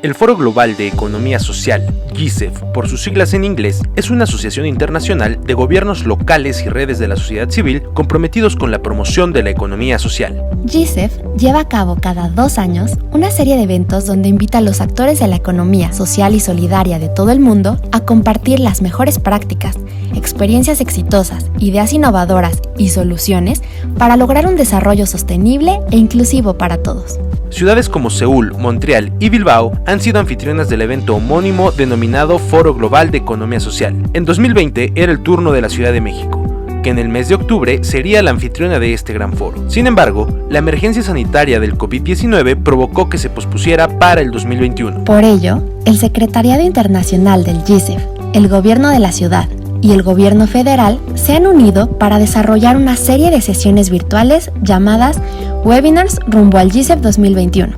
El Foro Global de Economía Social, GISEF, por sus siglas en inglés, es una asociación internacional de gobiernos locales y redes de la sociedad civil comprometidos con la promoción de la economía social. GISEF lleva a cabo cada 2 años una serie de eventos donde invita a los actores de la economía social y solidaria de todo el mundo a compartir las mejores prácticas, experiencias exitosas, ideas innovadoras y soluciones para lograr un desarrollo sostenible e inclusivo para todos. Ciudades como Seúl, Montreal y Bilbao han sido anfitrionas del evento homónimo denominado Foro Global de Economía Social. En 2020 era el turno de la Ciudad de México, que en el mes de octubre sería la anfitriona de este gran foro. Sin embargo, la emergencia sanitaria del COVID-19 provocó que se pospusiera para el 2021. Por ello, el Secretariado Internacional del GISEF, el Gobierno de la Ciudad y el Gobierno Federal se han unido para desarrollar una serie de sesiones virtuales llamadas Webinars rumbo al GISEF 2021,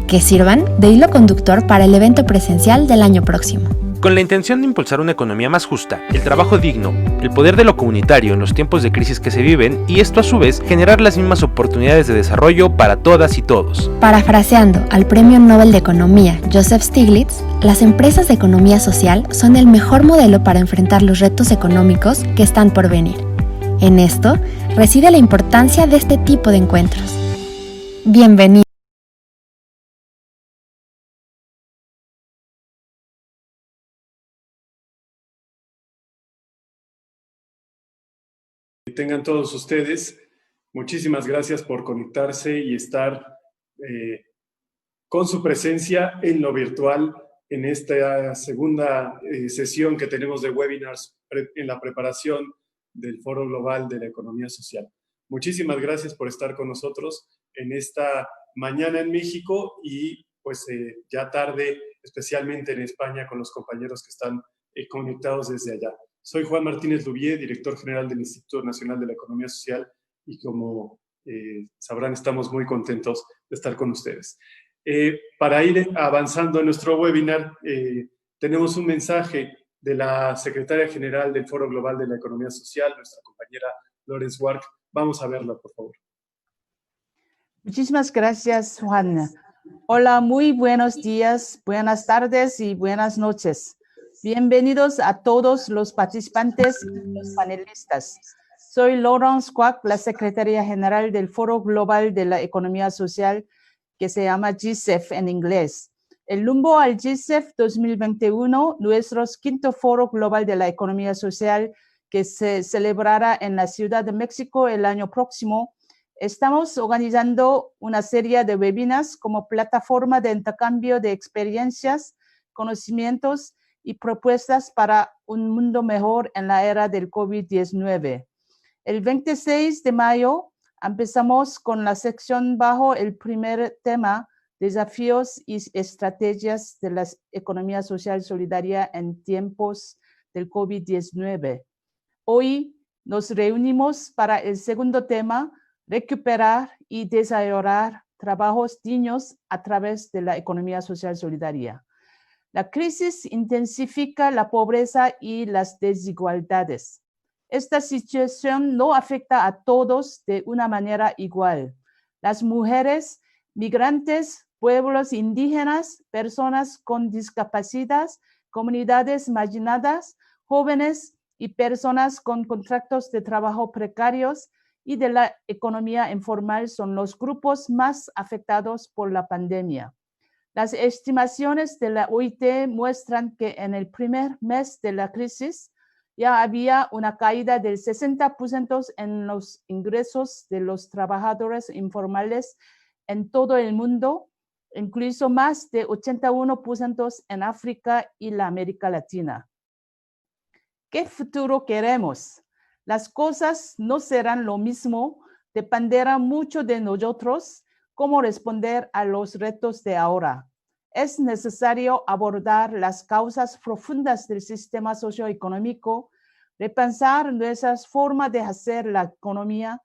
que sirvan de hilo conductor para el evento presencial del año próximo. Con la intención de impulsar una economía más justa, el trabajo digno, el poder de lo comunitario en los tiempos de crisis que se viven y esto a su vez generar las mismas oportunidades de desarrollo para todas y todos. Parafraseando al Premio Nobel de Economía Joseph Stiglitz, las empresas de economía social son el mejor modelo para enfrentar los retos económicos que están por venir. En esto reside la importancia de este tipo de encuentros. Bienvenido. Tengan todos ustedes, muchísimas gracias por conectarse y estar con su presencia en lo virtual en esta segunda sesión que tenemos de webinars en la preparación del Foro Global de la Economía Social. Muchísimas gracias por estar con nosotros en esta mañana en México y pues ya tarde, especialmente en España, con los compañeros que están conectados desde allá. Soy Juan Martínez Lubié, director general del Instituto Nacional de la Economía Social y como sabrán, estamos muy contentos de estar con ustedes. Para ir avanzando en nuestro webinar, tenemos un mensaje de la secretaria general del Foro Global de la Economía Social, nuestra compañera Lorenz Wark. Vamos a verla, por favor. Muchísimas gracias, Juan. Hola, muy buenos días, buenas tardes y buenas noches. Bienvenidos a todos los participantes y los panelistas. Soy Laurence Kwak, la secretaria general del Foro Global de la Economía Social, que se llama GISEF en inglés. El rumbo al GISEF 2021, nuestro quinto Foro Global de la Economía Social, que se celebrará en la Ciudad de México el año próximo, estamos organizando una serie de webinars como plataforma de intercambio de experiencias, conocimientos y propuestas para un mundo mejor en la era del COVID-19. El 26 de mayo empezamos con la sección bajo el primer tema, desafíos y estrategias de la economía social solidaria en tiempos del COVID-19. Hoy nos reunimos para el segundo tema, recuperar y desarrollar trabajos dignos a través de la economía social solidaria. La crisis intensifica la pobreza y las desigualdades. Esta situación no afecta a todos de una manera igual. Las mujeres, migrantes, pueblos indígenas, personas con discapacidad, comunidades marginadas, jóvenes y personas con contratos de trabajo precarios y de la economía informal son los grupos más afectados por la pandemia. Las estimaciones de la OIT muestran que en el primer mes de la crisis ya había una caída del 60% en los ingresos de los trabajadores informales en todo el mundo, incluso más de 81% en África y la América Latina. ¿Qué futuro queremos? Las cosas no serán lo mismo, dependerá mucho de nosotros cómo responder a los retos de ahora. Es necesario abordar las causas profundas del sistema socioeconómico, repensar nuestras formas de hacer la economía,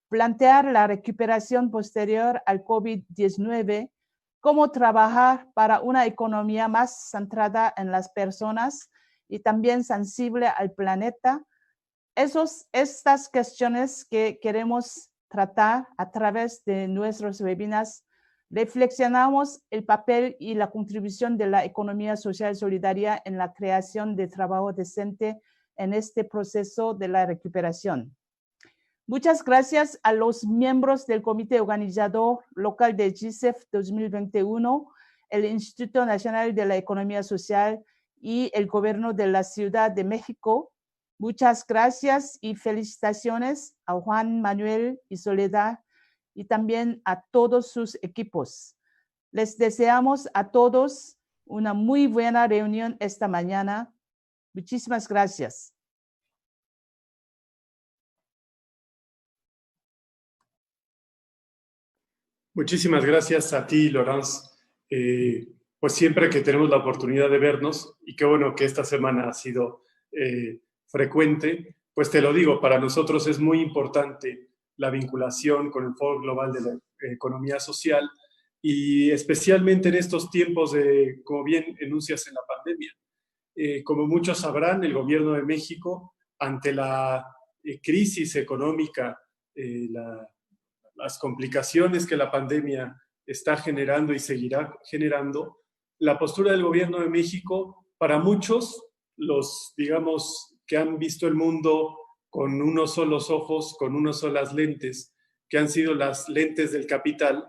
plantear la recuperación posterior al COVID-19, cómo trabajar para una economía más centrada en las personas y también sensible al planeta. Estas cuestiones que queremos tratar a través de nuestros webinars Reflexionamos el papel y la contribución de la economía social solidaria en la creación de trabajo decente en este proceso de la recuperación. Muchas gracias a los miembros del Comité Organizador Local de GISEF 2021, el Instituto Nacional de la Economía Social y el Gobierno de la Ciudad de México. Muchas gracias y felicitaciones a Juan Manuel y Soledad y también a todos sus equipos. Les deseamos a todos una muy buena reunión esta mañana. Muchísimas gracias. Muchísimas gracias a ti, Laurence. Pues siempre que tenemos la oportunidad de vernos, y qué bueno que esta semana ha sido frecuente, pues te lo digo, para nosotros es muy importante la vinculación con el Foro Global de la Economía Social y especialmente en estos tiempos de, como bien enuncias, en la pandemia. Como muchos sabrán, el Gobierno de México, ante la crisis económica, las complicaciones que la pandemia está generando y seguirá generando, la postura del Gobierno de México, para muchos, los, digamos, que han visto el mundo con unos solos ojos, con unas solas lentes, que han sido las lentes del capital,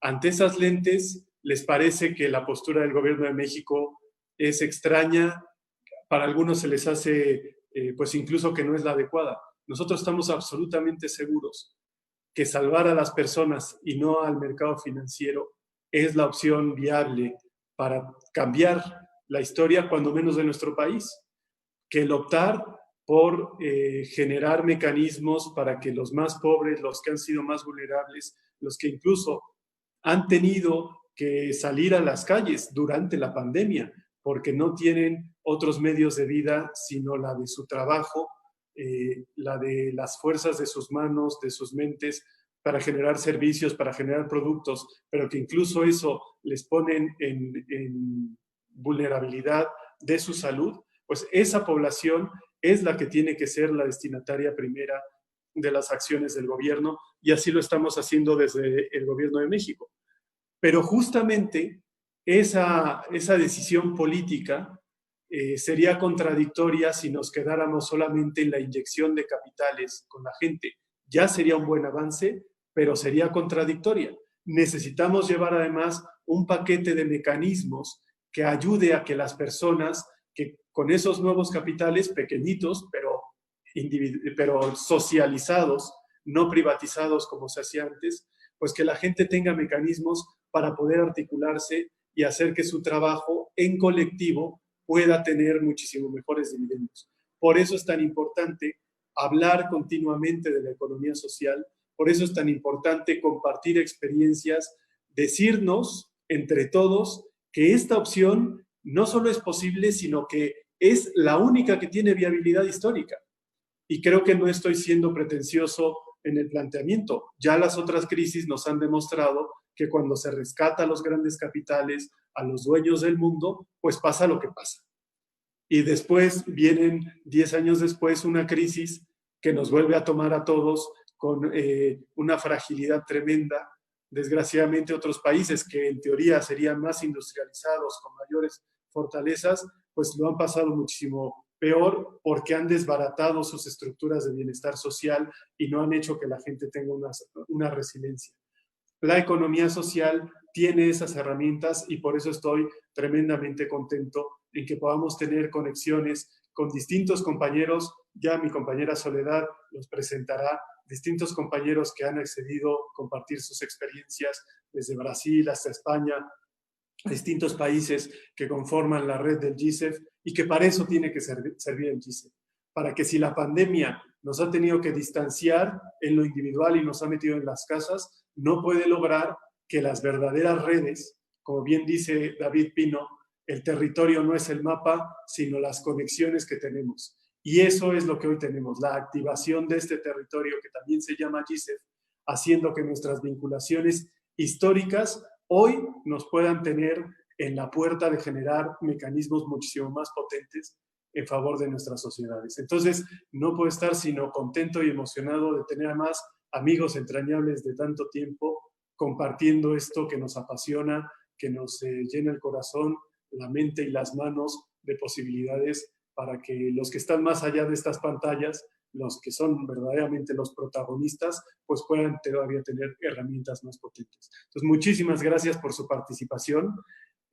ante esas lentes les parece que la postura del Gobierno de México es extraña, para algunos se les hace, pues incluso que no es la adecuada. Nosotros estamos absolutamente seguros que salvar a las personas y no al mercado financiero es la opción viable para cambiar la historia, cuando menos de nuestro país, que el optar por generar mecanismos para que los más pobres, los que han sido más vulnerables, los que incluso han tenido que salir a las calles durante la pandemia porque no tienen otros medios de vida sino la de su trabajo, la de las fuerzas de sus manos, de sus mentes, para generar servicios, para generar productos, pero que incluso eso les ponen en vulnerabilidad de su salud, pues esa población es la que tiene que ser la destinataria primera de las acciones del gobierno, y así lo estamos haciendo desde el Gobierno de México. Pero justamente esa decisión política sería contradictoria si nos quedáramos solamente en la inyección de capitales con la gente. Ya sería un buen avance, pero sería contradictoria. Necesitamos llevar además un paquete de mecanismos que ayude a que las personas, que con esos nuevos capitales pequeñitos, pero socializados, no privatizados como se hacía antes, pues que la gente tenga mecanismos para poder articularse y hacer que su trabajo en colectivo pueda tener muchísimo mejores dividendos. Por eso es tan importante hablar continuamente de la economía social, por eso es tan importante compartir experiencias, decirnos entre todos que esta opción no solo es posible, sino que es la única que tiene viabilidad histórica. Y creo que no estoy siendo pretencioso en el planteamiento. Ya las otras crisis nos han demostrado que cuando se rescata a los grandes capitales, a los dueños del mundo, pues pasa lo que pasa. Y después vienen 10 años después una crisis que nos vuelve a tomar a todos con una fragilidad tremenda. Desgraciadamente otros países que en teoría serían más industrializados, con mayores fortalezas, pues lo han pasado muchísimo peor porque han desbaratado sus estructuras de bienestar social y no han hecho que la gente tenga una resiliencia. La economía social tiene esas herramientas y por eso estoy tremendamente contento en que podamos tener conexiones con distintos compañeros. Ya mi compañera Soledad los presentará, distintos compañeros que han accedido a compartir sus experiencias desde Brasil hasta España, distintos países que conforman la red del GISEF, y que para eso tiene que servir el GISEF, para que si la pandemia nos ha tenido que distanciar en lo individual y nos ha metido en las casas, no puede lograr que las verdaderas redes, como bien dice David Pino, el territorio no es el mapa, sino las conexiones que tenemos. Y eso es lo que hoy tenemos, la activación de este territorio que también se llama GISEF, haciendo que nuestras vinculaciones históricas hoy nos puedan tener en la puerta de generar mecanismos muchísimo más potentes en favor de nuestras sociedades. Entonces, no puedo estar sino contento y emocionado de tener a más amigos entrañables de tanto tiempo compartiendo esto que nos apasiona, que nos llena el corazón, la mente y las manos de posibilidades para que los que están más allá de estas pantallas, los que son verdaderamente los protagonistas, pues puedan todavía tener herramientas más potentes. Entonces, muchísimas gracias por su participación.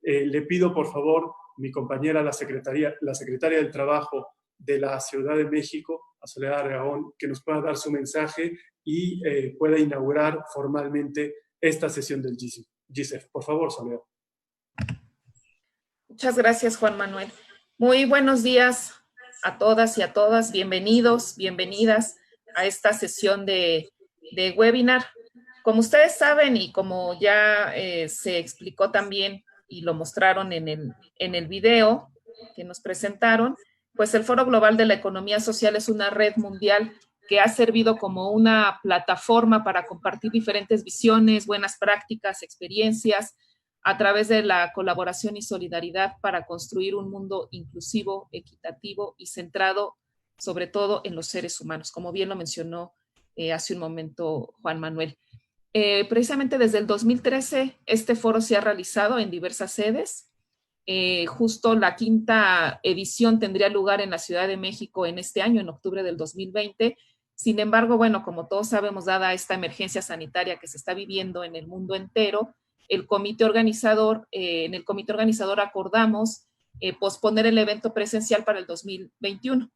Le pido, por favor, mi compañera, la secretaria del Trabajo de la Ciudad de México, a Soledad Aragón, que nos pueda dar su mensaje y pueda inaugurar formalmente esta sesión del GISEF. Por favor, Soledad. Muchas gracias, Juan Manuel. Muy buenos días a todas y a todas. Bienvenidos, bienvenidas a esta sesión de webinar. Como ustedes saben y como ya se explicó también y lo mostraron en el video que nos presentaron, pues el Foro Global de la Economía Social es una red mundial que ha servido como una plataforma para compartir diferentes visiones, buenas prácticas, experiencias, a través de la colaboración y solidaridad para construir un mundo inclusivo, equitativo y centrado sobre todo en los seres humanos, como bien lo mencionó hace un momento Juan Manuel. Precisamente desde el 2013 este foro se ha realizado en diversas sedes. Justo la 5ª edición tendría lugar en la Ciudad de México en este año, en octubre del 2020. Sin embargo, bueno, como todos sabemos, dada esta emergencia sanitaria que se está viviendo en el mundo entero, en el comité organizador acordamos posponer el evento presencial para el 2021.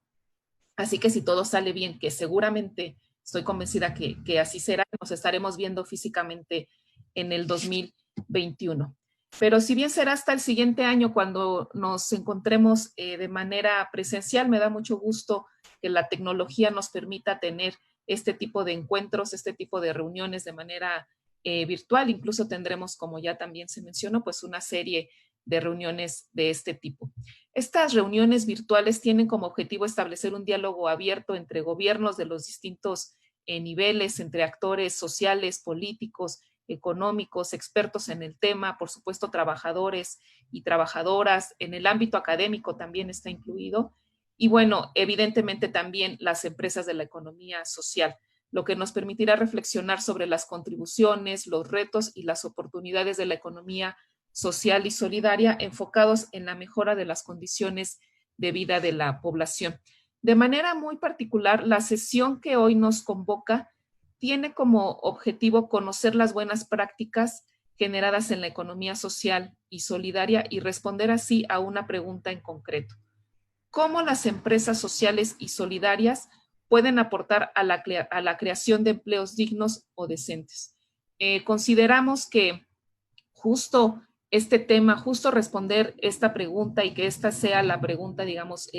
Así que si todo sale bien, que seguramente estoy convencida que así será, nos estaremos viendo físicamente en el 2021. Pero si bien será hasta el siguiente año cuando nos encontremos de manera presencial, me da mucho gusto que la tecnología nos permita tener este tipo de encuentros, este tipo de reuniones de manera virtual. Incluso tendremos, como ya también se mencionó, pues una serie de reuniones de este tipo. Estas reuniones virtuales tienen como objetivo establecer un diálogo abierto entre gobiernos de los distintos niveles, entre actores sociales, políticos, económicos, expertos en el tema, por supuesto trabajadores y trabajadoras, en el ámbito académico también está incluido, y bueno, evidentemente también las empresas de la economía social, lo que nos permitirá reflexionar sobre las contribuciones, los retos y las oportunidades de la economía social y solidaria enfocados en la mejora de las condiciones de vida de la población. De manera muy particular, la sesión que hoy nos convoca tiene como objetivo conocer las buenas prácticas generadas en la economía social y solidaria y responder así a una pregunta en concreto. ¿Cómo las empresas sociales y solidarias pueden aportar a la creación de empleos dignos o decentes? Consideramos que justo este tema, justo responder esta pregunta y que esta sea la pregunta, digamos,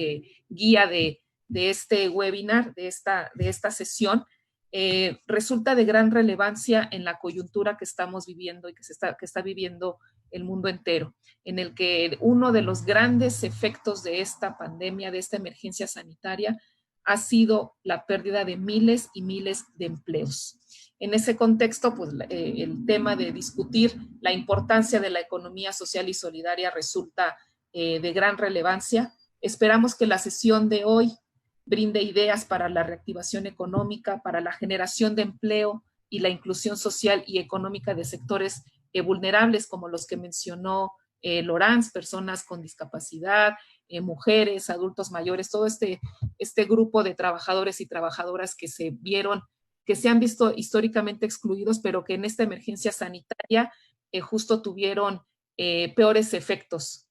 guía de este webinar, de esta sesión, resulta de gran relevancia en la coyuntura que estamos viviendo y que está viviendo el mundo entero, en el que uno de los grandes efectos de esta pandemia, de esta emergencia sanitaria, ha sido la pérdida de miles y miles de empleos. En ese contexto, pues el tema de discutir la importancia de la economía social y solidaria resulta de gran relevancia. Esperamos que la sesión de hoy brinde ideas para la reactivación económica, para la generación de empleo y la inclusión social y económica de sectores vulnerables como los que mencionó Laurence, personas con discapacidad, mujeres, adultos mayores, todo este grupo de trabajadores y trabajadoras que se han visto históricamente excluidos, pero que en esta emergencia sanitaria justo tuvieron peores efectos,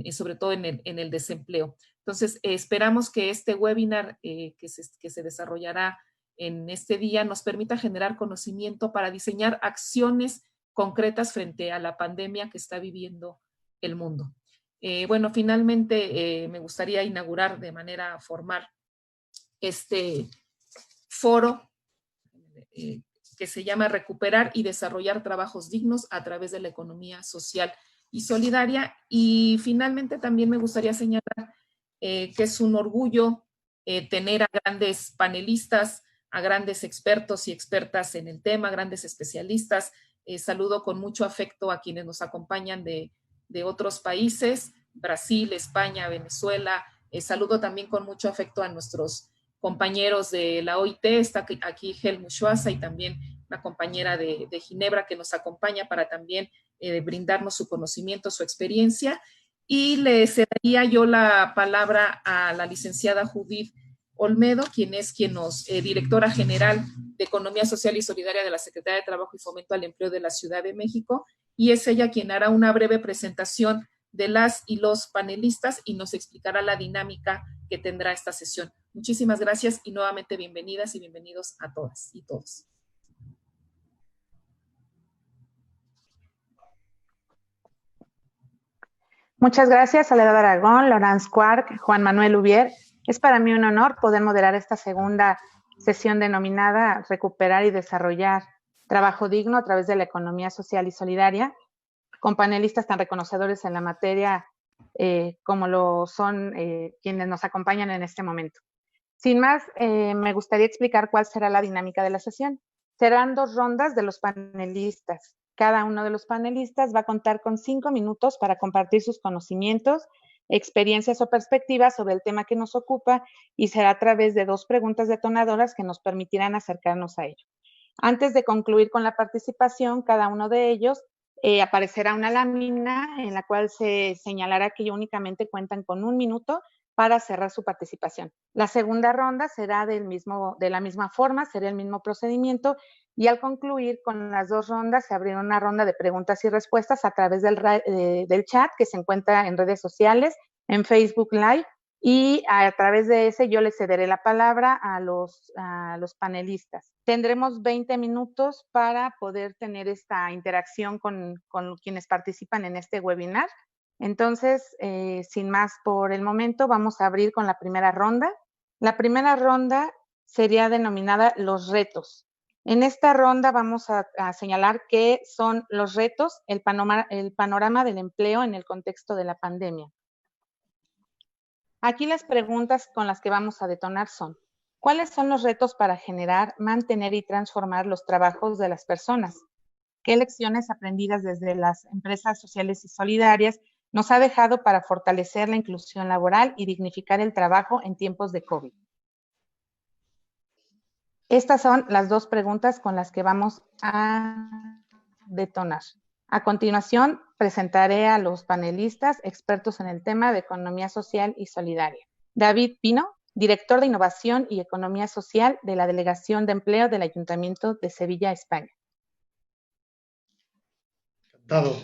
sobre todo en el desempleo. Entonces, esperamos que este webinar que se desarrollará en este día nos permita generar conocimiento para diseñar acciones concretas frente a la pandemia que está viviendo el mundo. Bueno, finalmente me gustaría inaugurar de manera formal este foro que se llama Recuperar y Desarrollar Trabajos Dignos a través de la economía social y solidaria. Y finalmente también me gustaría señalar que es un orgullo tener a grandes panelistas, a grandes expertos y expertas en el tema, grandes especialistas. Saludo con mucho afecto a quienes nos acompañan de otros países, Brasil, España, Venezuela. Saludo también con mucho afecto a nuestros compañeros de la OIT, está aquí Helmut Schwaza y también una compañera de Ginebra que nos acompaña para también brindarnos su conocimiento, su experiencia. Y le cedería yo la palabra a la licenciada Judith Olmedo, quien nos directora general de Economía Social y Solidaria de la Secretaría de Trabajo y Fomento al Empleo de la Ciudad de México, y es ella quien hará una breve presentación de las y los panelistas y nos explicará la dinámica que tendrá esta sesión. Muchísimas gracias y nuevamente bienvenidas y bienvenidos a todas y todos. Muchas gracias, Soledad Aragón, Laurence Quark, Juan Manuel Ubier. Es para mí un honor poder moderar esta segunda sesión denominada Recuperar y Desarrollar Trabajo Digno a través de la Economía Social y Solidaria, con panelistas tan reconocedores en la materia como lo son quienes nos acompañan en este momento. Sin más, me gustaría explicar cuál será la dinámica de la sesión. Serán 2 rondas de los panelistas. Cada uno de los panelistas va a contar con 5 minutos para compartir sus conocimientos, experiencias o perspectivas sobre el tema que nos ocupa y será a través de 2 preguntas detonadoras que nos permitirán acercarnos a ello. Antes de concluir con la participación, cada uno de ellos aparecerá una lámina en la cual se señalará que únicamente cuentan con 1 minuto para cerrar su participación. La segunda ronda será de la misma forma, será el mismo procedimiento y al concluir con las 2 rondas se abrirá una ronda de preguntas y respuestas a través del chat que se encuentra en redes sociales, en Facebook Live y a través de ese yo les cederé la palabra a los panelistas. Tendremos 20 minutos para poder tener esta interacción con quienes participan en este webinar. Entonces, sin más por el momento, vamos a abrir con la primera ronda. La primera ronda sería denominada los retos. En esta ronda vamos a señalar qué son los retos, el panorama del empleo en el contexto de la pandemia. Aquí las preguntas con las que vamos a detonar son: ¿cuáles son los retos para generar, mantener y transformar los trabajos de las personas? ¿Qué lecciones aprendidas desde las empresas sociales y solidarias nos ha dejado para fortalecer la inclusión laboral y dignificar el trabajo en tiempos de COVID? Estas son las 2 preguntas con las que vamos a detonar. A continuación, presentaré a los panelistas expertos en el tema de Economía Social y Solidaria. David Pino, director de Innovación y Economía Social de la Delegación de Empleo del Ayuntamiento de Sevilla, España. Encantado.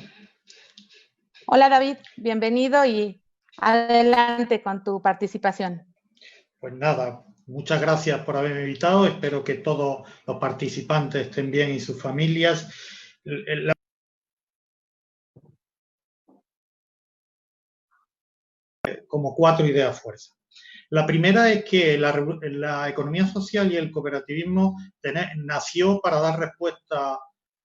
Hola David, bienvenido y adelante con tu participación. Pues nada, muchas gracias por haberme invitado. Espero que todos los participantes estén bien y sus familias. Como 4 ideas fuerza. La primera es que la economía social y el cooperativismo nació para dar respuesta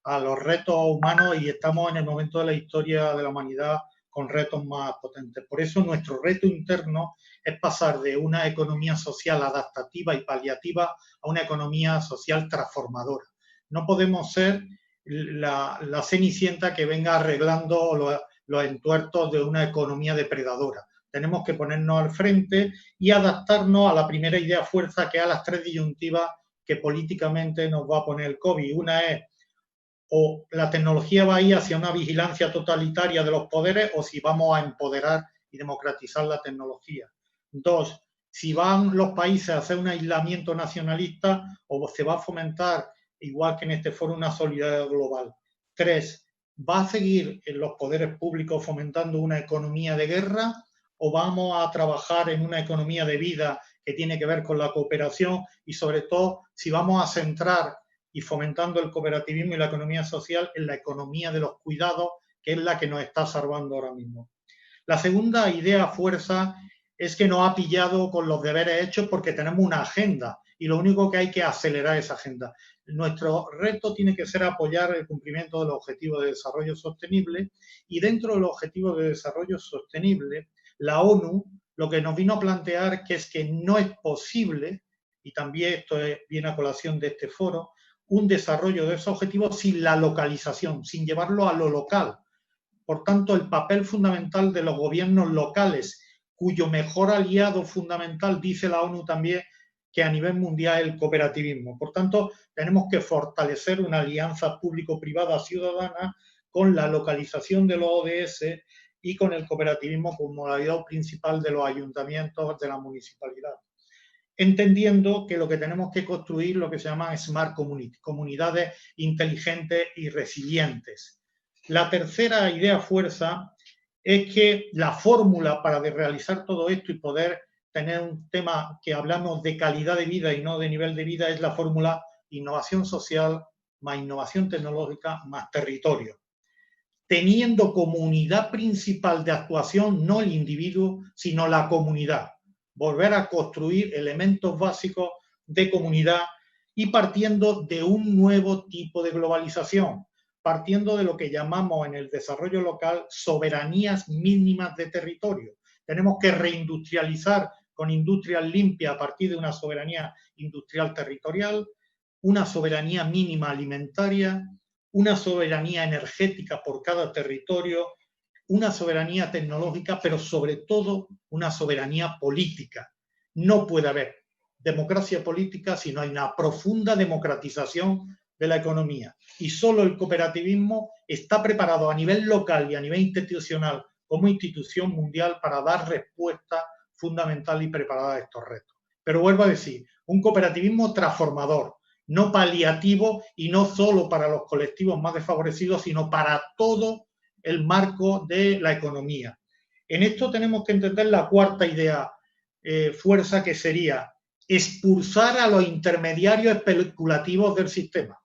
a los retos humanos y estamos en el momento de la historia de la humanidad con retos más potentes. Por eso nuestro reto interno es pasar de una economía social adaptativa y paliativa a una economía social transformadora. No podemos ser la cenicienta que venga arreglando los entuertos de una economía depredadora. Tenemos que ponernos al frente y adaptarnos a la primera idea fuerza, que es a las 3 disyuntivas que políticamente nos va a poner el COVID. Una es: o la tecnología va a ir hacia una vigilancia totalitaria de los poderes, o si vamos a empoderar y democratizar la tecnología. 2, si van los países a hacer un aislamiento nacionalista, o se va a fomentar, igual que en este foro, una solidaridad global. 3, ¿va a seguir en los poderes públicos fomentando una economía de guerra, o vamos a trabajar en una economía de vida que tiene que ver con la cooperación? Y sobre todo, si vamos a centrar y fomentando el cooperativismo y la economía social en la economía de los cuidados, que es la que nos está salvando ahora mismo. La segunda idea fuerza es que nos ha pillado con los deberes hechos porque tenemos una agenda y lo único que hay que acelerar esa agenda. Nuestro reto tiene que ser apoyar el cumplimiento de los objetivos de desarrollo sostenible, y dentro de los objetivos de desarrollo sostenible, la ONU lo que nos vino a plantear que es que no es posible, y también esto viene a colación de este foro, un desarrollo de esos objetivos sin la localización, sin llevarlo a lo local. Por tanto, el papel fundamental de los gobiernos locales, cuyo mejor aliado fundamental, dice la ONU también, que a nivel mundial el cooperativismo. Por tanto, tenemos que fortalecer una alianza público-privada ciudadana con la localización de los ODS y con el cooperativismo como modalidad principal de los ayuntamientos de la municipalidad, entendiendo que lo que tenemos que construir lo que se llaman smart communities, comunidades inteligentes y resilientes. La tercera idea fuerza es que la fórmula para realizar todo esto y poder tener un tema que hablamos de calidad de vida y no de nivel de vida es la fórmula innovación social más innovación tecnológica más territorio, teniendo como unidad principal de actuación no el individuo, sino la comunidad. Volver a construir elementos básicos de comunidad y partiendo de un nuevo tipo de globalización, partiendo de lo que llamamos en el desarrollo local soberanías mínimas de territorio. Tenemos que reindustrializar con industrias limpias a partir de una soberanía industrial territorial, una soberanía mínima alimentaria, una soberanía energética por cada territorio, una soberanía tecnológica, pero sobre todo una soberanía política. No puede haber democracia política si no hay una profunda democratización de la economía. Y solo el cooperativismo está preparado a nivel local y a nivel institucional como institución mundial para dar respuesta fundamental y preparada a estos retos. Pero vuelvo a decir, un cooperativismo transformador, no paliativo y no solo para los colectivos más desfavorecidos, sino para todo el marco de la economía. En esto tenemos que entender la cuarta idea fuerza, que sería expulsar a los intermediarios especulativos del sistema.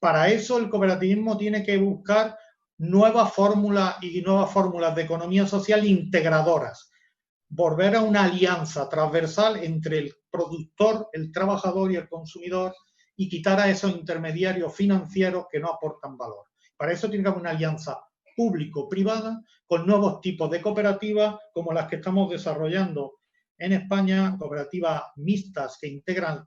Para eso el cooperativismo tiene que buscar nuevas fórmulas de economía social integradoras, volver a una alianza transversal entre el productor, el trabajador y el consumidor y quitar a esos intermediarios financieros que no aportan valor. Para eso tiene que haber una alianza público-privada con nuevos tipos de cooperativas como las que estamos desarrollando en España, cooperativas mixtas que integran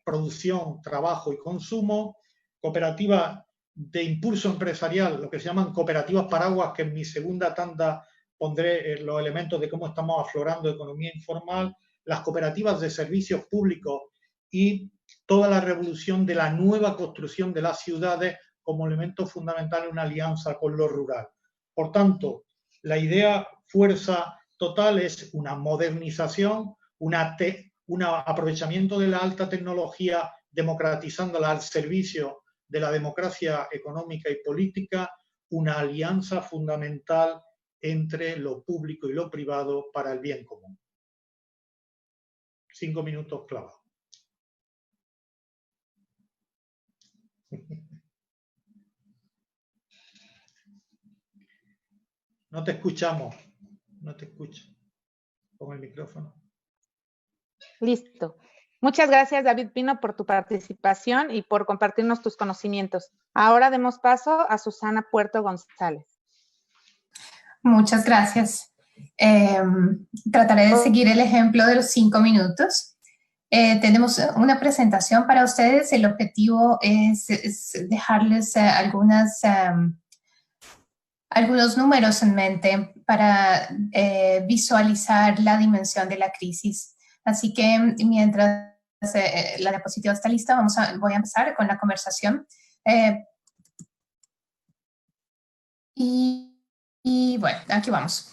producción, trabajo y consumo, cooperativas de impulso empresarial, lo que se llaman cooperativas paraguas, que en mi segunda tanda pondré los elementos de cómo estamos aflorando economía informal, las cooperativas de servicios públicos y toda la revolución de la nueva construcción de las ciudades como elemento fundamental en una alianza con lo rural. Por tanto, la idea fuerza total es una modernización, un aprovechamiento de la alta tecnología, democratizándola al servicio de la democracia económica y política, una alianza fundamental entre lo público y lo privado para el bien común. 5 minutos clavados. No te escuchamos. No te escucho. Pon el micrófono. Listo. Muchas gracias, David Pino, por tu participación y por compartirnos tus conocimientos. Ahora demos paso a Susana Puerto González. Muchas gracias. Trataré de seguir el ejemplo de los 5 minutos. Tenemos una presentación para ustedes. El objetivo es dejarles algunos números en mente para visualizar la dimensión de la crisis. Así que mientras la diapositiva está lista, voy a empezar con la conversación. Y bueno, aquí vamos.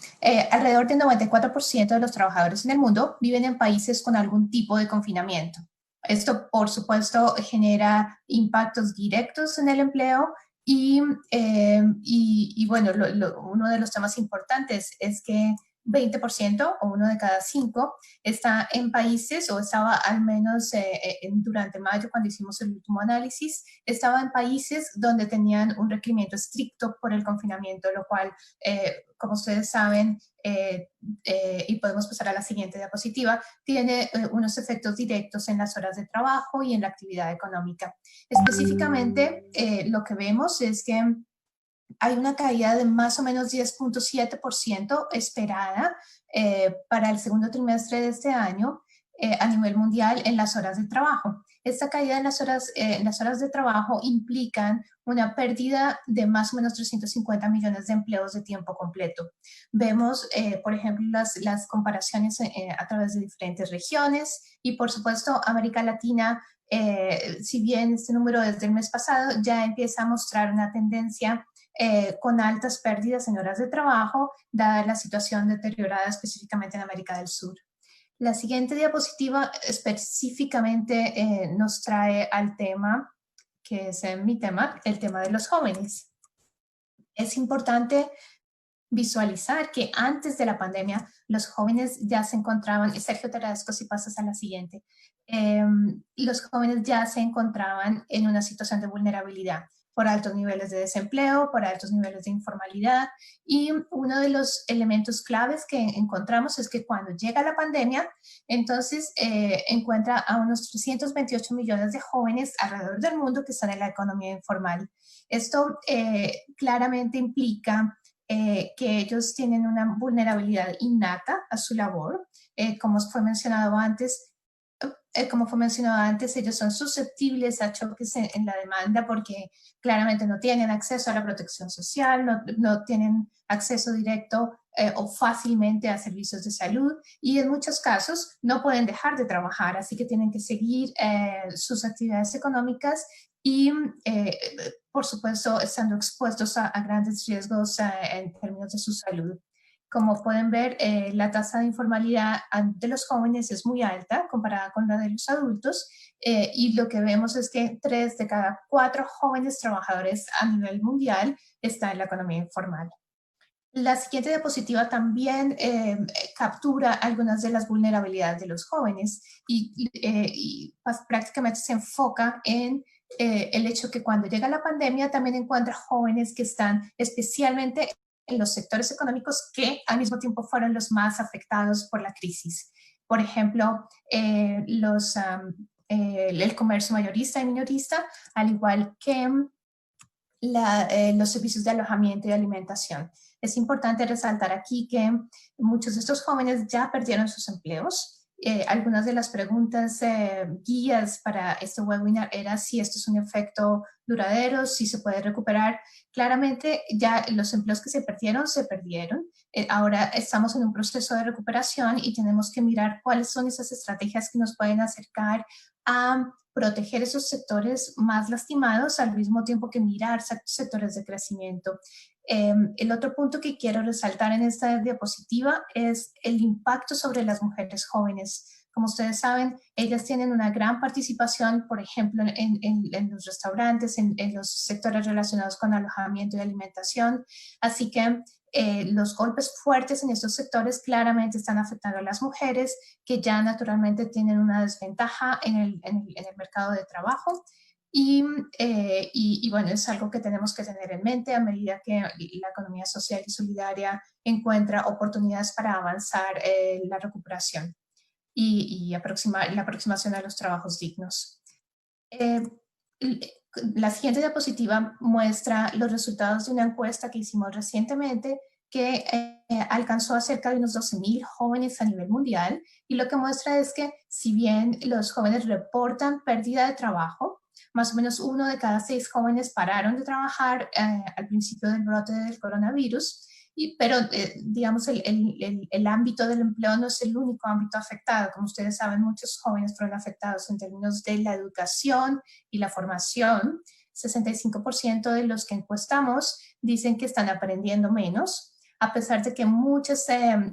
Alrededor del 94% de los trabajadores en el mundo viven en países con algún tipo de confinamiento. Esto, por supuesto, genera impactos directos en el empleo y bueno, uno de los temas importantes es que 20% o 1 de cada 5 está en países, o estaba al menos durante mayo, cuando hicimos el último análisis, estaba en países donde tenían un requerimiento estricto por el confinamiento, lo cual, como ustedes saben, y podemos pasar a la siguiente diapositiva, tiene unos efectos directos en las horas de trabajo y en la actividad económica. Específicamente, lo que vemos es que hay una caída de más o menos 10.7% esperada para el segundo trimestre de este año, a nivel mundial en las horas de trabajo. Esta caída en las horas de trabajo implican una pérdida de más o menos 350 millones de empleos de tiempo completo. Vemos, por ejemplo, las comparaciones a través de diferentes regiones y, por supuesto, América Latina, si bien este número desde el mes pasado ya empieza a mostrar una tendencia con altas pérdidas en horas de trabajo, dada la situación deteriorada específicamente en América del Sur. La siguiente diapositiva específicamente nos trae al tema, que es mi tema, el tema de los jóvenes. Es importante visualizar que antes de la pandemia los jóvenes ya se encontraban, y Sergio te agradezco si pasas a la siguiente, los jóvenes ya se encontraban en una situación de vulnerabilidad por altos niveles de desempleo, por altos niveles de informalidad, y uno de los elementos claves que encontramos es que cuando llega la pandemia, entonces encuentra a unos 328 millones de jóvenes alrededor del mundo que están en la economía informal. Esto claramente implica que ellos tienen una vulnerabilidad innata a su labor, como fue mencionado antes. Ellos son susceptibles a choques en la demanda porque claramente no tienen acceso a la protección social, no tienen acceso directo o fácilmente a servicios de salud y en muchos casos no pueden dejar de trabajar, así que tienen que seguir sus actividades económicas y, por supuesto, estando expuestos a grandes riesgos en términos de su salud. Como pueden ver, la tasa de informalidad de los jóvenes es muy alta comparada con la de los adultos y lo que vemos es que 3 de cada 4 jóvenes trabajadores a nivel mundial están en la economía informal. La siguiente diapositiva también captura algunas de las vulnerabilidades de los jóvenes y prácticamente se enfoca en el hecho que cuando llega la pandemia también encuentra jóvenes que están especialmente en los sectores económicos que al mismo tiempo fueron los más afectados por la crisis. Por ejemplo, el comercio mayorista y minorista, al igual que los servicios de alojamiento y alimentación. Es importante resaltar aquí que muchos de estos jóvenes ya perdieron sus empleos. Algunas de las preguntas guías para este webinar era si esto es un efecto duradero, si se puede recuperar. Claramente ya los empleos que se perdieron. Ahora estamos en un proceso de recuperación y tenemos que mirar cuáles son esas estrategias que nos pueden acercar a proteger esos sectores más lastimados al mismo tiempo que mirar sectores de crecimiento. El otro punto que quiero resaltar en esta diapositiva es el impacto sobre las mujeres jóvenes. Como ustedes saben, ellas tienen una gran participación, por ejemplo, en los restaurantes, en los sectores relacionados con alojamiento y alimentación. Así que los golpes fuertes en estos sectores claramente están afectando a las mujeres que ya naturalmente tienen una desventaja en el mercado de trabajo. Y bueno, es algo que tenemos que tener en mente a medida que la economía social y solidaria encuentra oportunidades para avanzar la recuperación y la aproximación a los trabajos dignos. La siguiente diapositiva muestra los resultados de una encuesta que hicimos recientemente que alcanzó a cerca de unos 12,000 jóvenes a nivel mundial y lo que muestra es que si bien los jóvenes reportan pérdida de trabajo, más o menos 1 de cada 6 jóvenes pararon de trabajar al principio del brote del coronavirus, pero digamos el ámbito del empleo no es el único ámbito afectado. Como ustedes saben, muchos jóvenes fueron afectados en términos de la educación y la formación. 65% de los que encuestamos dicen que están aprendiendo menos, a pesar de que muchos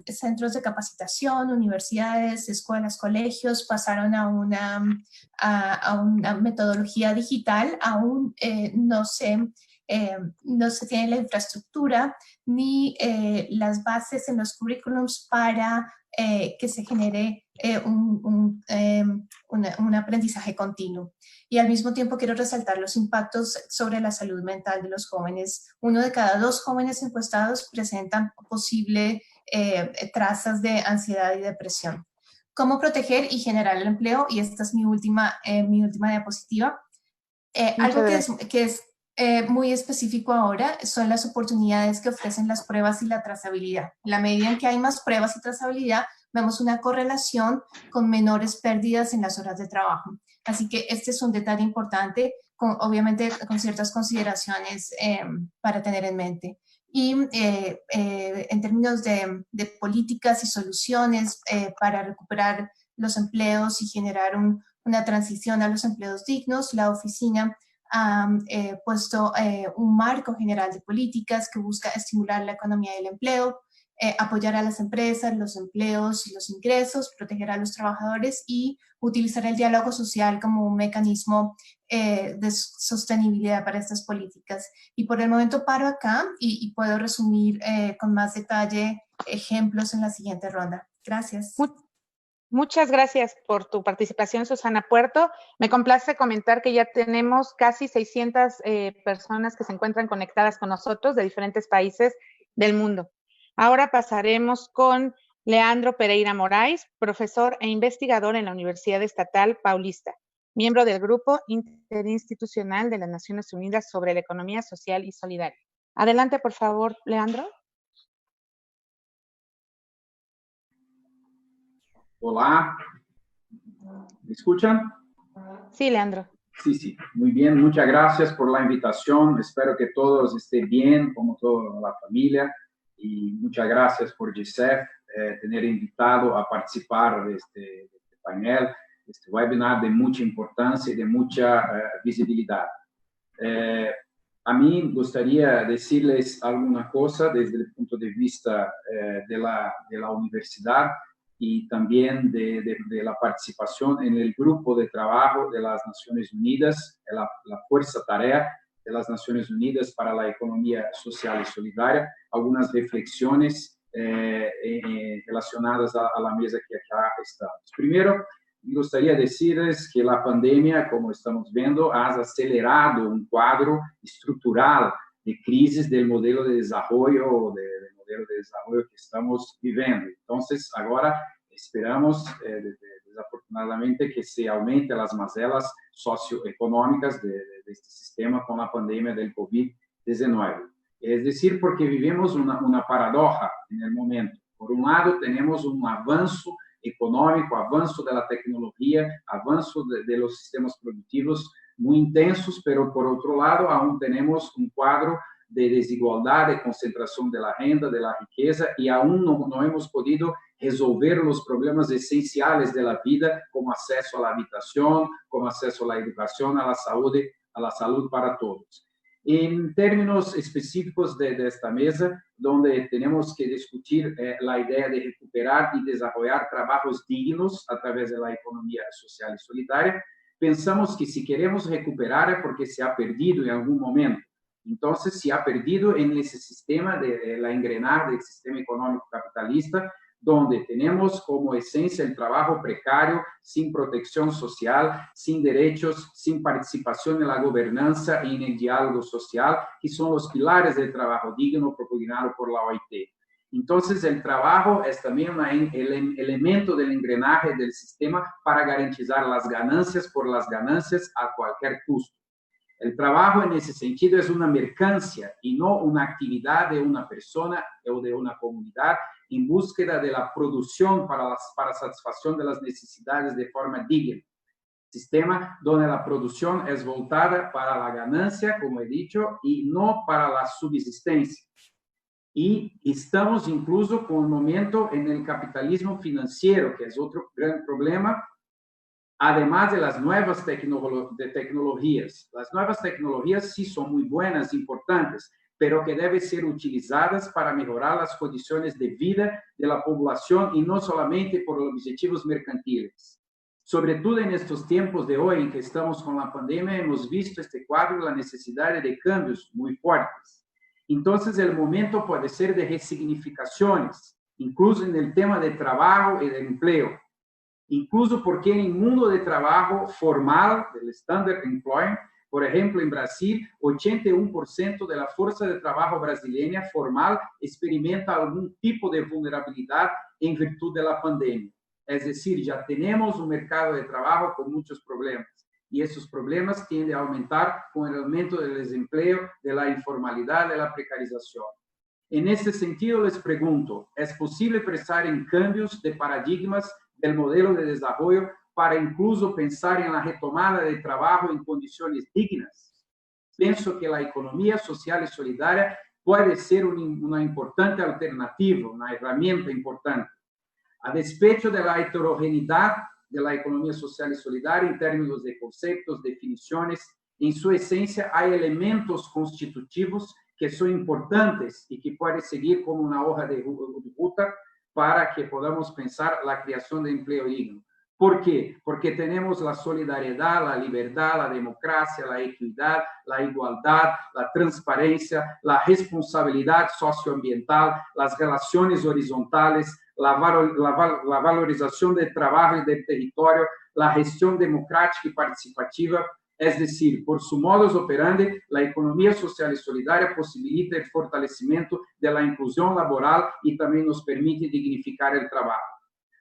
centros de capacitación, universidades, escuelas, colegios pasaron a una metodología digital, aún no se tiene la infraestructura ni las bases en los currículums para que se genere un aprendizaje continuo. Y al mismo tiempo quiero resaltar los impactos sobre la salud mental de los jóvenes. 1 de cada 2 jóvenes encuestados presentan posibles trazas de ansiedad y depresión. ¿Cómo proteger y generar el empleo? Y esta es mi última diapositiva. Algo que es muy específico ahora son las oportunidades que ofrecen las pruebas y la trazabilidad. En la medida en que hay más pruebas y trazabilidad, vemos una correlación con menores pérdidas en las horas de trabajo. Así que este es un detalle importante, obviamente con ciertas consideraciones para tener en mente. Y en términos de políticas y soluciones para recuperar los empleos y generar una transición a los empleos dignos, la oficina ha puesto un marco general de políticas que busca estimular la economía del empleo, apoyar a las empresas, los empleos y los ingresos, proteger a los trabajadores y utilizar el diálogo social como un mecanismo de sostenibilidad para estas políticas. Y por el momento paro acá y puedo resumir con más detalle ejemplos en la siguiente ronda. Gracias. Muchas gracias por tu participación, Susana Puerto. Me complace comentar que ya tenemos casi 600 personas que se encuentran conectadas con nosotros de diferentes países del mundo. Ahora pasaremos con Leandro Pereira Moraes, profesor e investigador en la Universidad Estatal Paulista, miembro del Grupo Interinstitucional de las Naciones Unidas sobre la Economía Social y Solidaria. Adelante, por favor, Leandro. Hola, ¿me escuchan? Sí, Leandro. Sí, muy bien, muchas gracias por la invitación, espero que todos estén bien, como toda la familia, y muchas gracias por GISEF tener invitado a participar de este panel, este webinar de mucha importancia y de mucha visibilidad. A mí me gustaría decirles alguna cosa desde el punto de vista de la universidad, y también de la participación en el grupo de trabajo de las Naciones Unidas, la Fuerza Tarea de las Naciones Unidas para la Economía Social y Solidaria, algunas reflexiones relacionadas a la mesa que acá estamos. Primero, me gustaría decirles que la pandemia, como estamos viendo, ha acelerado un cuadro estructural de crisis del modelo de desarrollo, que estamos viviendo. Entonces, ahora esperamos, desafortunadamente, que se aumente las mazelas socioeconómicas de este sistema con la pandemia del COVID-19. Es decir, porque vivimos una paradoja en el momento. Por un lado, tenemos un avanzo económico, avanzo de la tecnología, avanzo de los sistemas productivos muy intensos, pero por otro lado, aún tenemos un cuadro de desigualdad, de concentración de la renta, de la riqueza, y aún no hemos podido resolver los problemas esenciales de la vida, como acceso a la habitación, como acceso a la educación, a la salud para todos. En términos específicos de esta mesa, donde tenemos que discutir la idea de recuperar y desarrollar trabajos dignos a través de la economía social y solidaria, pensamos que si queremos recuperar es porque se ha perdido en algún momento. Entonces, se ha perdido en ese sistema de la engrenar del sistema económico capitalista, donde tenemos como esencia el trabajo precario, sin protección social, sin derechos, sin participación en la gobernanza y en el diálogo social, que son los pilares del trabajo digno propugnado por la OIT. Entonces, el trabajo es también el elemento del engranaje del sistema para garantizar las ganancias por las ganancias a cualquier costo. El trabajo en ese sentido es una mercancía y no una actividad de una persona o de una comunidad en búsqueda de la producción para satisfacción de las necesidades de forma digna. Sistema donde la producción es voltada para la ganancia, como he dicho, y no para la subsistencia. Y estamos incluso con un momento en el capitalismo financiero, que es otro gran problema, además de las nuevas tecnologías. Las nuevas tecnologías sí son muy buenas, importantes, pero que deben ser utilizadas para mejorar las condiciones de vida de la población y no solamente por objetivos mercantiles. Sobre todo en estos tiempos de hoy en que estamos con la pandemia, hemos visto este cuadro, la necesidad de cambios muy fuertes. Entonces, el momento puede ser de resignificaciones, incluso en el tema de trabajo y de empleo. Incluso porque en el mundo de trabajo formal, del Standard Employment, por ejemplo, en Brasil, 81% de la fuerza de trabajo brasileña formal experimenta algún tipo de vulnerabilidad en virtud de la pandemia. Es decir, ya tenemos un mercado de trabajo con muchos problemas. Y esos problemas tienden a aumentar con el aumento del desempleo, de la informalidad, de la precarización. En este sentido, les pregunto, ¿es posible pensar en cambios de paradigmas del modelo de desarrollo para incluso pensar en la retomada de trabajo en condiciones dignas? Pienso que la economía social y solidaria puede ser una importante alternativa, una herramienta importante. A despecho de la heterogeneidad de la economía social y solidaria en términos de conceptos, definiciones, en su esencia hay elementos constitutivos que son importantes y que pueden seguir como una hoja de ruta para que podamos pensar la creación de empleo digno. ¿Por qué? Porque tenemos la solidaridad, la libertad, la democracia, la equidad, la igualdad, la transparencia, la responsabilidad socioambiental, las relaciones horizontales, la valorización del trabajo y del territorio, la gestión democrática y participativa. Es decir, por su modus operandi, la economía social y solidaria posibilita el fortalecimiento de la inclusión laboral y también nos permite dignificar el trabajo.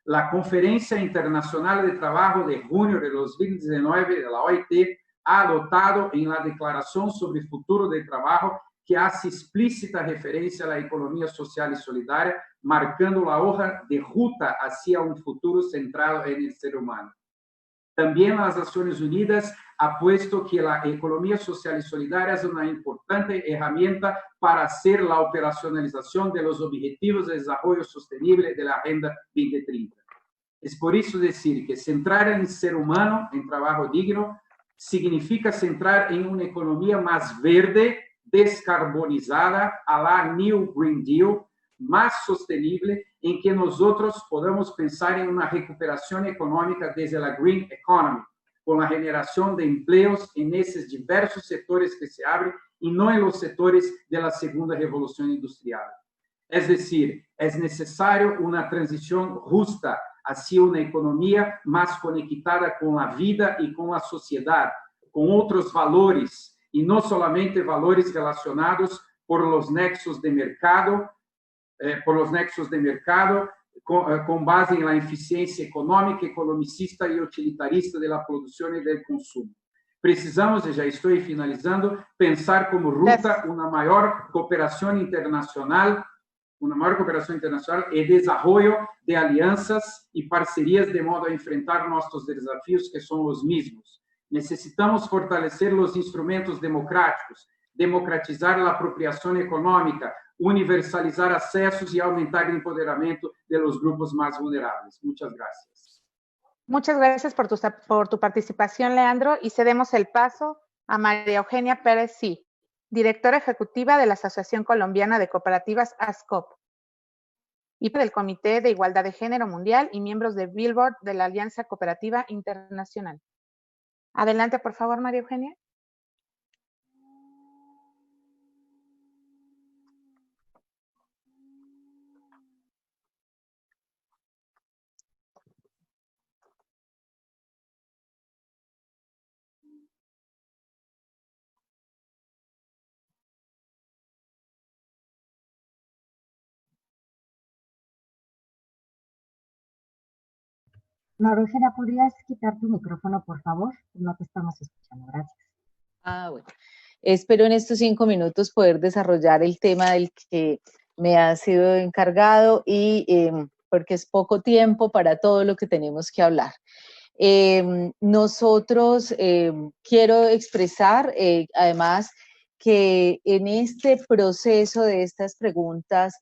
La Conferencia Internacional de Trabajo de junio de 2019 de la OIT ha adoptado en la Declaración sobre el Futuro del Trabajo que hace explícita referencia a la economía social y solidaria, marcando la hoja de ruta hacia un futuro centrado en el ser humano. También las Naciones Unidas ha puesto que la economía social y solidaria es una importante herramienta para hacer la operacionalización de los objetivos de desarrollo sostenible de la Agenda 2030. Es por eso decir que centrar en el ser humano, en trabajo digno, significa centrar en una economía más verde, descarbonizada, a la New Green Deal, más sostenible, en que nosotros podamos pensar en una recuperación económica desde la Green Economy, con la generación de empleos en esos diversos sectores que se abren y no en los sectores de la segunda revolución industrial. Es decir, es necesario una transición justa hacia una economía más conectada con la vida y con la sociedad, con otros valores, y no solamente valores relacionados por los nexos de mercado, con base en la eficiencia económica, economicista y utilitarista de la producción y del consumo. Precisamos, y ya estoy finalizando, pensar como ruta una mayor cooperación internacional y desarrollo de alianzas y parcerías de modo a enfrentar nuestros desafíos que son los mismos. Necesitamos fortalecer los instrumentos democráticos, democratizar la apropiación económica, universalizar accesos y aumentar el empoderamiento de los grupos más vulnerables. Muchas gracias. Muchas gracias por tu participación, Leandro, y cedemos el paso a María Eugenia Pérez Sí, directora ejecutiva de la Asociación Colombiana de Cooperativas ASCOP y del Comité de Igualdad de Género Mundial y miembros de Billboard de la Alianza Cooperativa Internacional. Adelante, por favor, María Eugenia. María Eugenia, ¿podrías quitar tu micrófono, por favor? No te estamos escuchando, gracias. Bueno. Espero en estos 5 minutos poder desarrollar el tema del que me ha sido encargado y porque es poco tiempo para todo lo que tenemos que hablar. Nosotros quiero expresar además que en este proceso de estas preguntas,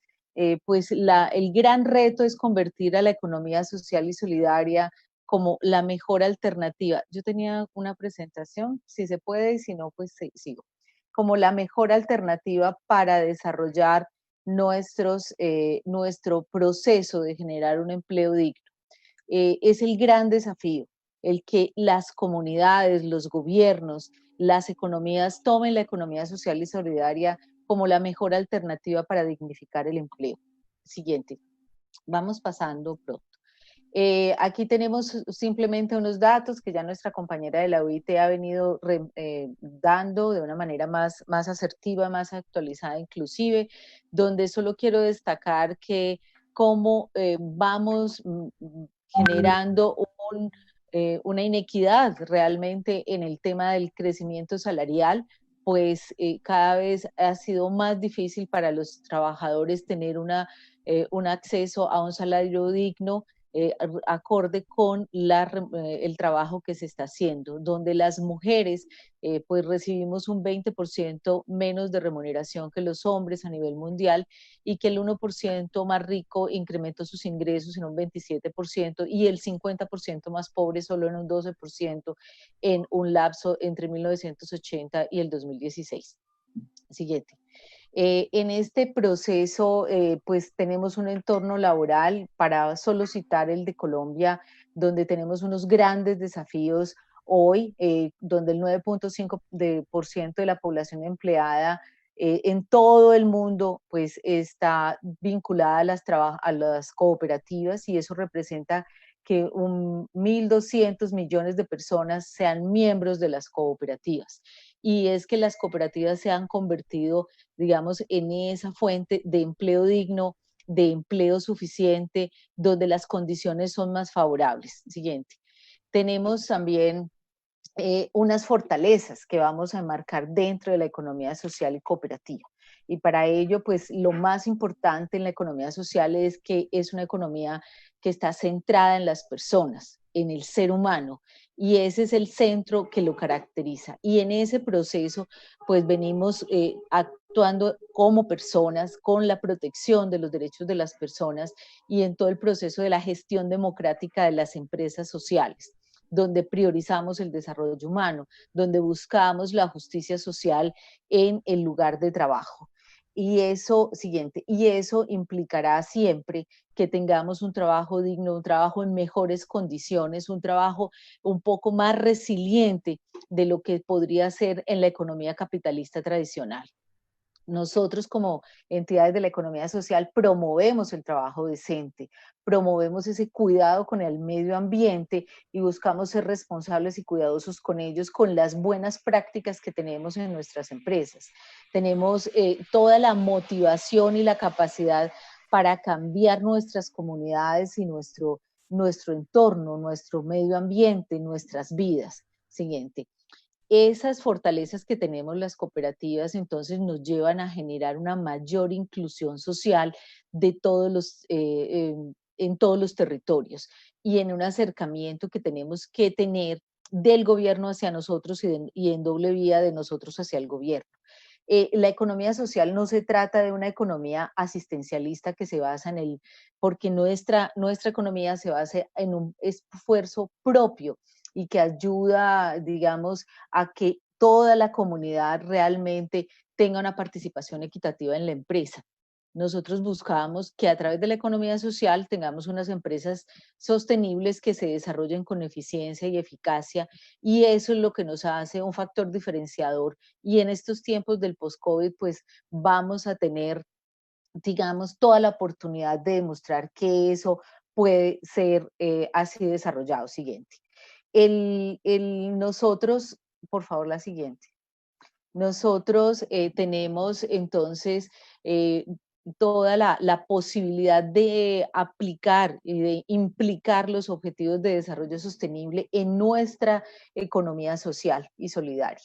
pues el gran reto es convertir a la economía social y solidaria como la mejor alternativa. Yo tenía una presentación, si se puede, y si no, pues sigo. Como la mejor alternativa para desarrollar nuestro proceso de generar un empleo digno. Es el gran desafío, el que las comunidades, los gobiernos, las economías tomen la economía social y solidaria como la mejor alternativa para dignificar el empleo. Siguiente. Vamos pasando pronto. Aquí tenemos simplemente unos datos que ya nuestra compañera de la OIT ha venido dando de una manera más asertiva, más actualizada inclusive, donde solo quiero destacar que cómo vamos generando una inequidad realmente en el tema del crecimiento salarial, pues cada vez ha sido más difícil para los trabajadores tener un acceso a un salario digno, acorde con el trabajo que se está haciendo, donde las mujeres pues recibimos un 20% menos de remuneración que los hombres a nivel mundial, y que el 1% más rico incrementó sus ingresos en un 27% y el 50% más pobre solo en un 12% en un lapso entre 1980 y el 2016. Siguiente. En este proceso, pues tenemos un entorno laboral, para solo citar el de Colombia, donde tenemos unos grandes desafíos hoy, donde el 9.5% de la población empleada en todo el mundo pues está vinculada a las cooperativas, y eso representa que 1.200 millones de personas sean miembros de las cooperativas. Y es que las cooperativas se han convertido, digamos, en esa fuente de empleo digno, de empleo suficiente, donde las condiciones son más favorables. Siguiente. Tenemos también unas fortalezas que vamos a enmarcar dentro de la economía social y cooperativa. Y para ello, pues lo más importante en la economía social es que es una economía que está centrada en las personas, en el ser humano, y ese es el centro que lo caracteriza. Y en ese proceso, pues venimos actuando como personas, con la protección de los derechos de las personas y en todo el proceso de la gestión democrática de las empresas sociales, donde priorizamos el desarrollo humano, donde buscamos la justicia social en el lugar de trabajo. Y eso, siguiente, y eso implicará siempre que tengamos un trabajo digno, un trabajo en mejores condiciones, un trabajo un poco más resiliente de lo que podría ser en la economía capitalista tradicional. Nosotros como entidades de la economía social promovemos el trabajo decente, promovemos ese cuidado con el medio ambiente y buscamos ser responsables y cuidadosos con ellos, con las buenas prácticas que tenemos en nuestras empresas. Tenemos toda la motivación y la capacidad para cambiar nuestras comunidades y nuestro entorno, nuestro medio ambiente, nuestras vidas. Siguiente. Esas fortalezas que tenemos las cooperativas entonces nos llevan a generar una mayor inclusión social de en todos los territorios, y en un acercamiento que tenemos que tener del gobierno hacia nosotros y en doble vía de nosotros hacia el gobierno. La economía social no se trata de una economía asistencialista que se basa porque nuestra economía se basa en un esfuerzo propio y que ayuda, digamos, a que toda la comunidad realmente tenga una participación equitativa en la empresa. Nosotros buscamos que a través de la economía social tengamos unas empresas sostenibles que se desarrollen con eficiencia y eficacia, y eso es lo que nos hace un factor diferenciador. Y en estos tiempos del post-COVID, pues vamos a tener, digamos, toda la oportunidad de demostrar que eso puede ser así desarrollado. Siguiente. Nosotros, por favor, la siguiente. Nosotros tenemos entonces toda la posibilidad de aplicar y de implicar los objetivos de desarrollo sostenible en nuestra economía social y solidaria.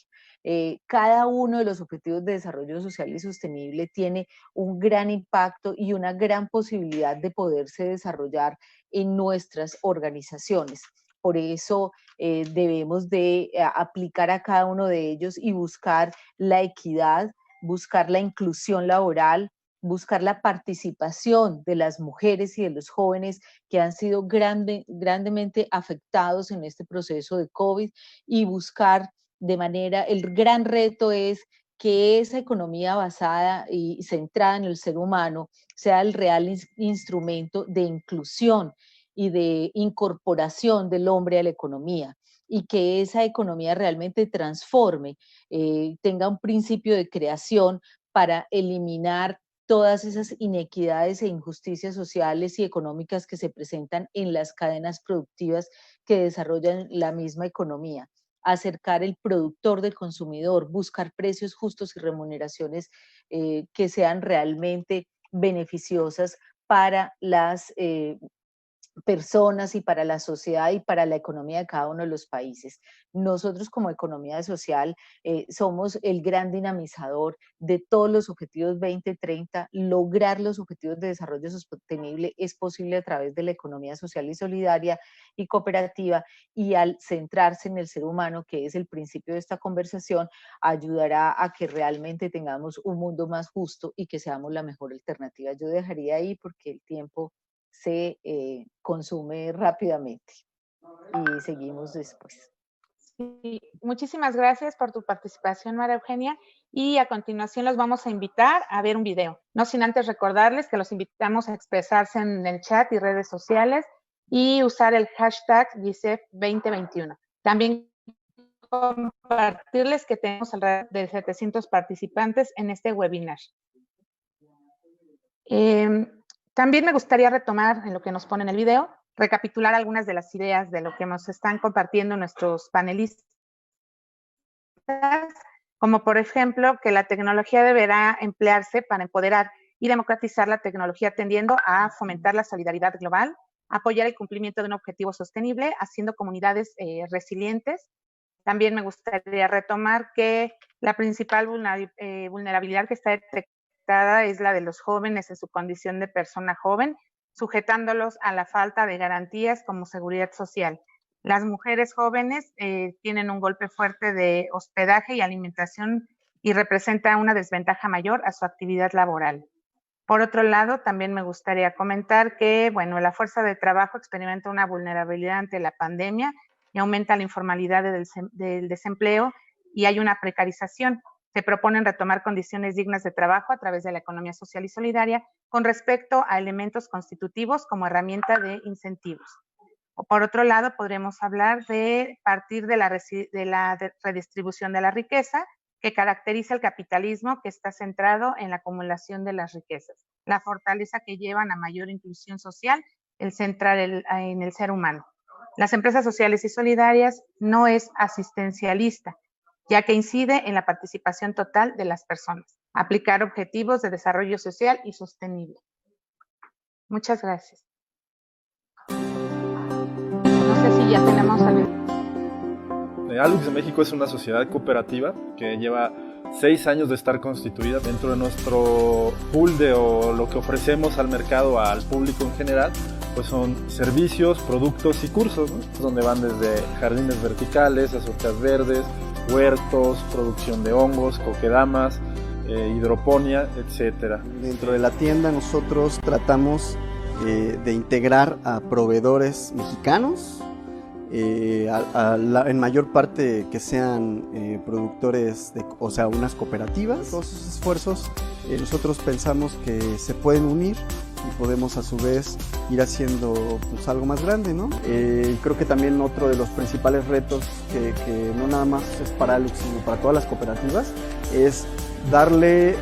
Cada uno de los objetivos de desarrollo social y sostenible tiene un gran impacto y una gran posibilidad de poderse desarrollar en nuestras organizaciones. Por eso debemos de aplicar a cada uno de ellos y buscar la equidad, buscar la inclusión laboral, buscar la participación de las mujeres y de los jóvenes que han sido grandemente afectados en este proceso de COVID, y buscar el gran reto es que esa economía basada y centrada en el ser humano sea el real instrumento de inclusión y de incorporación del hombre a la economía, y que esa economía realmente transforme, tenga un principio de creación para eliminar todas esas inequidades e injusticias sociales y económicas que se presentan en las cadenas productivas que desarrollan la misma economía. Acercar el productor del consumidor, buscar precios justos y remuneraciones que sean realmente beneficiosas para personas y para la sociedad y para la economía de cada uno de los países. Nosotros como economía social somos el gran dinamizador de todos los objetivos 2030. Lograr los objetivos de desarrollo sostenible es posible a través de la economía social y solidaria y cooperativa, y al centrarse en el ser humano, que es el principio de esta conversación, ayudará a que realmente tengamos un mundo más justo y que seamos la mejor alternativa. Yo dejaría ahí porque el tiempo se consume rápidamente y seguimos después. Sí, muchísimas gracias por tu participación, María Eugenia, y a continuación los vamos a invitar a ver un video. No sin antes recordarles que los invitamos a expresarse en el chat y redes sociales y usar el hashtag GISEF 2021. También compartirles que tenemos alrededor de 700 participantes en este webinar. También me gustaría retomar en lo que nos pone en el video, recapitular algunas de las ideas de lo que nos están compartiendo nuestros panelistas, como por ejemplo que la tecnología deberá emplearse para empoderar y democratizar la tecnología, tendiendo a fomentar la solidaridad global, apoyar el cumplimiento de un objetivo sostenible, haciendo comunidades resilientes. También me gustaría retomar que la principal vulnerabilidad que está detectada es la de los jóvenes en su condición de persona joven, sujetándolos a la falta de garantías como seguridad social. Las mujeres jóvenes tienen un golpe fuerte de hospedaje y alimentación y representa una desventaja mayor a su actividad laboral. Por otro lado, también me gustaría comentar que, bueno, la fuerza de trabajo experimenta una vulnerabilidad ante la pandemia y aumenta la informalidad del desempleo y hay una precarización. Se proponen retomar condiciones dignas de trabajo a través de la economía social y solidaria con respecto a elementos constitutivos como herramienta de incentivos. O por otro lado, podremos hablar de partir de la redistribución de la riqueza que caracteriza el capitalismo, que está centrado en la acumulación de las riquezas, la fortaleza que llevan a mayor inclusión social, el centrar en el ser humano. Las empresas sociales y solidarias no es asistencialista, ya que incide en la participación total de las personas, aplicar objetivos de desarrollo social y sostenible. Muchas gracias. No sé si ya tenemos algo. Alux de México es una sociedad cooperativa que lleva 6 años de estar constituida. Dentro de nuestro pool de lo que ofrecemos al mercado, al público en general, pues son servicios, productos y cursos, ¿no? Donde van desde jardines verticales, azúcares verdes, huertos, producción de hongos, coquedamas, hidroponía, etc. Dentro de la tienda nosotros tratamos de integrar a proveedores mexicanos, en mayor parte que sean productores, o sea, unas cooperativas. Todos esos esfuerzos nosotros pensamos que se pueden unir y podemos a su vez ir haciendo pues, algo más grande, ¿no? Creo que también otro de los principales retos que no nada más es para Alux, sino para todas las cooperativas, es darle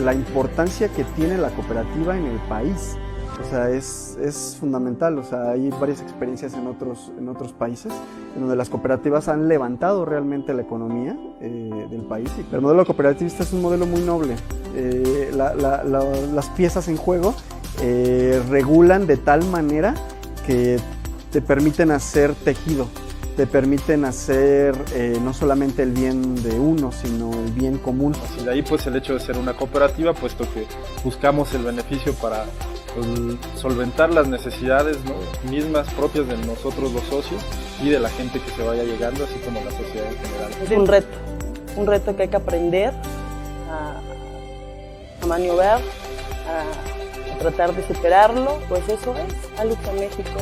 la importancia que tiene la cooperativa en el país. O sea, es fundamental. O sea, hay varias experiencias en otros países en donde las cooperativas han levantado realmente la economía del país. Y el modelo cooperativista es un modelo muy noble. Las piezas en juego regulan de tal manera que te permiten hacer tejido, te permiten hacer no solamente el bien de uno, sino el bien común. Y de ahí pues el hecho de ser una cooperativa, puesto que buscamos el beneficio para solventar las necesidades, ¿no?, mismas propias de nosotros los socios y de la gente que se vaya llegando, así como la sociedad en general. Es un reto que hay que aprender a maniobrar, a tratar de superarlo. Pues eso es Alux de México.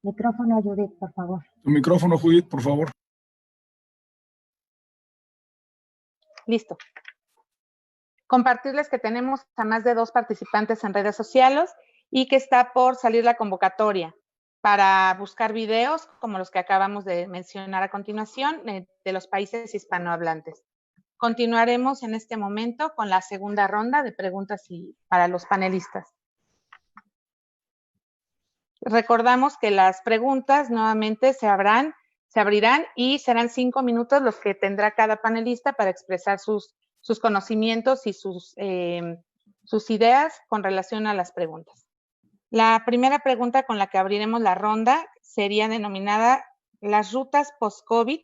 Micrófono, Judith, por favor. Tu micrófono, Judith, por favor. Listo. Compartirles que tenemos a más de 2 participantes en redes sociales y que está por salir la convocatoria para buscar videos como los que acabamos de mencionar a continuación de los países hispanohablantes. Continuaremos en este momento con la segunda ronda de preguntas para los panelistas. Recordamos que las preguntas nuevamente se abrirán y serán 5 minutos los que tendrá cada panelista para expresar sus conocimientos y sus ideas con relación a las preguntas. La primera pregunta con la que abriremos la ronda sería denominada las rutas post-COVID,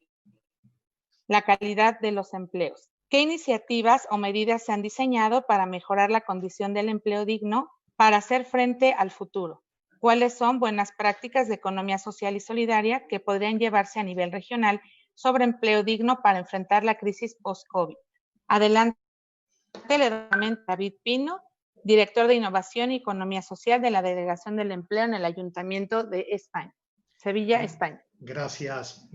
la calidad de los empleos. ¿Qué iniciativas o medidas se han diseñado para mejorar la condición del empleo digno para hacer frente al futuro? ¿Cuáles son buenas prácticas de economía social y solidaria que podrían llevarse a nivel regional sobre empleo digno para enfrentar la crisis post-COVID? Adelante, le doy David Pino, director de Innovación y Economía Social de la Delegación del Empleo en el Ayuntamiento de España, Sevilla, España. Gracias.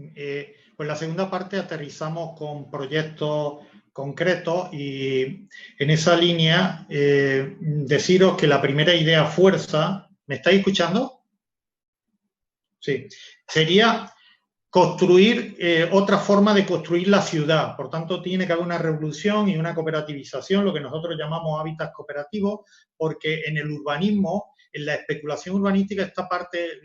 Pues la segunda parte aterrizamos con proyectos concretos y en esa línea deciros que la primera idea fuerza, ¿me estáis escuchando? Sí. Sería construir otra forma de construir la ciudad. Por tanto, tiene que haber una revolución y una cooperativización, lo que nosotros llamamos hábitats cooperativos, porque en el urbanismo, en la especulación urbanística está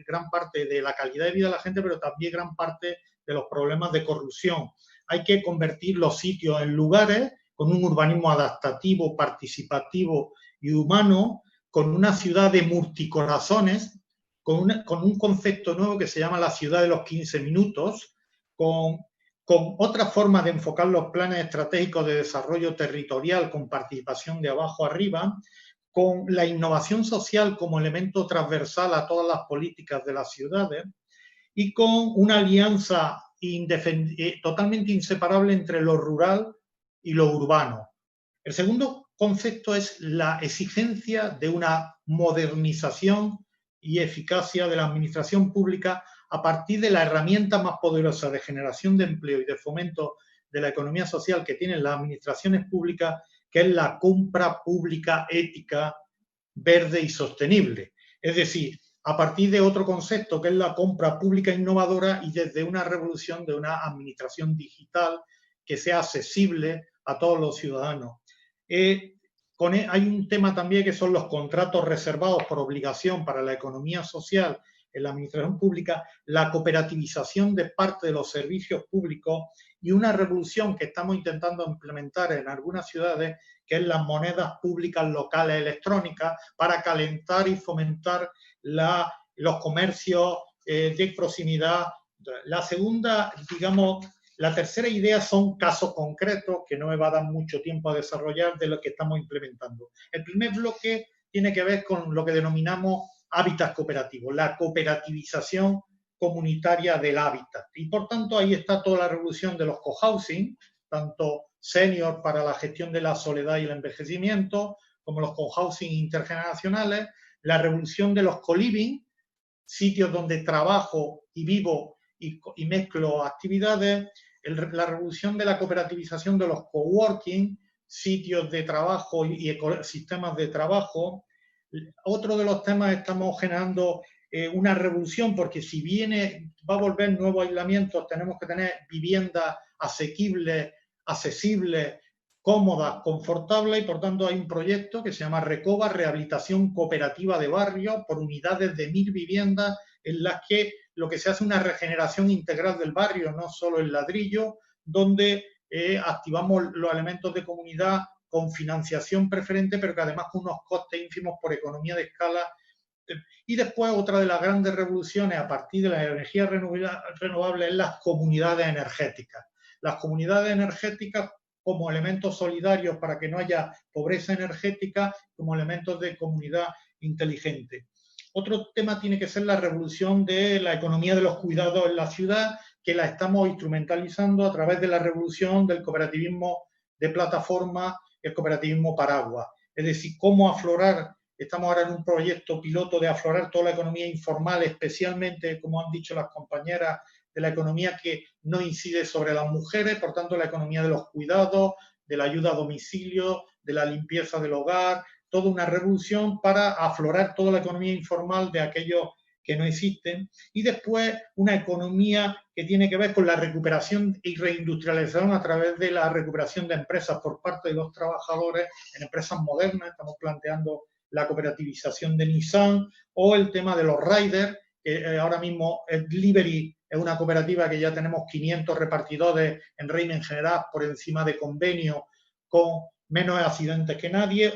gran parte de la calidad de vida de la gente, pero también gran parte de los problemas de corrupción. Hay que convertir los sitios en lugares con un urbanismo adaptativo, participativo y humano, con una ciudad de multicorazones, con un concepto nuevo que se llama la ciudad de los 15 minutos, con otra forma de enfocar los planes estratégicos de desarrollo territorial con participación de abajo arriba, con la innovación social como elemento transversal a todas las políticas de las ciudades y con una alianza totalmente inseparable entre lo rural y lo urbano. El segundo concepto es la exigencia de una modernización y eficacia de la administración pública a partir de la herramienta más poderosa de generación de empleo y de fomento de la economía social que tienen las administraciones públicas, que es la compra pública ética, verde y sostenible. Es decir, a partir de otro concepto que es la compra pública innovadora y desde una revolución de una administración digital que sea accesible a todos los ciudadanos. Hay un tema también que son los contratos reservados por obligación para la economía social en la administración pública, la cooperativización de parte de los servicios públicos y una revolución que estamos intentando implementar en algunas ciudades, que es las monedas públicas locales electrónicas para calentar y fomentar los comercios de proximidad. La segunda, la tercera idea son casos concretos que no me va a dar mucho tiempo a desarrollar de lo que estamos implementando. El primer bloque tiene que ver con lo que denominamos hábitats cooperativos, la cooperativización comunitaria del hábitat. Y por tanto ahí está toda la revolución de los cohousing, tanto senior para la gestión de la soledad y el envejecimiento, como los cohousing intergeneracionales, la revolución de los co-living, sitios donde trabajo y vivo y mezclo actividades, la revolución de la cooperativización de los coworking, sitios de trabajo y ecosistemas de trabajo. Otro de los temas, estamos generando una revolución, porque si va a volver nuevos aislamientos, tenemos que tener viviendas asequibles, accesibles, cómodas, confortables, y por tanto hay un proyecto que se llama Recoba, Rehabilitación Cooperativa de Barrios, por unidades de 1000 viviendas, en las que lo que se hace es una regeneración integral del barrio, no solo el ladrillo, donde activamos los elementos de comunidad con financiación preferente, pero que además con unos costes ínfimos por economía de escala. Y después otra de las grandes revoluciones a partir de las energías renovables es las comunidades energéticas. Las comunidades energéticas como elementos solidarios para que no haya pobreza energética, como elementos de comunidad inteligente. Otro tema tiene que ser la revolución de la economía de los cuidados en la ciudad, que la estamos instrumentalizando a través de la revolución del cooperativismo de plataforma, el cooperativismo paraguas. Es decir, cómo aflorar, estamos ahora en un proyecto piloto de aflorar toda la economía informal, especialmente, como han dicho las compañeras, de la economía que no incide sobre las mujeres, por tanto la economía de los cuidados, de la ayuda a domicilio, de la limpieza del hogar, toda una revolución para aflorar toda la economía informal de aquellos que no existen, y después una economía que tiene que ver con la recuperación y reindustrialización a través de la recuperación de empresas por parte de los trabajadores en empresas modernas. Estamos planteando la cooperativización de Nissan o el tema de los riders, que ahora mismo el Delivery es una cooperativa que ya tenemos 500 repartidores en régimen general por encima de convenio con menos accidentes que nadie,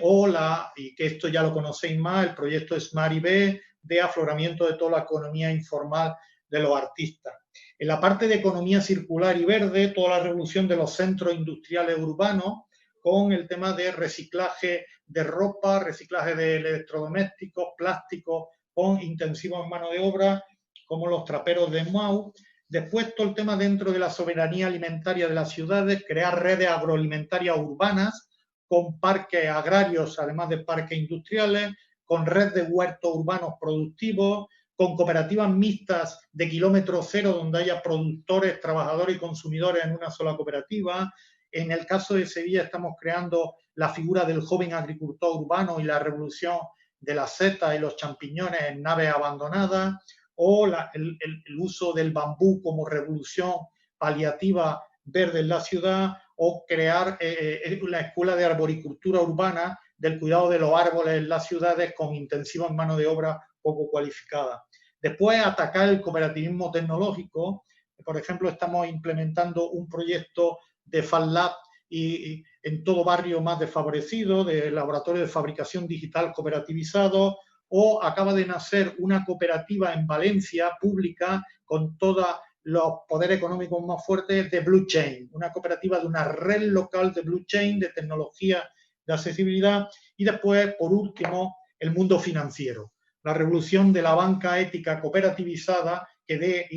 y que esto ya lo conocéis más, el proyecto Smart IB, de afloramiento de toda la economía informal de los artistas. En la parte de economía circular y verde, toda la revolución de los centros industriales urbanos, con el tema de reciclaje de ropa, reciclaje de electrodomésticos, plásticos, con intensivos en mano de obra, como los traperos de Mau. Después todo el tema dentro de la soberanía alimentaria de las ciudades, crear redes agroalimentarias urbanas, con parques agrarios, además de parques industriales, con red de huertos urbanos productivos, con cooperativas mixtas de kilómetro cero, donde haya productores, trabajadores y consumidores en una sola cooperativa. En el caso de Sevilla estamos creando la figura del joven agricultor urbano y la revolución de las setas y los champiñones en naves abandonadas, o el uso del bambú como revolución paliativa verde en la ciudad, o crear la escuela de arboricultura urbana del cuidado de los árboles en las ciudades con intensiva mano de obra poco cualificada. Después, atacar el cooperativismo tecnológico. Por ejemplo, estamos implementando un proyecto de FabLab y en todo barrio más desfavorecido, de laboratorio de fabricación digital cooperativizado, o acaba de nacer una cooperativa en Valencia, pública, con todos los poderes económicos más fuertes, de blockchain, una cooperativa de una red local de blockchain, de tecnología de accesibilidad. Y después, por último, el mundo financiero, la revolución de la banca ética cooperativizada que dé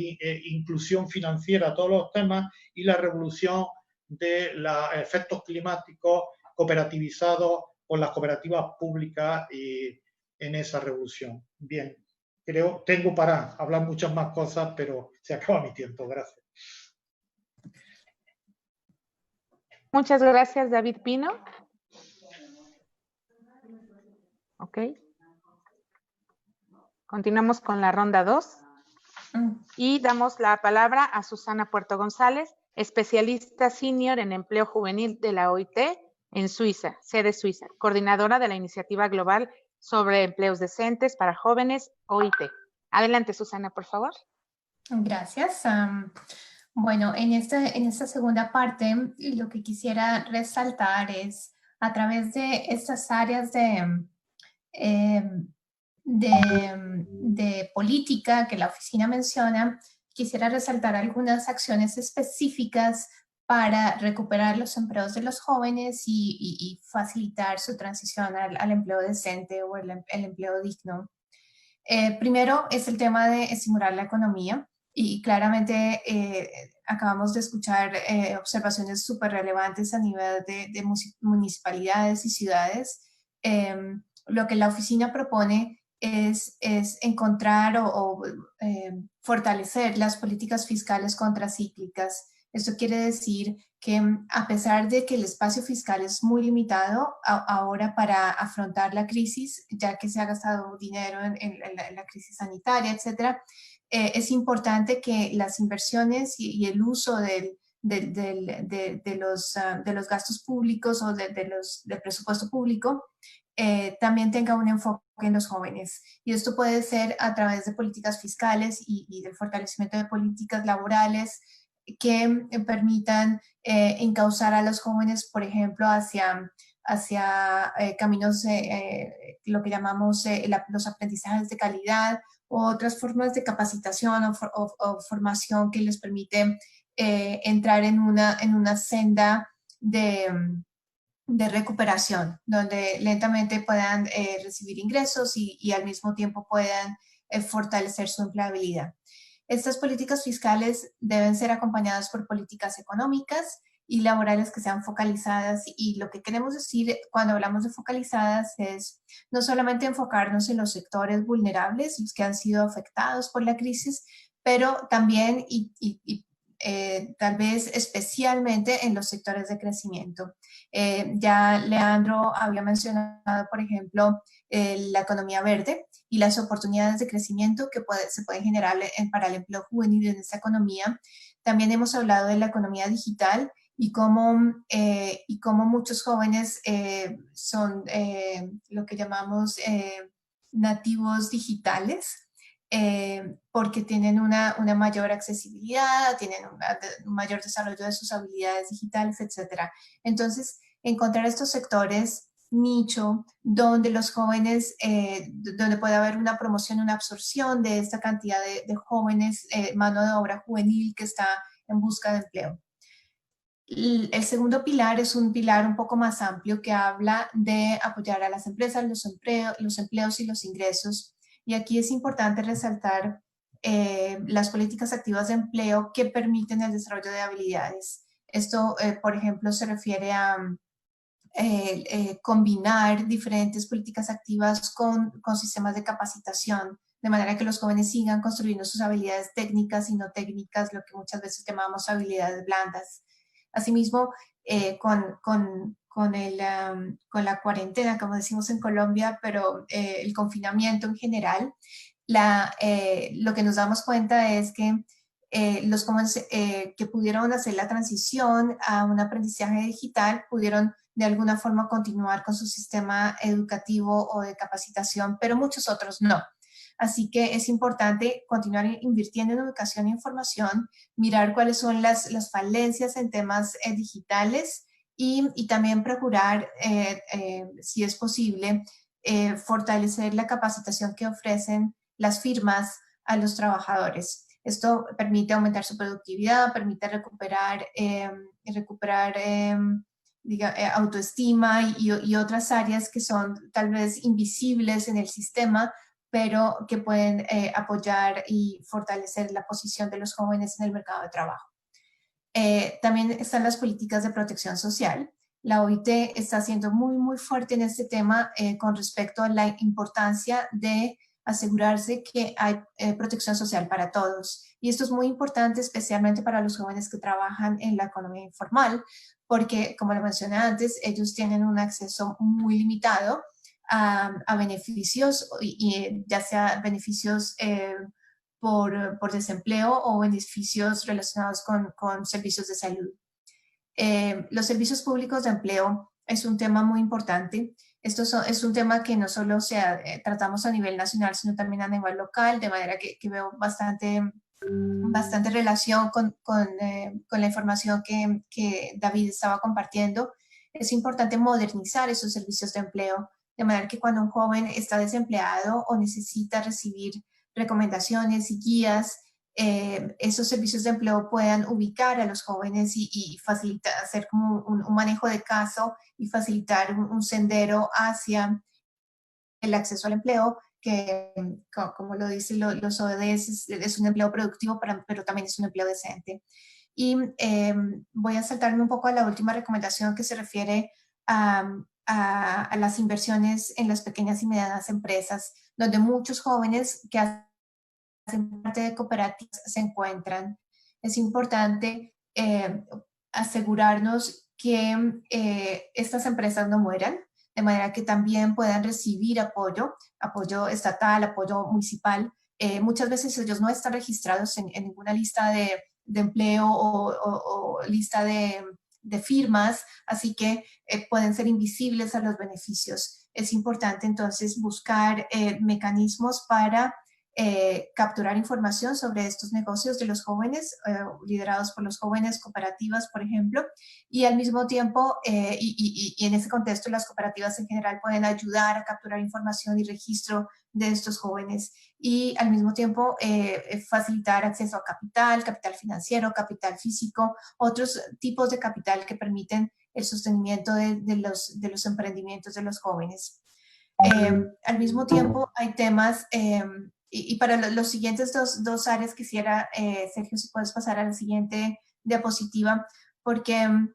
inclusión financiera a todos los temas, y la revolución de los efectos climáticos cooperativizados con las cooperativas públicas y en esa revolución. Bien, tengo para hablar muchas más cosas, pero se acaba mi tiempo. Gracias. Muchas gracias, David Pino. Ok. Continuamos con la ronda 2 y damos la palabra a Susana Puerto González, especialista senior en empleo juvenil de la OIT en Suiza, sede Suiza, coordinadora de la Iniciativa Global sobre Empleos Decentes para Jóvenes, OIT. Adelante, Susana, por favor. Gracias. Bueno, en esta segunda parte, lo que quisiera resaltar es, a través de estas áreas de política que la oficina menciona, quisiera resaltar algunas acciones específicas para recuperar los empleos de los jóvenes y facilitar su transición al empleo decente o el empleo digno. Primero es el tema de estimular la economía, y claramente acabamos de escuchar observaciones súper relevantes a nivel de municipalidades y ciudades. Lo que la oficina propone es encontrar o fortalecer las políticas fiscales contracíclicas. Esto quiere decir que a pesar de que el espacio fiscal es muy limitado ahora para afrontar la crisis, ya que se ha gastado dinero en la crisis sanitaria, etcétera, es importante que las inversiones y el uso de los gastos públicos o del presupuesto público también tenga un enfoque en los jóvenes. Y esto puede ser a través de políticas fiscales y del fortalecimiento de políticas laborales que permitan encauzar a los jóvenes, por ejemplo, hacia caminos, lo que llamamos los aprendizajes de calidad, o otras formas de capacitación o formación que les permite entrar en una senda de recuperación, donde lentamente puedan recibir ingresos y al mismo tiempo puedan fortalecer su empleabilidad. Estas políticas fiscales deben ser acompañadas por políticas económicas y laborales que sean focalizadas, y lo que queremos decir cuando hablamos de focalizadas es no solamente enfocarnos en los sectores vulnerables, los que han sido afectados por la crisis, pero también tal vez especialmente en los sectores de crecimiento. Ya Leandro había mencionado, por ejemplo, la economía verde y las oportunidades de crecimiento que se pueden generar para el empleo juvenil en esta economía. También hemos hablado de la economía digital y cómo muchos jóvenes son lo que llamamos nativos digitales, porque tienen una mayor accesibilidad, tienen un mayor desarrollo de sus habilidades digitales, etc. Entonces, encontrar estos sectores nicho donde los jóvenes, donde puede haber una promoción, una absorción de esta cantidad de jóvenes, mano de obra juvenil que está en busca de empleo. El segundo pilar es un pilar un poco más amplio que habla de apoyar a las empresas, los empleos y los ingresos. Y aquí es importante resaltar las políticas activas de empleo que permiten el desarrollo de habilidades. Esto, por ejemplo, se refiere a combinar diferentes políticas activas con sistemas de capacitación, de manera que los jóvenes sigan construyendo sus habilidades técnicas y no técnicas, lo que muchas veces llamamos habilidades blandas. Asimismo, con la cuarentena, como decimos en Colombia, pero el confinamiento en general, lo que nos damos cuenta es que los jóvenes que pudieron hacer la transición a un aprendizaje digital pudieron de alguna forma continuar con su sistema educativo o de capacitación, pero muchos otros no. Así que es importante continuar invirtiendo en educación e información, mirar cuáles son las falencias en temas digitales y también procurar, si es posible, fortalecer la capacitación que ofrecen las firmas a los trabajadores. Esto permite aumentar su productividad, permite recuperar autoestima y otras áreas que son tal vez invisibles en el sistema, pero que pueden apoyar y fortalecer la posición de los jóvenes en el mercado de trabajo. También están las políticas de protección social. La OIT está siendo muy, muy fuerte en este tema con respecto a la importancia de asegurarse que hay protección social para todos. Y esto es muy importante, especialmente para los jóvenes que trabajan en la economía informal, porque, como lo mencioné antes, ellos tienen un acceso muy limitado a beneficios, y ya sea beneficios por desempleo o beneficios relacionados con servicios de salud. Los servicios públicos de empleo es un tema muy importante. Esto es un tema que no solo tratamos a nivel nacional, sino también a nivel local, de manera que veo bastante relación con la información que David estaba compartiendo. Es importante modernizar esos servicios de empleo, de manera que cuando un joven está desempleado o necesita recibir recomendaciones y guías, esos servicios de empleo puedan ubicar a los jóvenes y facilitar, hacer como un manejo de caso y facilitar un sendero hacia el acceso al empleo, que como lo dicen los ODS, es un empleo productivo, pero también es un empleo decente. Y voy a saltarme un poco a la última recomendación que se refiere a las inversiones en las pequeñas y medianas empresas, donde muchos jóvenes que hacen parte de cooperativas se encuentran. Es importante asegurarnos que estas empresas no mueran, de manera que también puedan recibir apoyo estatal, apoyo municipal. Muchas veces ellos no están registrados en ninguna lista de empleo o lista de firmas, así que pueden ser invisibles a los beneficios. Es importante entonces buscar mecanismos para capturar información sobre estos negocios de los jóvenes, liderados por los jóvenes, cooperativas, por ejemplo, y al mismo tiempo, y en ese contexto, las cooperativas en general pueden ayudar a capturar información y registro de estos jóvenes, y al mismo tiempo facilitar acceso a capital financiero, capital físico, otros tipos de capital que permiten el sostenimiento de los emprendimientos de los jóvenes. Al mismo tiempo, hay temas... Y para los siguientes dos áreas quisiera, Sergio, si puedes pasar a la siguiente diapositiva, porque en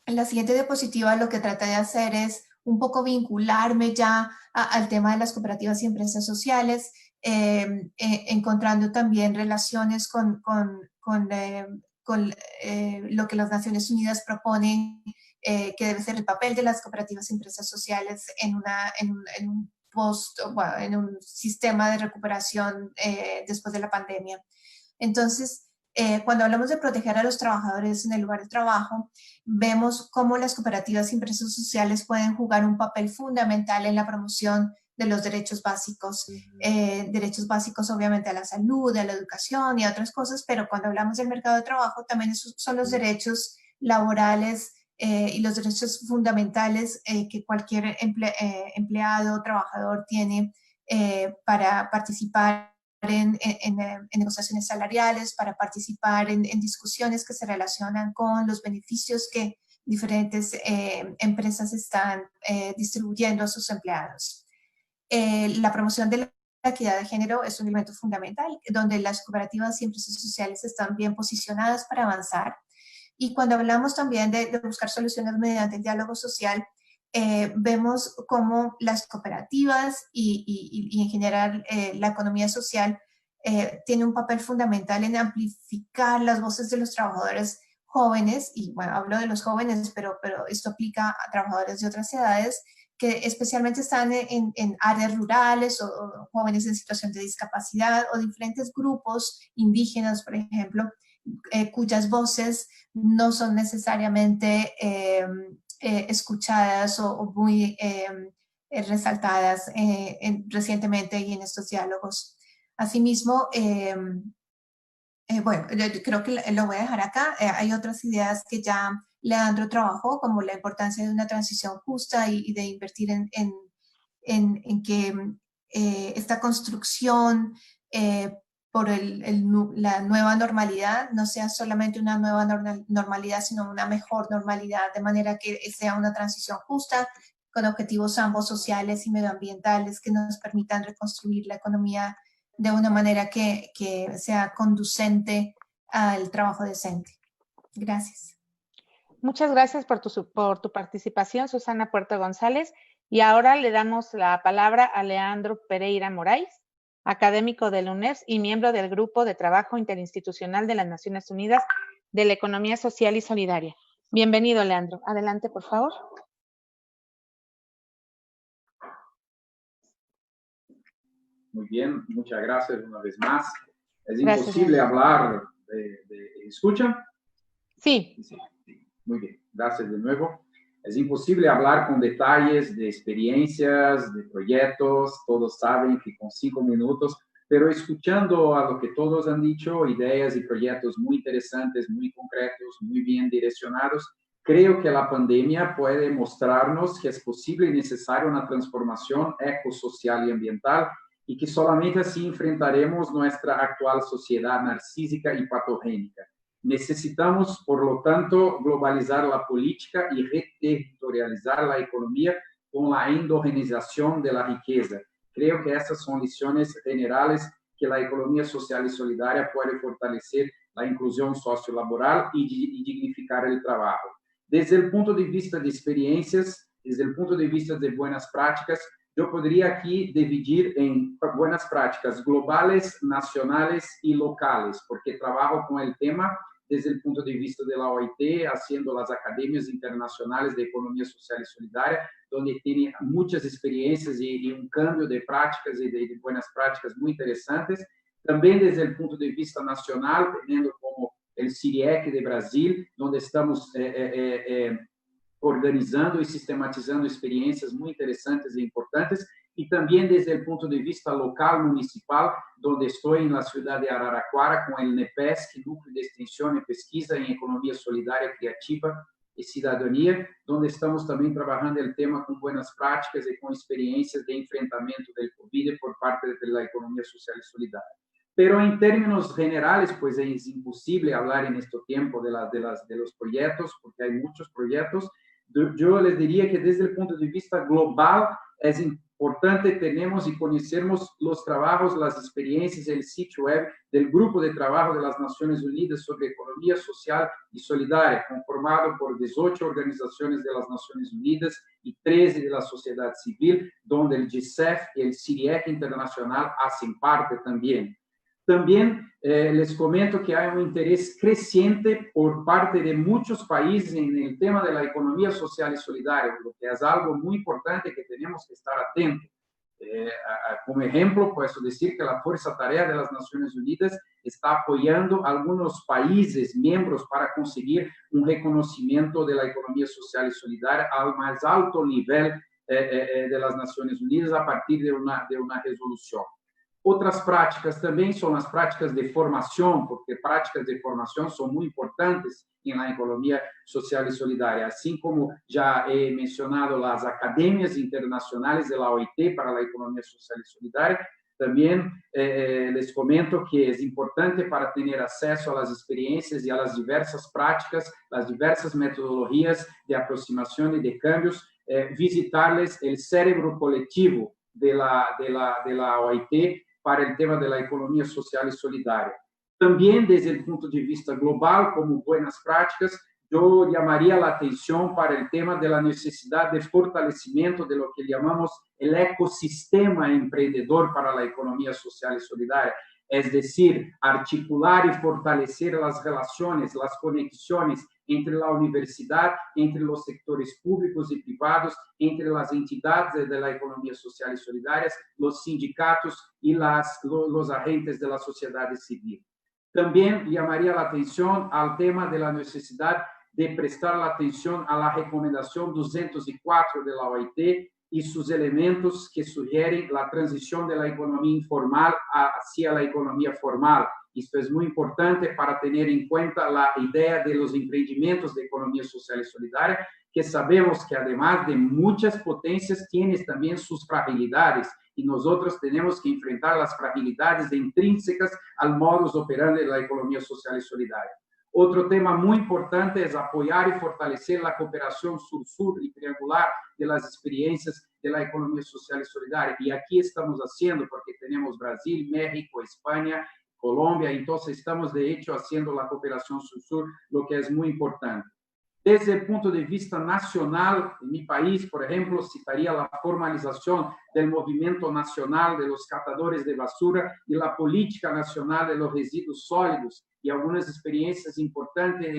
la siguiente diapositiva lo que traté de hacer es un poco vincularme ya al tema de las cooperativas y empresas sociales, encontrando también relaciones con lo que las Naciones Unidas proponen que debe ser el papel de las cooperativas y empresas sociales en un sistema de recuperación después de la pandemia. Entonces, cuando hablamos de proteger a los trabajadores en el lugar de trabajo, vemos cómo las cooperativas y empresas sociales pueden jugar un papel fundamental en la promoción de los derechos básicos obviamente a la salud, a la educación y a otras cosas, pero cuando hablamos del mercado de trabajo también esos son los derechos laborales y los derechos fundamentales que cualquier empleado o trabajador tiene para participar en negociaciones salariales, para participar en discusiones que se relacionan con los beneficios que diferentes empresas están distribuyendo a sus empleados. La promoción de la equidad de género es un elemento fundamental, donde las cooperativas y empresas sociales están bien posicionadas para avanzar. Y cuando hablamos también de buscar soluciones mediante el diálogo social, vemos cómo las cooperativas y en general la economía social tiene un papel fundamental en amplificar las voces de los trabajadores jóvenes, y bueno, hablo de los jóvenes, pero esto aplica a trabajadores de otras edades, que especialmente están en áreas rurales o jóvenes en situación de discapacidad o diferentes grupos indígenas, por ejemplo, cuyas voces no son necesariamente escuchadas o muy resaltadas recientemente y en estos diálogos. Asimismo, bueno, yo creo que lo voy a dejar acá. Hay otras ideas que ya Leandro trabajó, como la importancia de una transición justa y de invertir en que esta construcción por la nueva normalidad no sea solamente una nueva normalidad, sino una mejor normalidad, de manera que sea una transición justa, con objetivos ambos sociales y medioambientales que nos permitan reconstruir la economía de una manera que sea conducente al trabajo decente. Gracias. Muchas gracias por tu participación, Susana Puerto González. Y ahora le damos la palabra a Leandro Pereira Moraes, académico del UNES y miembro del Grupo de Trabajo Interinstitucional de las Naciones Unidas de la Economía Social y Solidaria. Bienvenido, Leandro. Adelante, por favor. Muy bien, muchas gracias una vez más. Es Gracias, imposible Leandro. hablar ¿Escuchan? Sí. Sí. Muy bien, gracias de nuevo. Es imposible hablar con detalles de experiencias, de proyectos. Todos saben que con 5 minutos, pero escuchando a lo que todos han dicho, ideas y proyectos muy interesantes, muy concretos, muy bien direccionados, creo que la pandemia puede mostrarnos que es posible y necesaria una transformación ecosocial y ambiental y que solamente así enfrentaremos nuestra actual sociedad narcísica y patogénica. Necesitamos, por lo tanto, globalizar la política y reterritorializar la economía con la endogenización de la riqueza. Creo que estas son lecciones generales que la economía social y solidaria puede fortalecer la inclusión sociolaboral y dignificar el trabajo. Desde el punto de vista de experiencias, desde el punto de vista de buenas prácticas, yo podría aquí dividir en buenas prácticas globales, nacionales y locales, porque trabajo con el tema desde el punto de vista de la OIT, haciendo las academias internacionales de economía social y solidaria, donde tiene muchas experiencias y un cambio de prácticas y de buenas prácticas muy interesantes. También desde el punto de vista nacional, teniendo como el CIRIEC de Brasil, donde estamos organizando y sistematizando experiencias muy interesantes e importantes, y también desde el punto de vista local, municipal, donde estoy en la ciudad de Araraquara con el NEPESC, Núcleo de Extensión y Pesquisa en Economía Solidaria, Creativa y Ciudadanía, donde estamos también trabajando el tema con buenas prácticas y con experiencias de enfrentamiento del COVID por parte de la economía social y solidaria. Pero en términos generales, pues es imposible hablar en este tiempo de los proyectos, porque hay muchos proyectos. Yo les diría que desde el punto de vista global es importante tenemos y conocemos los trabajos, las experiencias, el sitio web del Grupo de Trabajo de las Naciones Unidas sobre Economía Social y Solidaria, conformado por 18 organizaciones de las Naciones Unidas y 13 de la sociedad civil, donde el GICEF y el CIRIEC Internacional hacen parte también. También les comento que hay un interés creciente por parte de muchos países en el tema de la economía social y solidaria, lo que es algo muy importante que tenemos que estar atentos. Como ejemplo, puedo decir que la Fuerza Tarea de las Naciones Unidas está apoyando a algunos países miembros para conseguir un reconocimiento de la economía social y solidaria al más alto nivel de las Naciones Unidas a partir de una resolución. Otras prácticas también son las prácticas de formación, porque prácticas de formación son muy importantes en la economía social y solidaria, así como ya he mencionado las academias internacionales de la OIT para la economía social y solidaria. También les comento que es importante para tener acceso a las experiencias y a las diversas prácticas, las diversas metodologías de aproximación y de cambios, visitarles el cerebro colectivo de la OIT para el tema de la economía social y solidaria. También desde el punto de vista global, como buenas prácticas, yo llamaría la atención para el tema de la necesidad de fortalecimiento de lo que llamamos el ecosistema emprendedor para la economía social y solidaria. Es decir, articular y fortalecer las relaciones, las conexiones entre la universidad, entre los sectores públicos y privados, entre las entidades de la economía social y solidaria, los sindicatos y los agentes de la sociedad civil. También llamaría la atención al tema de la necesidad de prestar la atención a la recomendación 204 de la OIT y sus elementos que sugieren la transición de la economía informal hacia la economía formal. Esto es muy importante para tener en cuenta la idea de los emprendimientos de economía social y solidaria, que sabemos que además de muchas potencias, tienen también sus fragilidades y nosotros tenemos que enfrentar las fragilidades intrínsecas al modus operandi de la economía social y solidaria. Otro tema muy importante es apoyar y fortalecer la cooperación sur-sur y triangular de las experiencias de la economía social y solidaria. Y aquí estamos haciendo, porque tenemos Brasil, México, España, Colombia, entonces estamos de hecho haciendo la cooperación sur-sur, lo que es muy importante. Desde el punto de vista nacional, en mi país, por ejemplo, citaría la formalización del movimiento nacional de los catadores de basura y la política nacional de los residuos sólidos y algunas experiencias importantes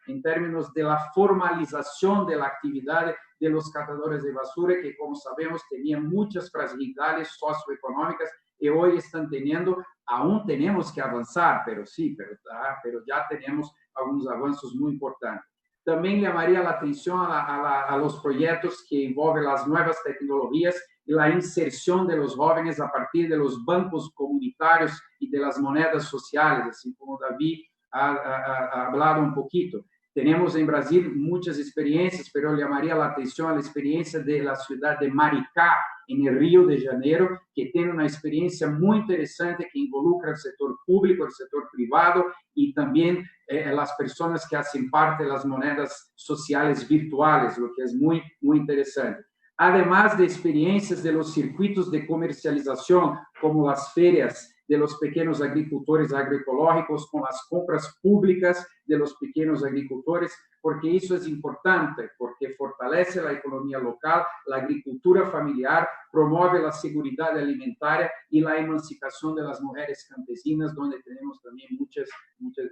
en términos de la formalización de la actividad de los catadores de basura, que como sabemos tenían muchas fragilidades socioeconómicas y hoy están teniendo, aún tenemos que avanzar, pero sí, pero ya tenemos algunos avances muy importantes. También llamaría la atención a los proyectos que envolven las nuevas tecnologías y la inserción de los jóvenes a partir de los bancos comunitarios y de las monedas sociales, así como David ha hablado un poquito. Tenemos en Brasil muchas experiencias, pero llamaría la atención a la experiencia de la ciudad de Maricá, en el Río de Janeiro, que tiene una experiencia muy interesante que involucra el sector público, el sector privado y también las personas que hacen parte de las monedas sociales virtuales, lo que es muy, muy interesante. Además de experiencias de los circuitos de comercialización, como las ferias de los pequeños agricultores agroecológicos, con las compras públicas de los pequeños agricultores, porque eso es importante, porque fortalece la economía local, la agricultura familiar, promueve la seguridad alimentaria y la emancipación de las mujeres campesinas, donde tenemos también muchas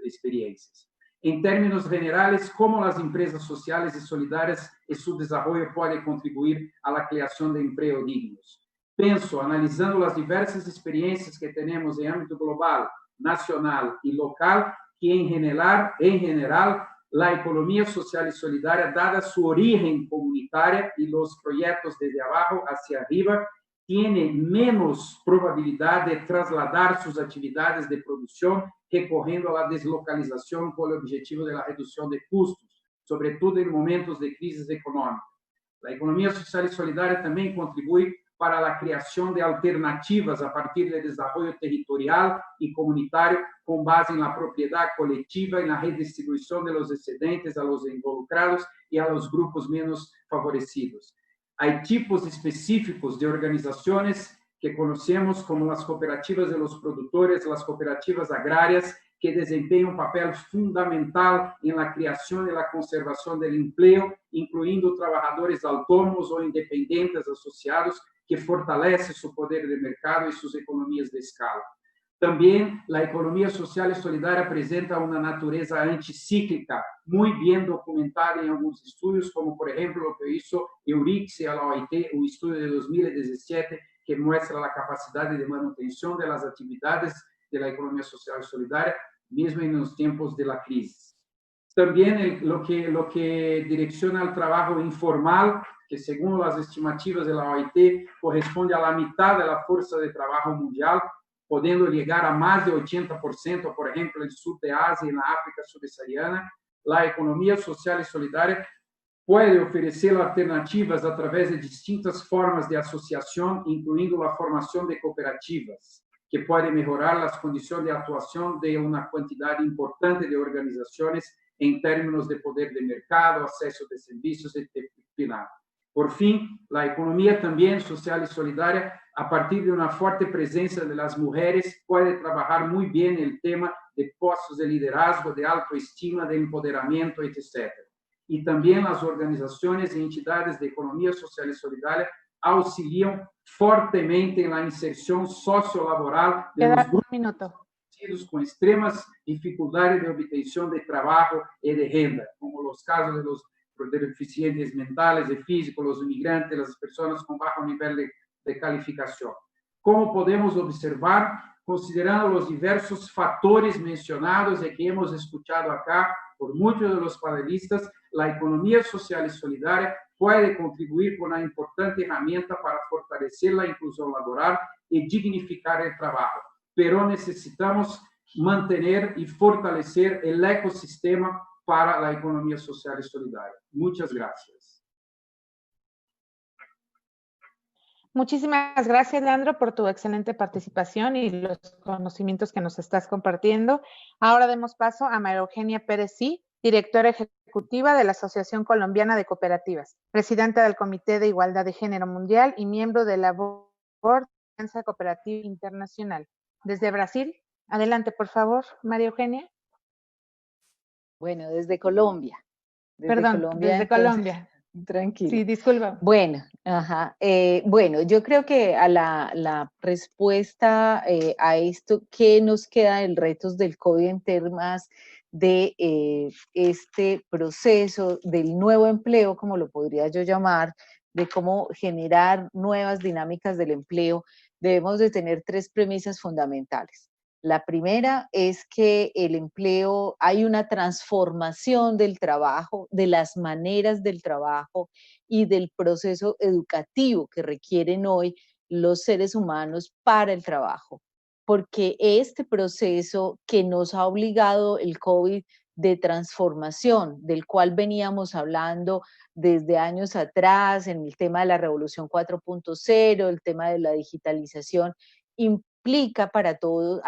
experiencias. En términos generales, cómo las empresas sociales y solidarias y su desarrollo pueden contribuir a la creación de empleo dignos. Penso, analizando las diversas experiencias que tenemos en ámbito global, nacional y local, que en general, la economía social y solidaria, dada su origen comunitaria y los proyectos desde abajo hacia arriba, tiene menos probabilidad de trasladar sus actividades de producción, recorriendo a la deslocalización con el objetivo de la reducción de costos, sobre todo en momentos de crisis económica. La economía social y solidaria también contribuye para la creación de alternativas a partir del desarrollo territorial y comunitario con base en la propiedad colectiva y la redistribución de los excedentes a los involucrados y a los grupos menos favorecidos. Hay tipos específicos de organizaciones que conocemos como las cooperativas de los productores, las cooperativas agrarias, que desempeñan un papel fundamental en la creación y la conservación del empleo, incluyendo trabajadores autónomos o independientes asociados, que fortalece su poder de mercado y sus economías de escala. También la economía social y solidaria presenta una naturaleza anticíclica, muy bien documentada en algunos estudios, como por ejemplo lo que hizo Eurix y a la OIT, un estudio de 2017 que muestra la capacidad de manutención de las actividades de la economía social y solidaria, mismo en los tiempos de la crisis. También lo que direcciona al trabajo informal, que según las estimativas de la OIT corresponde a la mitad de la fuerza de trabajo mundial, podendo llegar a más de 80%, por ejemplo, en el sur de Asia y en la África subsahariana. La economía social y solidaria puede ofrecer alternativas a través de distintas formas de asociación, incluyendo la formación de cooperativas, que puede mejorar las condiciones de actuación de una cantidad importante de organizaciones en términos de poder de mercado, acceso de servicios, etc. Por fin, la economía también social y solidaria, a partir de una fuerte presencia de las mujeres, puede trabajar muy bien el tema de puestos de liderazgo, de autoestima, de empoderamiento, etc. Y también las organizaciones y entidades de economía social y solidaria auxilian fuertemente en la inserción sociolaboral de los grupos con extremas dificultades de obtención de trabajo y de renta, como los casos de los deficientes mentales, de físicos, los inmigrantes, las personas con bajo nivel de calificación. Como podemos observar, considerando los diversos factores mencionados y que hemos escuchado acá por muchos de los panelistas, la economía social y solidaria puede contribuir con una importante herramienta para fortalecer la inclusión laboral y dignificar el trabajo. Pero necesitamos mantener y fortalecer el ecosistema para la economía social y solidaria. Muchas gracias. Muchísimas gracias, Leandro, por tu excelente participación y los conocimientos que nos estás compartiendo. Ahora demos paso a María Eugenia Pérez Sí, directora ejecutiva de la Asociación Colombiana de Cooperativas, presidenta del Comité de Igualdad de Género Mundial y miembro de la Board de Alianza Cooperativa Internacional. Desde Brasil, adelante, por favor, María Eugenia. Bueno, desde Colombia. Desde Colombia. Tranquilo. Sí, disculpa. Bueno, bueno, yo creo que a la respuesta a esto, ¿qué nos queda del retos del COVID en temas de este proceso del nuevo empleo, como lo podría yo llamar, de cómo generar nuevas dinámicas del empleo? Debemos de tener tres premisas fundamentales. La primera es que el empleo, hay una transformación del trabajo, de las maneras del trabajo y del proceso educativo que requieren hoy los seres humanos para el trabajo. Porque este proceso que nos ha obligado el COVID de transformación, del cual veníamos hablando desde años atrás, en el tema de la revolución 4.0, el tema de la digitalización, ha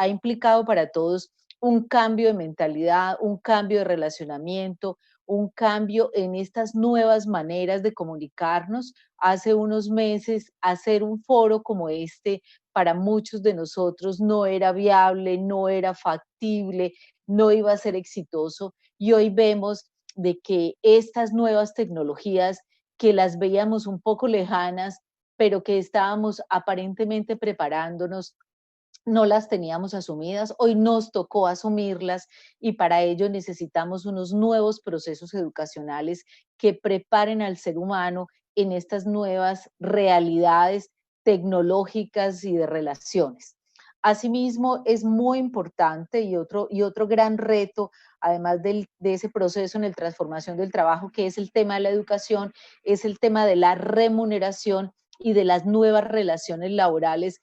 implicado para todos un cambio de mentalidad, un cambio de relacionamiento, un cambio en estas nuevas maneras de comunicarnos. Hace unos meses, hacer un foro como este para muchos de nosotros no era viable, no era factible, no iba a ser exitoso, y hoy vemos de que estas nuevas tecnologías que las veíamos un poco lejanas, pero que estábamos aparentemente preparándonos, no las teníamos asumidas, hoy nos tocó asumirlas, y para ello necesitamos unos nuevos procesos educacionales que preparen al ser humano en estas nuevas realidades tecnológicas y de relaciones. Asimismo, es muy importante y otro gran reto, además de ese proceso en la transformación del trabajo, que es el tema de la educación, es el tema de la remuneración y de las nuevas relaciones laborales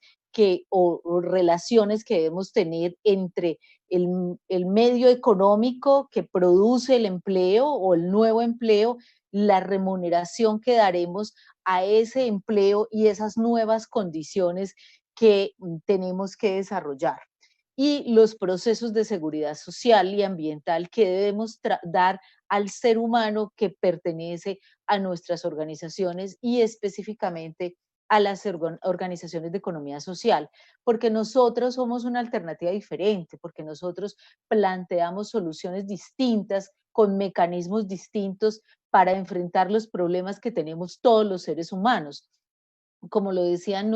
o relaciones que debemos tener entre el medio económico que produce el empleo o el nuevo empleo, la remuneración que daremos a ese empleo y esas nuevas condiciones que tenemos que desarrollar. Y los procesos de seguridad social y ambiental que debemos dar al ser humano que pertenece a nuestras organizaciones y específicamente a las organizaciones de economía social, porque nosotros somos una alternativa diferente, porque nosotros planteamos soluciones distintas con mecanismos distintos para enfrentar los problemas que tenemos todos los seres humanos. como lo decían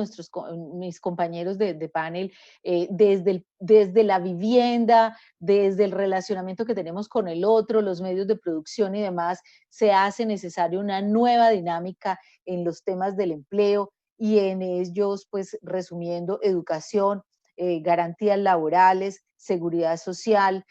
mis compañeros de panel, desde la vivienda, desde el relacionamiento que tenemos con el otro, los medios de producción y demás, se hace necesaria una nueva dinámica en los temas del empleo y en ellos, pues resumiendo, educación, garantías laborales, seguridad social,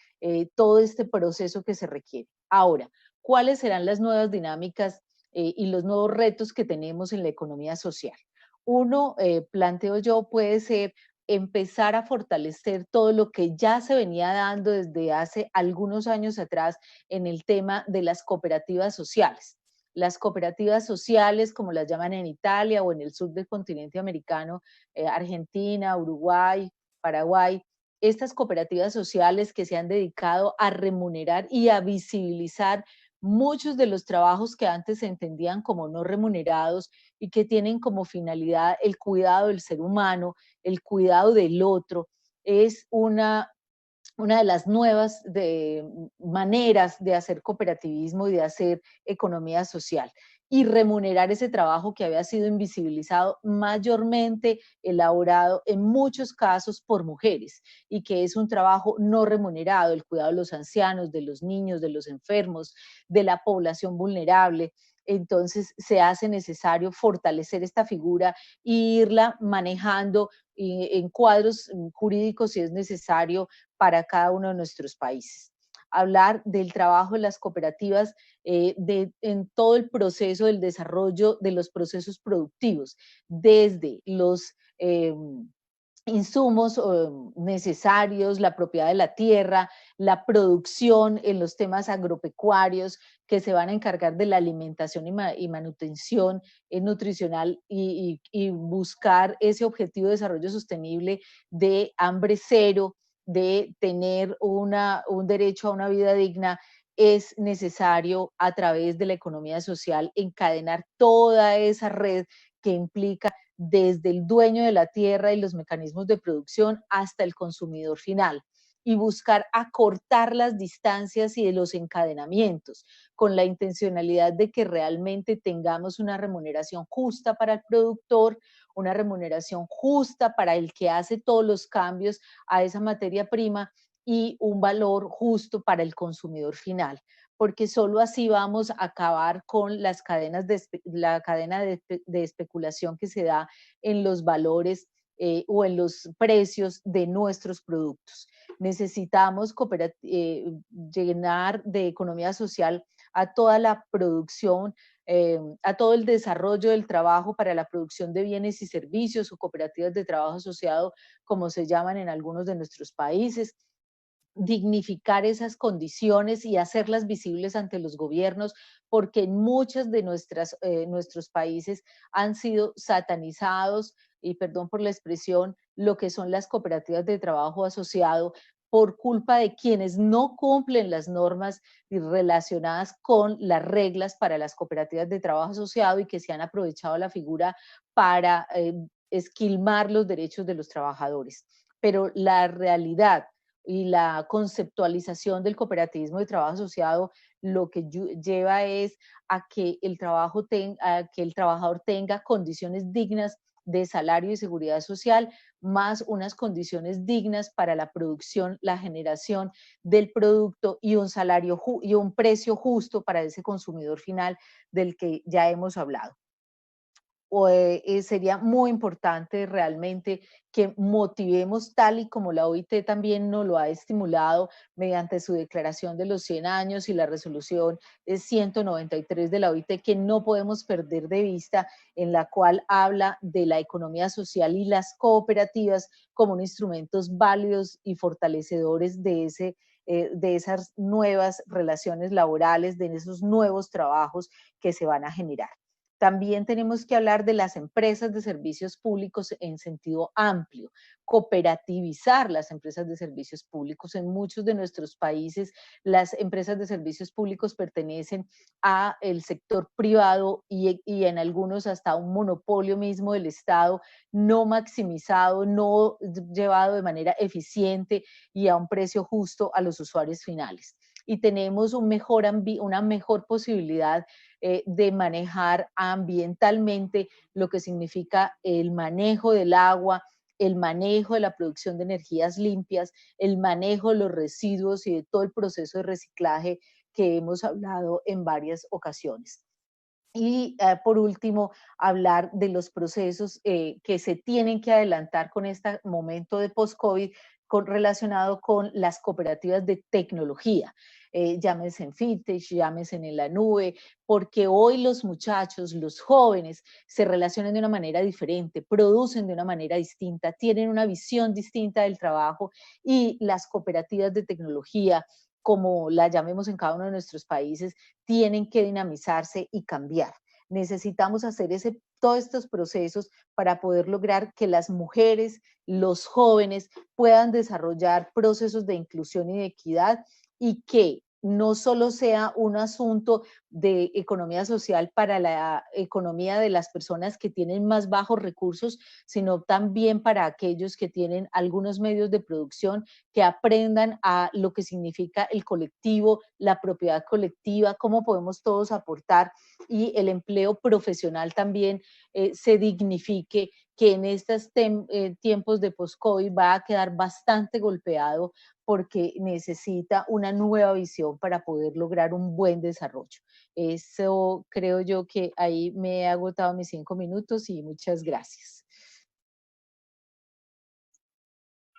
todo este proceso que se requiere. Ahora, ¿cuáles serán las nuevas dinámicas y los nuevos retos que tenemos en la economía social? Uno, planteo yo, puede ser empezar a fortalecer todo lo que ya se venía dando desde hace algunos años atrás en el tema de las cooperativas sociales. Las cooperativas sociales, como las llaman en Italia o en el sur del continente americano, Argentina, Uruguay, Paraguay, estas cooperativas sociales que se han dedicado a remunerar y a visibilizar muchos de los trabajos que antes se entendían como no remunerados y que tienen como finalidad el cuidado del ser humano, el cuidado del otro, es una de las nuevas maneras de hacer cooperativismo y de hacer economía social y remunerar ese trabajo que había sido invisibilizado, mayormente elaborado en muchos casos por mujeres y que es un trabajo no remunerado, el cuidado de los ancianos, de los niños, de los enfermos, de la población vulnerable. Entonces se hace necesario fortalecer esta figura e irla manejando en cuadros jurídicos si es necesario para cada uno de nuestros países. Hablar del trabajo de las cooperativas en todo el proceso del desarrollo de los procesos productivos, desde los insumos necesarios, la propiedad de la tierra, la producción en los temas agropecuarios que se van a encargar de la alimentación y manutención nutricional y buscar ese objetivo de desarrollo sostenible de hambre cero, de tener un derecho a una vida digna. Es necesario a través de la economía social encadenar toda esa red que implica desde el dueño de la tierra y los mecanismos de producción hasta el consumidor final y buscar acortar las distancias y de los encadenamientos con la intencionalidad de que realmente tengamos una remuneración justa para el productor, una remuneración justa para el que hace todos los cambios a esa materia prima y un valor justo para el consumidor final, porque solo así vamos a acabar con la cadena de especulación que se da en los valores o en los precios de nuestros productos. Necesitamos llenar de economía social a toda la producción, a todo el desarrollo del trabajo para la producción de bienes y servicios o cooperativas de trabajo asociado, como se llaman en algunos de nuestros países, dignificar esas condiciones y hacerlas visibles ante los gobiernos, porque en muchos de nuestros países han sido satanizados, y perdón por la expresión, lo que son las cooperativas de trabajo asociado, por culpa de quienes no cumplen las normas relacionadas con las reglas para las cooperativas de trabajo asociado y que se han aprovechado la figura para esquilmar los derechos de los trabajadores. Pero la realidad y la conceptualización del cooperativismo de trabajo asociado lo que lleva es a que el trabajador tenga condiciones dignas de salario y seguridad social, más unas condiciones dignas para la producción, la generación del producto y un salario y un precio justo para ese consumidor final del que ya hemos hablado. Sería muy importante realmente que motivemos, tal y como la OIT también nos lo ha estimulado mediante su declaración de los 100 años y la resolución 193 de la OIT, que no podemos perder de vista, en la cual habla de la economía social y las cooperativas como instrumentos válidos y fortalecedores de esas nuevas relaciones laborales, de esos nuevos trabajos que se van a generar. También tenemos que hablar de las empresas de servicios públicos en sentido amplio, cooperativizar las empresas de servicios públicos. En muchos de nuestros países, las empresas de servicios públicos pertenecen al sector privado y en algunos hasta un monopolio mismo del Estado, no maximizado, no llevado de manera eficiente y a un precio justo a los usuarios finales. y tenemos una mejor posibilidad de manejar ambientalmente lo que significa el manejo del agua, el manejo de la producción de energías limpias, el manejo de los residuos y de todo el proceso de reciclaje que hemos hablado en varias ocasiones. Y por último, hablar de los procesos que se tienen que adelantar con este momento de post-COVID relacionado con las cooperativas de tecnología. Llámese en fintech, llámese en la nube, porque hoy los muchachos, los jóvenes, se relacionan de una manera diferente, producen de una manera distinta, tienen una visión distinta del trabajo y las cooperativas de tecnología, como la llamemos en cada uno de nuestros países, tienen que dinamizarse y cambiar. Necesitamos hacer todos estos procesos para poder lograr que las mujeres, los jóvenes puedan desarrollar procesos de inclusión y de equidad y que no solo sea un asunto de economía social para la economía de las personas que tienen más bajos recursos, sino también para aquellos que tienen algunos medios de producción, que aprendan a lo que significa el colectivo, la propiedad colectiva, cómo podemos todos aportar y el empleo profesional también se dignifique, que en estos tiempos de post-COVID va a quedar bastante golpeado porque necesita una nueva visión para poder lograr un buen desarrollo. Eso creo yo que ahí me he agotado mis 5 minutos y muchas gracias.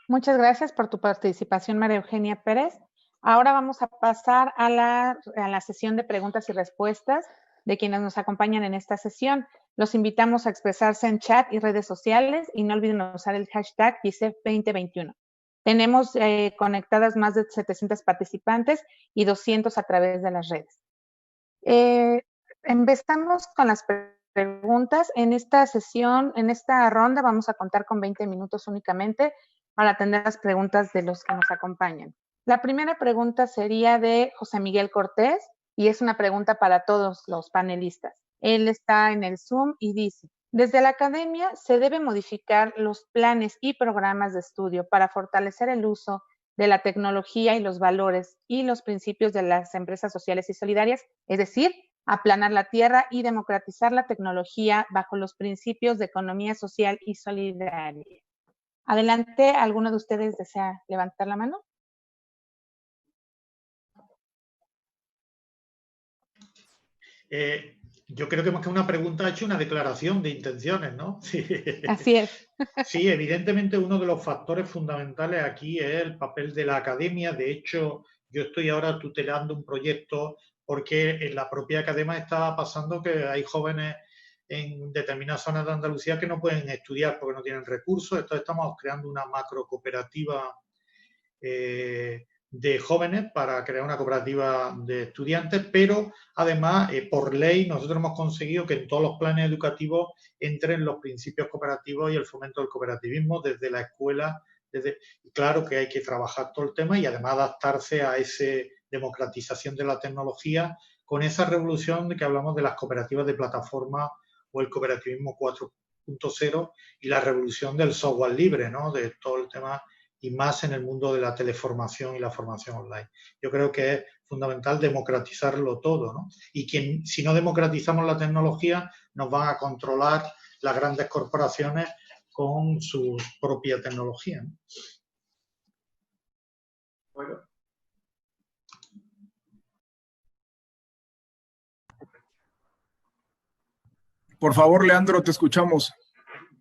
Muchas gracias por tu participación, María Eugenia Pérez. Ahora vamos a pasar a la sesión de preguntas y respuestas de quienes nos acompañan en esta sesión. Los invitamos a expresarse en chat y redes sociales y no olviden usar el hashtag GISEF 2021. Tenemos conectadas más de 700 participantes y 200 a través de las redes. Empezamos con las preguntas. En esta sesión, en esta ronda, vamos a contar con 20 minutos únicamente para atender las preguntas de los que nos acompañan. La primera pregunta sería de José Miguel Cortés y es una pregunta para todos los panelistas. Él está en el Zoom y dice: desde la academia se debe modificar los planes y programas de estudio para fortalecer el uso de la tecnología y los valores y los principios de las empresas sociales y solidarias, es decir, aplanar la tierra y democratizar la tecnología bajo los principios de economía social y solidaria. Adelante, ¿alguno de ustedes desea levantar la mano? Yo creo que más que una pregunta ha hecho una declaración de intenciones, ¿no? Sí. Así es. Sí, evidentemente uno de los factores fundamentales aquí es el papel de la academia. De hecho, yo estoy ahora tutelando un proyecto porque en la propia academia estaba pasando que hay jóvenes en determinadas zonas de Andalucía que no pueden estudiar porque no tienen recursos. Entonces estamos creando una macro cooperativa de jóvenes para crear una cooperativa de estudiantes, pero además por ley nosotros hemos conseguido que en todos los planes educativos entren los principios cooperativos y el fomento del cooperativismo desde la escuela. Claro que hay que trabajar todo el tema y además adaptarse a esa democratización de la tecnología con esa revolución de que hablamos de las cooperativas de plataforma o el cooperativismo 4.0 y la revolución del software libre, ¿no? De todo el tema y más en el mundo de la teleformación y la formación online. Yo creo que es fundamental democratizarlo todo, ¿no? Y que si no democratizamos la tecnología, nos van a controlar las grandes corporaciones con su propia tecnología, ¿no? Bueno. Por favor, Leandro, te escuchamos.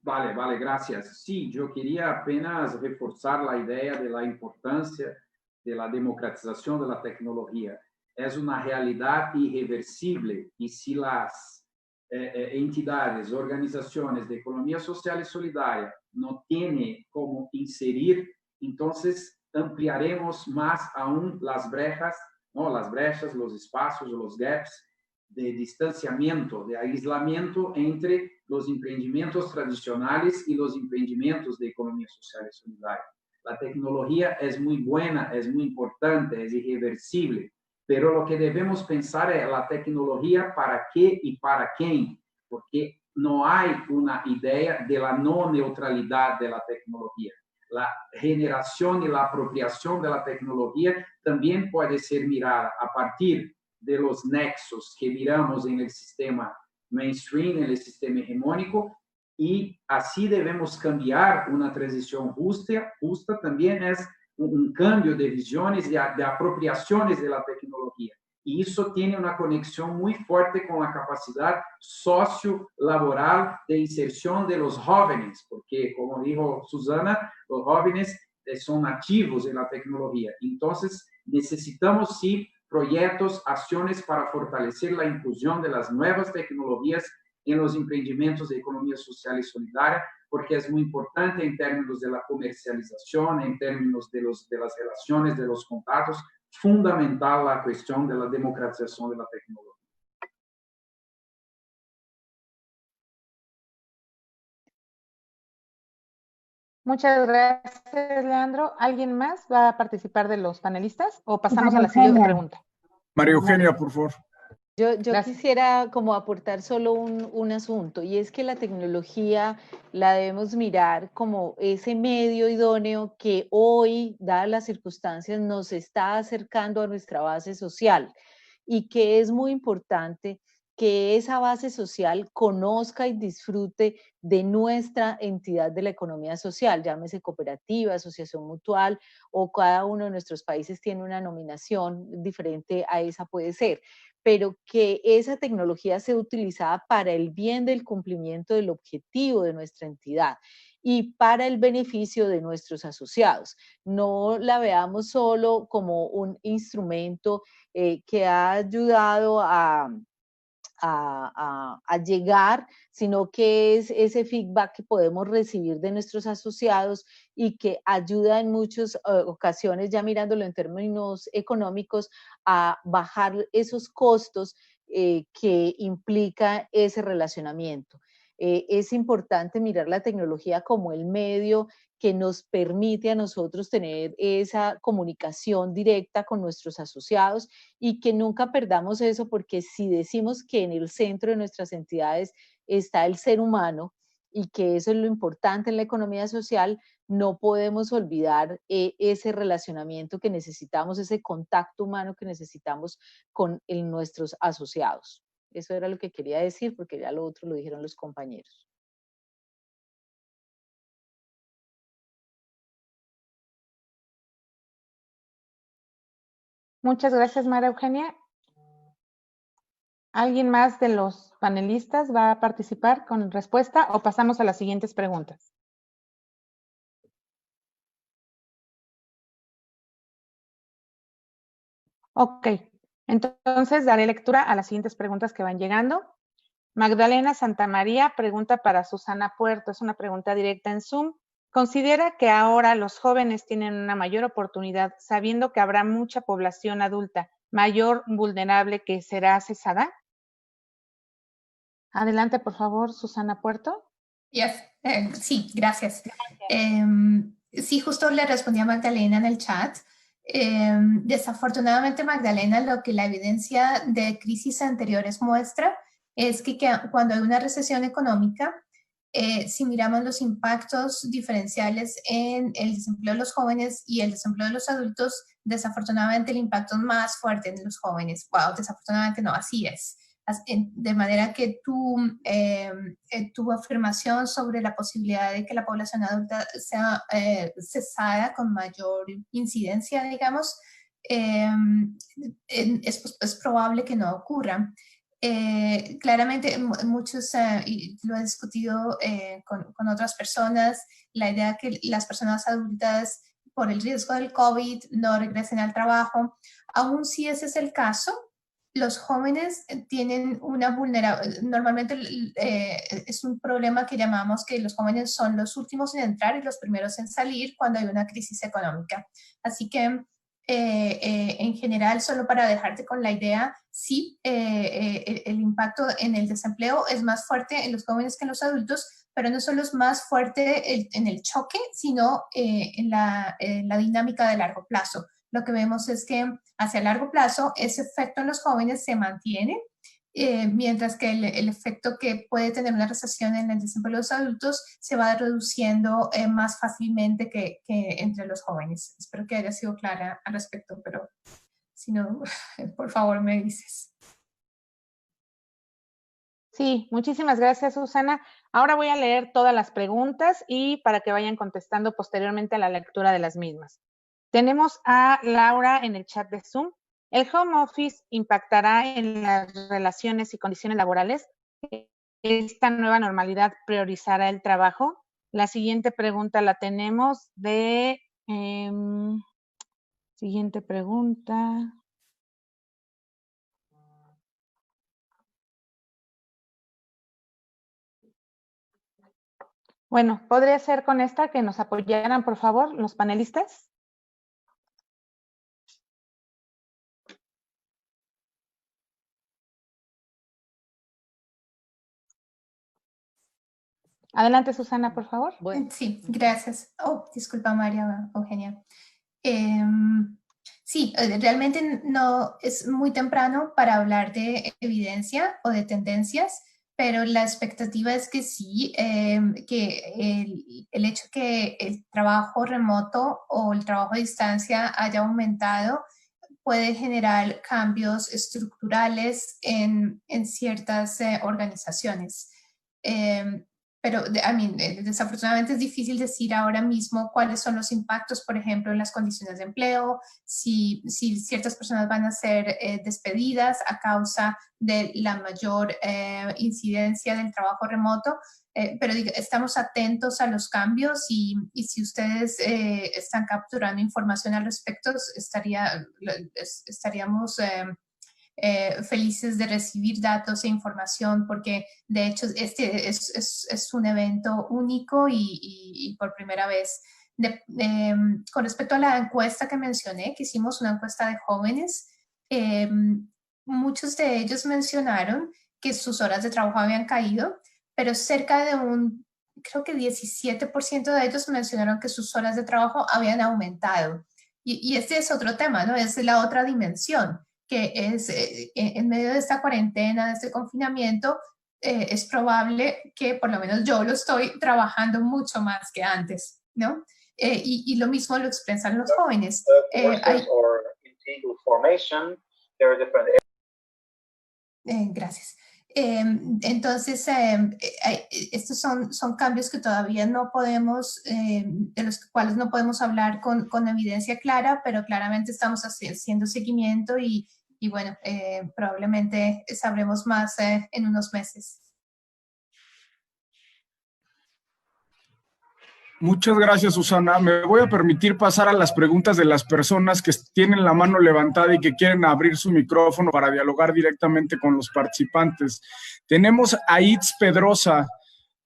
Vale, gracias. Sí, yo quería apenas reforzar la idea de la importancia de la democratización de la tecnología. Es una realidad irreversible y si las entidades, organizaciones de economía social y solidaria no tienen cómo inserir, entonces ampliaremos más aún las brechas, ¿no? Las brechas, los espacios, los gaps de distanciamiento, de aislamiento entre los emprendimientos tradicionales y los emprendimientos de economía social y solidaria. La tecnología es muy buena, es muy importante, es irreversible, pero lo que debemos pensar es la tecnología para qué y para quién, porque no hay una idea de la no neutralidad de la tecnología. la generación y la apropiación de la tecnología también puede ser mirada a partir de los nexos que miramos en el sistema mainstream, en el sistema hegemónico, y así debemos cambiar una transición justa también es un cambio de visiones y de apropiaciones de la tecnología. Y eso tiene una conexión muy fuerte con la capacidad sociolaboral de inserción de los jóvenes, porque, como dijo Susana, los jóvenes son nativos en la tecnología. Entonces, necesitamos, sí, proyectos, acciones para fortalecer la inclusión de las nuevas tecnologías en los emprendimientos de economía social y solidaria, porque es muy importante en términos de la comercialización, en términos de las relaciones, de los contactos, fundamental la cuestión de la democratización de la tecnología. Muchas gracias, Leandro. ¿Alguien más va a participar de los panelistas o pasamos a la siguiente pregunta? María Eugenia, por favor. Yo quisiera como aportar solo un asunto, y es que la tecnología la debemos mirar como ese medio idóneo que hoy, dadas las circunstancias, nos está acercando a nuestra base social, y que es muy importante que esa base social conozca y disfrute de nuestra entidad de la economía social, llámese cooperativa, asociación mutual, o cada uno de nuestros países tiene una nominación diferente a esa puede ser, pero que esa tecnología sea utilizada para el bien del cumplimiento del objetivo de nuestra entidad y para el beneficio de nuestros asociados. No la veamos solo como un instrumento que ha ayudado a llegar, sino que es ese feedback que podemos recibir de nuestros asociados y que ayuda en muchas ocasiones, ya mirándolo en términos económicos, a bajar esos costos que implica ese relacionamiento. Es importante mirar la tecnología como el medio que nos permite a nosotros tener esa comunicación directa con nuestros asociados y que nunca perdamos eso, porque si decimos que en el centro de nuestras entidades está el ser humano y que eso es lo importante en la economía social, no podemos olvidar ese relacionamiento que necesitamos, ese contacto humano que necesitamos con nuestros asociados. Eso era lo que quería decir, porque ya lo otro lo dijeron los compañeros. Muchas gracias, María Eugenia. ¿Alguien más de los panelistas va a participar con respuesta o pasamos a las siguientes preguntas? Ok, entonces daré lectura a las siguientes preguntas que van llegando. Magdalena Santamaría pregunta para Susana Puerto, es una pregunta directa en Zoom. ¿Considera que ahora los jóvenes tienen una mayor oportunidad sabiendo que habrá mucha población adulta mayor vulnerable que será cesada? Adelante, por favor, Susana Puerto. Yes. Sí, gracias. Sí, justo le respondí a Magdalena en el chat. Desafortunadamente, Magdalena, lo que la evidencia de crisis anteriores muestra es que cuando hay una recesión económica, si miramos los impactos diferenciales en el desempleo de los jóvenes y el desempleo de los adultos, desafortunadamente el impacto es más fuerte en los jóvenes. Wow, desafortunadamente no, así es. De manera que tu afirmación sobre la posibilidad de que la población adulta sea cesada con mayor incidencia, digamos, es probable que no ocurra. Claramente, muchos, y lo he discutido con otras personas, la idea que las personas adultas, por el riesgo del COVID, no regresen al trabajo. Aún si ese es el caso, los jóvenes tienen una vulnerabilidad, normalmente es un problema que llamamos que los jóvenes son los últimos en entrar y los primeros en salir cuando hay una crisis económica. Así que en general, solo para dejarte con la idea, sí, el impacto en el desempleo es más fuerte en los jóvenes que en los adultos, pero no solo es más fuerte en el choque, sino en la dinámica de largo plazo. Lo que vemos es que hacia largo plazo ese efecto en los jóvenes se mantiene, mientras que el efecto que puede tener una recesión en el desempleo de los adultos se va reduciendo más fácilmente que entre los jóvenes. Espero que haya sido clara al respecto, pero si no, por favor me dices. Sí, muchísimas gracias, Susana. Ahora voy a leer todas las preguntas y para que vayan contestando posteriormente a la lectura de las mismas. Tenemos a Laura en el chat de Zoom. ¿El home office impactará en las relaciones y condiciones laborales? ¿Esta nueva normalidad priorizará el trabajo? La siguiente pregunta la tenemos de... siguiente pregunta. Bueno, ¿podría ser con esta que nos apoyaran, por favor, los panelistas? Adelante, Susana, por favor. Sí, gracias. Oh, disculpa, María Eugenia. Sí, realmente no es muy temprano para hablar de evidencia o de tendencias, pero la expectativa es que sí, que el hecho que el trabajo remoto o el trabajo a distancia haya aumentado puede generar cambios estructurales en ciertas organizaciones. Pero, desafortunadamente es difícil decir ahora mismo cuáles son los impactos, por ejemplo, en las condiciones de empleo, si ciertas personas van a ser despedidas a causa de la mayor incidencia del trabajo remoto. Pero estamos atentos a los cambios y si ustedes están capturando información al respecto, estaríamos felices de recibir datos e información porque de hecho este es un evento único y por primera vez. Con respecto a la encuesta que mencioné, que hicimos una encuesta de jóvenes, muchos de ellos mencionaron que sus horas de trabajo habían caído, pero cerca de creo que 17% de ellos mencionaron que sus horas de trabajo habían aumentado. Y este es otro tema, ¿no? Es la otra dimensión, que es en medio de esta cuarentena, de este confinamiento, es probable que por lo menos yo lo estoy trabajando mucho más que antes, ¿no? Y lo mismo lo expresan los jóvenes. Gracias. Entonces, estos son cambios que todavía no podemos, de los cuales no podemos hablar con evidencia clara, pero claramente estamos haciendo seguimiento y bueno, probablemente sabremos más en unos meses. Muchas gracias, Susana. Me voy a permitir pasar a las preguntas de las personas que tienen la mano levantada y que quieren abrir su micrófono para dialogar directamente con los participantes. Tenemos a Itz Pedrosa.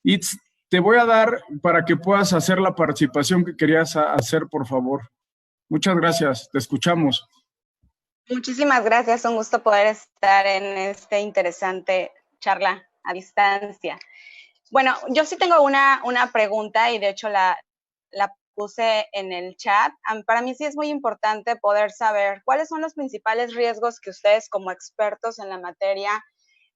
Itz, te voy a dar para que puedas hacer la participación que querías hacer, por favor. Muchas gracias, te escuchamos. Muchísimas gracias, un gusto poder estar en esta interesante charla a distancia. Bueno, yo sí tengo una pregunta y de hecho la puse en el chat. Para mí sí es muy importante poder saber cuáles son los principales riesgos que ustedes como expertos en la materia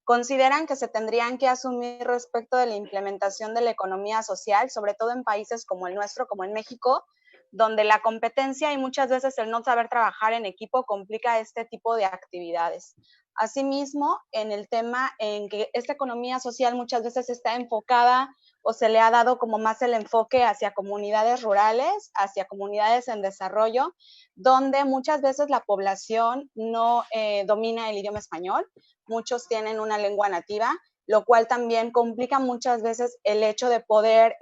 consideran que se tendrían que asumir respecto de la implementación de la economía social, sobre todo en países como el nuestro, como en México, donde la competencia y muchas veces el no saber trabajar en equipo complica este tipo de actividades. Asimismo, en el tema en que esta economía social muchas veces está enfocada o se le ha dado como más el enfoque hacia comunidades rurales, hacia comunidades en desarrollo, donde muchas veces la población no domina el idioma español, muchos tienen una lengua nativa, lo cual también complica muchas veces el hecho de poder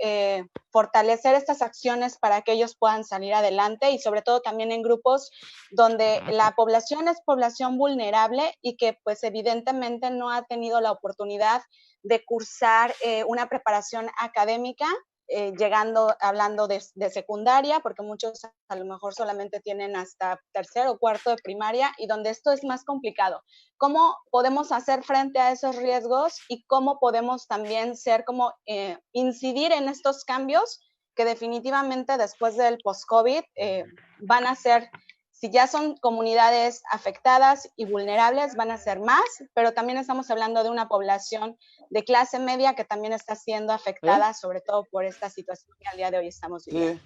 fortalecer estas acciones para que ellos puedan salir adelante y sobre todo también en grupos donde la población es población vulnerable y que pues evidentemente no ha tenido la oportunidad de cursar una preparación académica, hablando de secundaria, porque muchos a lo mejor solamente tienen hasta tercero o cuarto de primaria y donde esto es más complicado. ¿Cómo podemos hacer frente a esos riesgos y cómo podemos también incidir en estos cambios que definitivamente después del post-COVID van a ser Si ya son comunidades afectadas y vulnerables, van a ser más, pero también estamos hablando de una población de clase media que también está siendo afectada, sobre todo por esta situación que al día de hoy estamos viviendo.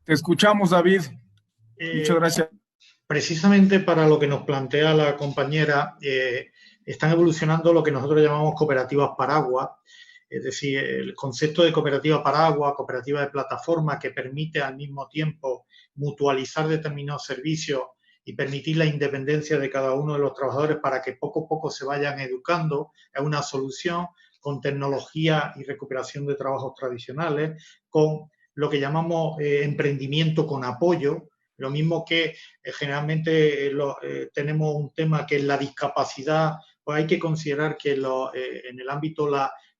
Te escuchamos, David. Muchas gracias. Precisamente para lo que nos plantea la compañera, están evolucionando lo que nosotros llamamos cooperativas paraguas. Es decir, el concepto de cooperativa paraguas, cooperativa de plataforma, que permite al mismo tiempo mutualizar determinados servicios y permitir la independencia de cada uno de los trabajadores para que poco a poco se vayan educando, es una solución con tecnología y recuperación de trabajos tradicionales, con lo que llamamos emprendimiento con apoyo, lo mismo que generalmente tenemos un tema que es la discapacidad, pues hay que considerar que en el ámbito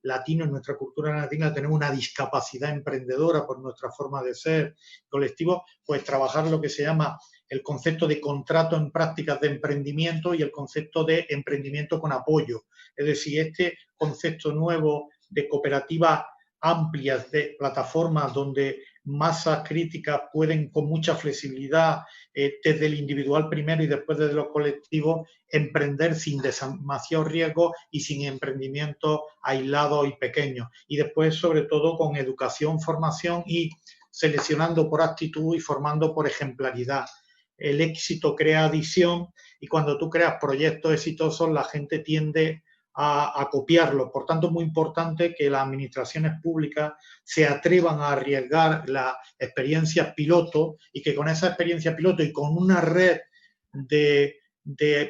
latino, en nuestra cultura latina, tenemos una discapacidad emprendedora por nuestra forma de ser colectivo, pues trabajar lo que se llama el concepto de contrato en prácticas de emprendimiento y el concepto de emprendimiento con apoyo. Es decir, este concepto nuevo de cooperativas amplias, de plataformas donde masas críticas pueden con mucha flexibilidad desde el individual primero y después desde los colectivos emprender sin demasiado riesgo y sin emprendimientos aislados y pequeños. Y después, sobre todo, con educación, formación y seleccionando por actitud y formando por ejemplaridad. El éxito crea adicción y cuando tú creas proyectos exitosos la gente tiende a copiarlo. Por tanto, es muy importante que las administraciones públicas se atrevan a arriesgar las experiencias piloto y que con esa experiencia piloto y con una red de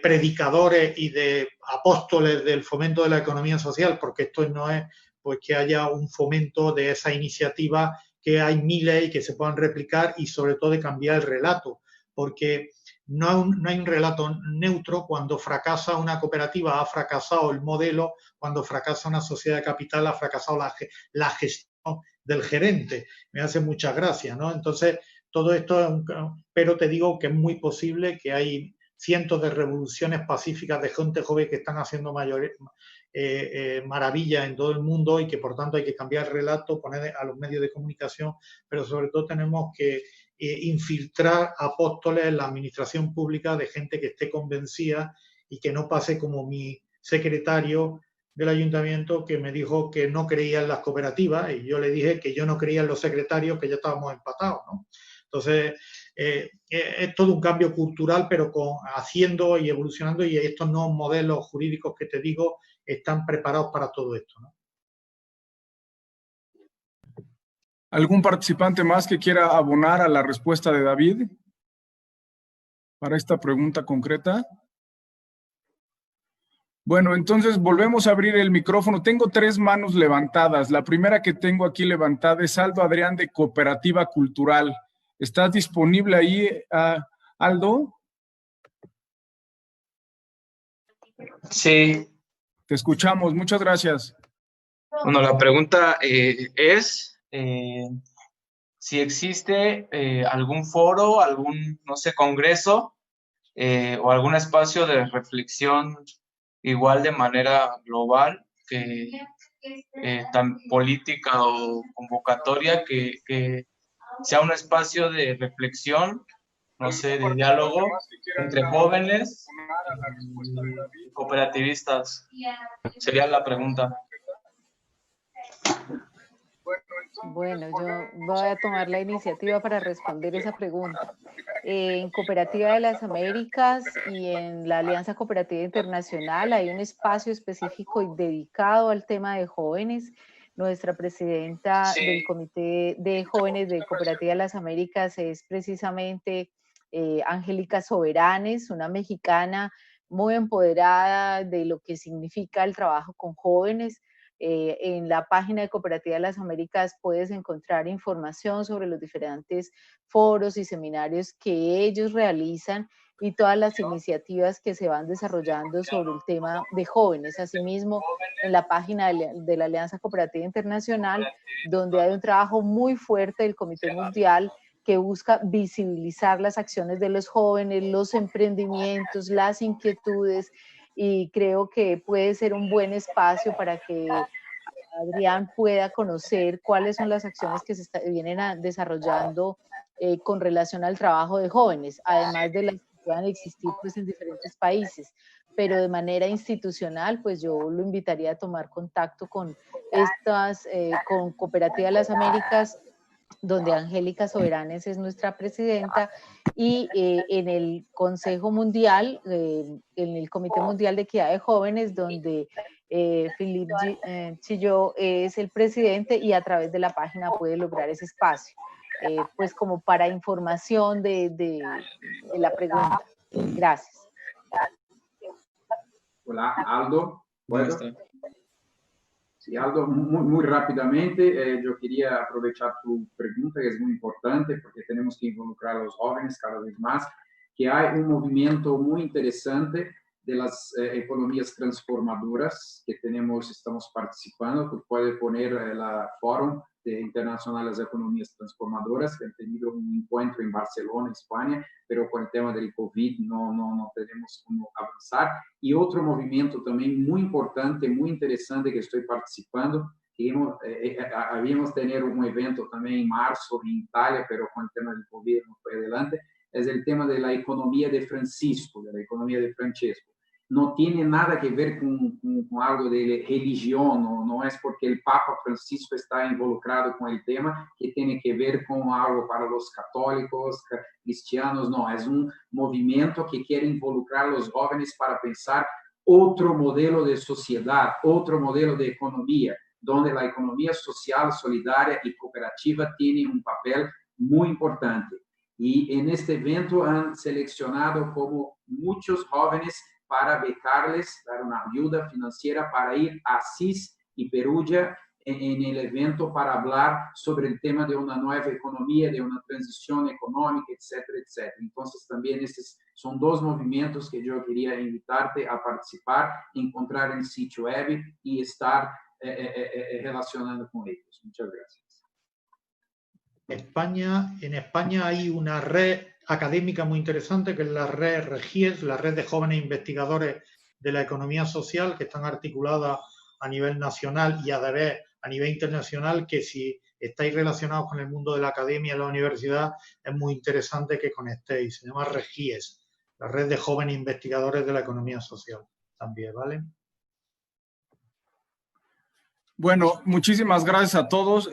predicadores y de apóstoles del fomento de la economía social, porque esto no es pues que haya un fomento de esa iniciativa, que hay miles y que se puedan replicar y sobre todo de cambiar el relato, porque no hay un relato neutro. Cuando fracasa una cooperativa, ha fracasado el modelo. Cuando fracasa una sociedad de capital, ha fracasado la gestión del gerente. Me hace mucha gracia, ¿no? Entonces, todo esto, pero te digo que es muy posible, que hay cientos de revoluciones pacíficas de gente joven que están haciendo maravillas en todo el mundo y que, por tanto, hay que cambiar el relato, poner a los medios de comunicación, pero sobre todo tenemos que infiltrar apóstoles en la administración pública de gente que esté convencida y que no pase como mi secretario del ayuntamiento que me dijo que no creía en las cooperativas y yo le dije que yo no creía en los secretarios, que ya estábamos empatados, ¿no? Entonces, es todo un cambio cultural, pero haciendo y evolucionando, y estos nuevos modelos jurídicos que te digo están preparados para todo esto, ¿no? ¿Algún participante más que quiera abonar a la respuesta de David para esta pregunta concreta? Bueno, entonces volvemos a abrir el micrófono. Tengo 3 manos levantadas. La primera que tengo aquí levantada es Aldo Adrián de Cooperativa Cultural. ¿Estás disponible ahí, Aldo? Sí. Te escuchamos. Muchas gracias. Bueno, la pregunta es si existe algún foro, algún, no sé, congreso o algún espacio de reflexión igual de manera global, que tan política o convocatoria, que sea un espacio de reflexión, no sé, de diálogo entre jóvenes y cooperativistas. Sería la pregunta. Bueno, yo voy a tomar la iniciativa para responder esa pregunta. En Cooperativa de las Américas y en la Alianza Cooperativa Internacional hay un espacio específico y dedicado al tema de jóvenes. Nuestra presidenta del Comité de Jóvenes de Cooperativa de las Américas es precisamente Angélica Soberanes, una mexicana muy empoderada de lo que significa el trabajo con jóvenes. En la página de Cooperativa de las Américas puedes encontrar información sobre los diferentes foros y seminarios que ellos realizan y todas las iniciativas que se van desarrollando sobre el tema de jóvenes. Asimismo, en la página de la Alianza Cooperativa Internacional, donde hay un trabajo muy fuerte del Comité Mundial que busca visibilizar las acciones de los jóvenes, los emprendimientos, las inquietudes, y creo que puede ser un buen espacio para que Adrián pueda conocer cuáles son las acciones que se vienen desarrollando con relación al trabajo de jóvenes, además de las que puedan existir pues, en diferentes países. Pero de manera institucional, pues yo lo invitaría a tomar contacto con con Cooperativa Las Américas, donde Angélica Soberanes es nuestra presidenta, y en el Consejo Mundial, en el Comité Mundial de Equidad de Jóvenes, donde Philippe Chillot es el presidente, y a través de la página puede lograr ese espacio, pues como para información de la pregunta. Gracias. Hola, Aldo. ¿Puedo? Sí, Aldo, muy rápidamente, yo quería aprovechar tu pregunta, que es muy importante, porque tenemos que involucrar a los jóvenes cada vez más, que hay un movimiento muy interesante de las economías transformadoras que estamos participando. Tú puedes poner la Fórum Internacional de las Economías Transformadoras, que han tenido un encuentro en Barcelona, España, pero con el tema del COVID no tenemos cómo avanzar. Y otro movimiento también muy importante, muy interesante que estoy participando, que habíamos tenido un evento también en marzo en Italia, pero con el tema del COVID no fue adelante, es el tema de la economía de Francisco, de la economía de Francesco. No tiene nada que ver con algo de religión, no es porque el Papa Francisco está involucrado con el tema que tiene que ver con algo para los católicos, cristianos, no, es un movimiento que quiere involucrar a los jóvenes para pensar otro modelo de sociedad, otro modelo de economía, donde la economía social, solidaria y cooperativa tiene un papel muy importante. Y en este evento han seleccionado como muchos jóvenes para becarles, dar una ayuda financiera para ir a Asís y Perugia en el evento para hablar sobre el tema de una nueva economía, de una transición económica, etcétera, etcétera. Entonces, también estos son dos movimientos que yo quería invitarte a participar, encontrar en el sitio web y estar relacionando con ellos. Muchas gracias. En España hay una red académica muy interesante, que es la red REGIES, la red de jóvenes investigadores de la economía social, que están articuladas a nivel nacional y a nivel internacional, que si estáis relacionados con el mundo de la academia y la universidad, es muy interesante que conectéis. Se llama REGIES, la red de jóvenes investigadores de la economía social también, ¿vale? Bueno, muchísimas gracias a todos.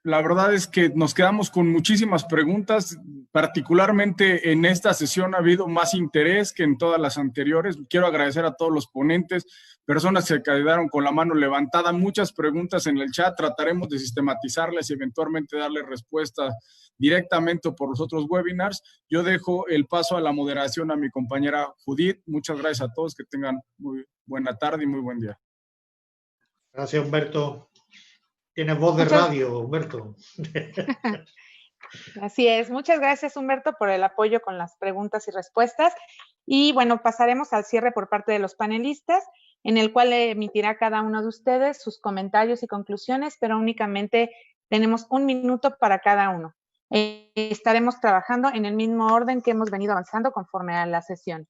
La verdad es que nos quedamos con muchísimas preguntas, particularmente en esta sesión ha habido más interés que en todas las anteriores. Quiero agradecer a todos los ponentes, personas que se quedaron con la mano levantada, muchas preguntas en el chat, trataremos de sistematizarlas y eventualmente darles respuesta directamente por los otros webinars. Yo dejo el paso a la moderación a mi compañera Judith. Muchas gracias a todos, que tengan muy buena tarde y muy buen día. Gracias, Humberto. Tienes voz de radio, Humberto. Así es. Muchas gracias, Humberto, por el apoyo con las preguntas y respuestas. Y bueno, pasaremos al cierre por parte de los panelistas, en el cual emitirá cada uno de ustedes sus comentarios y conclusiones, pero únicamente tenemos 1 minuto para cada uno. Estaremos trabajando en el mismo orden que hemos venido avanzando conforme a la sesión.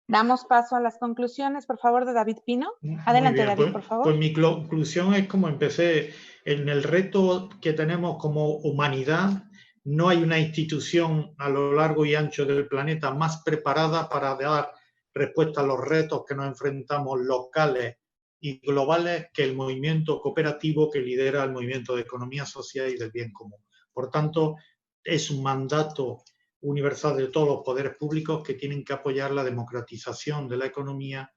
Damos paso a las conclusiones, por favor, de David Pino. Adelante, David, por favor. Pues mi conclusión es como empecé. En el reto que tenemos como humanidad, no hay una institución a lo largo y ancho del planeta más preparada para dar respuesta a los retos que nos enfrentamos locales y globales que el movimiento cooperativo que lidera el movimiento de economía social y del bien común. Por tanto, es un mandato universal de todos los poderes públicos que tienen que apoyar la democratización de la economía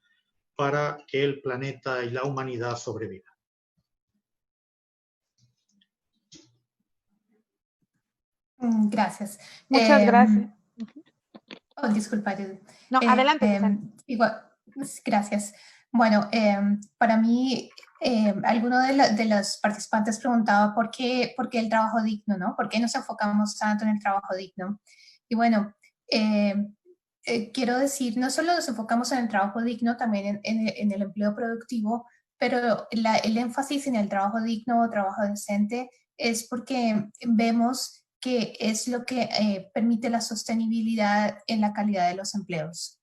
para que el planeta y la humanidad sobrevivan. Gracias. Muchas gracias. Oh, disculpa. No, adelante. Igual, gracias. Bueno, para mí, alguno de los participantes preguntaba por qué el trabajo digno, ¿no? ¿Por qué nos enfocamos tanto en el trabajo digno? Y bueno, quiero decir, no solo nos enfocamos en el trabajo digno, también en el empleo productivo, pero el énfasis en el trabajo digno o trabajo decente es porque vemos que es lo que permite la sostenibilidad en la calidad de los empleos.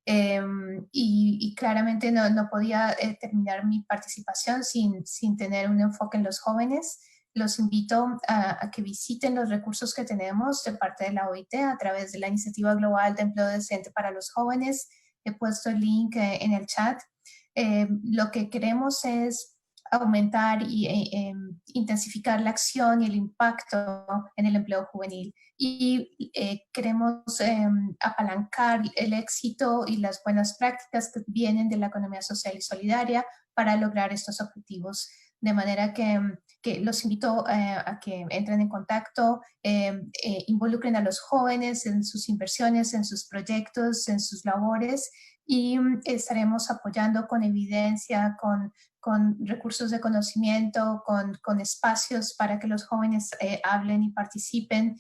Y claramente no podía terminar mi participación sin tener un enfoque en los jóvenes. Los invito a que visiten los recursos que tenemos de parte de la OIT a través de la Iniciativa Global de Empleo Decente para los Jóvenes. He puesto el link en el chat. Lo que queremos es aumentar y intensificar la acción y el impacto en el empleo juvenil. Y queremos apalancar el éxito y las buenas prácticas que vienen de la economía social y solidaria para lograr estos objetivos. De manera que los invito a que entren en contacto, involucren a los jóvenes en sus inversiones, en sus proyectos, en sus labores, y estaremos apoyando con evidencia, con recursos de conocimiento, con espacios para que los jóvenes hablen y participen,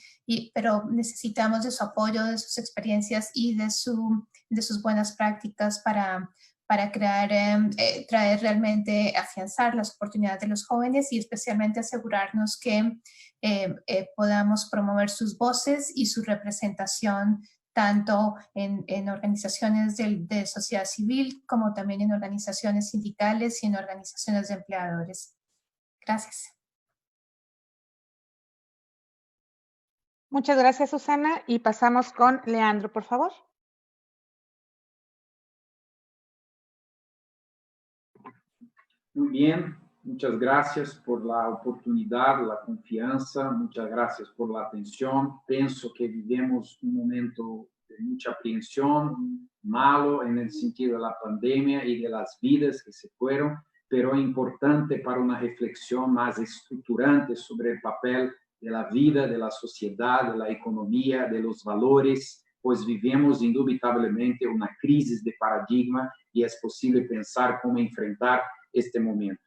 pero necesitamos de su apoyo, de sus experiencias y de sus buenas prácticas para traer realmente, afianzar las oportunidades de los jóvenes y especialmente asegurarnos que podamos promover sus voces y su representación tanto en organizaciones de sociedad civil como también en organizaciones sindicales y en organizaciones de empleadores. Gracias. Muchas gracias, Susana. Y pasamos con Leandro, por favor. Muy bien, muchas gracias por la oportunidad, la confianza, muchas gracias por la atención. Pienso que vivimos un momento de mucha aprehensión, malo en el sentido de la pandemia y de las vidas que se fueron, pero importante para una reflexión más estructurante sobre el papel de la vida, de la sociedad, de la economía, de los valores, pues vivimos indubitablemente una crisis de paradigma y es posible pensar cómo enfrentar este momento.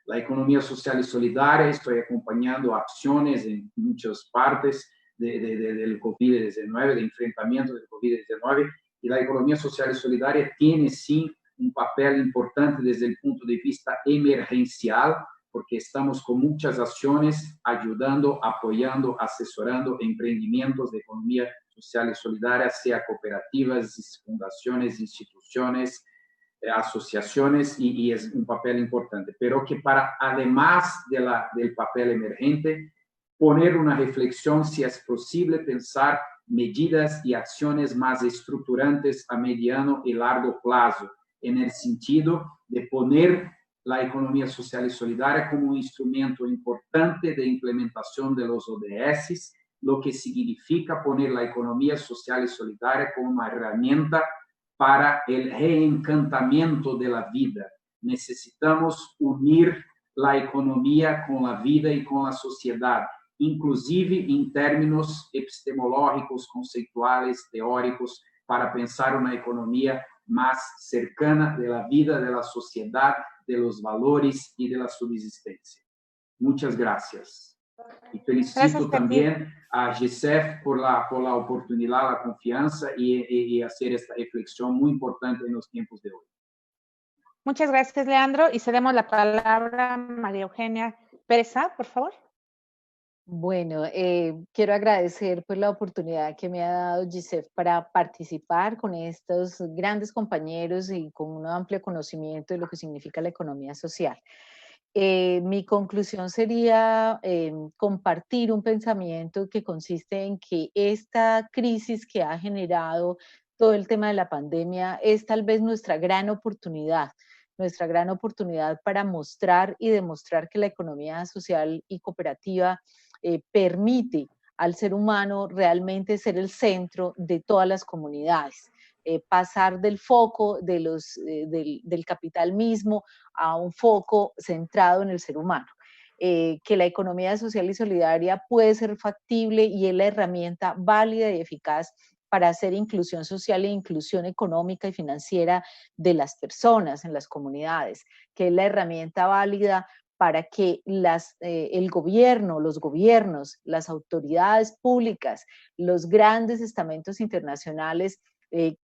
La economía social y solidaria, estoy acompañando acciones en muchas partes del COVID-19, de enfrentamiento del COVID-19, y la economía social y solidaria tiene sí un papel importante desde el punto de vista emergencial, porque estamos con muchas acciones ayudando, apoyando, asesorando emprendimientos de economía social y solidaria, sea cooperativas, fundaciones, instituciones, asociaciones, y es un papel importante, pero que para, además del papel emergente, poner una reflexión si es posible pensar medidas y acciones más estructurantes a mediano y largo plazo, en el sentido de poner la economía social y solidaria como un instrumento importante de implementación de los ODS, lo que significa poner la economía social y solidaria como una herramienta para el reencantamiento de la vida. Necesitamos unir la economía con la vida y con la sociedad, inclusive en términos epistemológicos, conceituales, teóricos, para pensar una economía más cercana de la vida, de la sociedad, de los valores y de la subsistencia. Muchas gracias. Y felicito también a GISEF por la oportunidad, la confianza y hacer esta reflexión muy importante en los tiempos de hoy. Muchas gracias, Leandro. Y cedemos la palabra a María Eugenia Pérez, por favor. Bueno, quiero agradecer pues la oportunidad que me ha dado GISEF para participar con estos grandes compañeros y con un amplio conocimiento de lo que significa la economía social. Mi conclusión sería compartir un pensamiento que consiste en que esta crisis que ha generado todo el tema de la pandemia es tal vez nuestra gran oportunidad para mostrar y demostrar que la economía social y cooperativa permite al ser humano realmente ser el centro de todas las comunidades. Pasar del foco del capital mismo a un foco centrado en el ser humano. Que la economía social y solidaria puede ser factible y es la herramienta válida y eficaz para hacer inclusión social e inclusión económica y financiera de las personas en las comunidades, que es la herramienta válida para que el gobierno, los gobiernos, las autoridades públicas, los grandes estamentos internacionales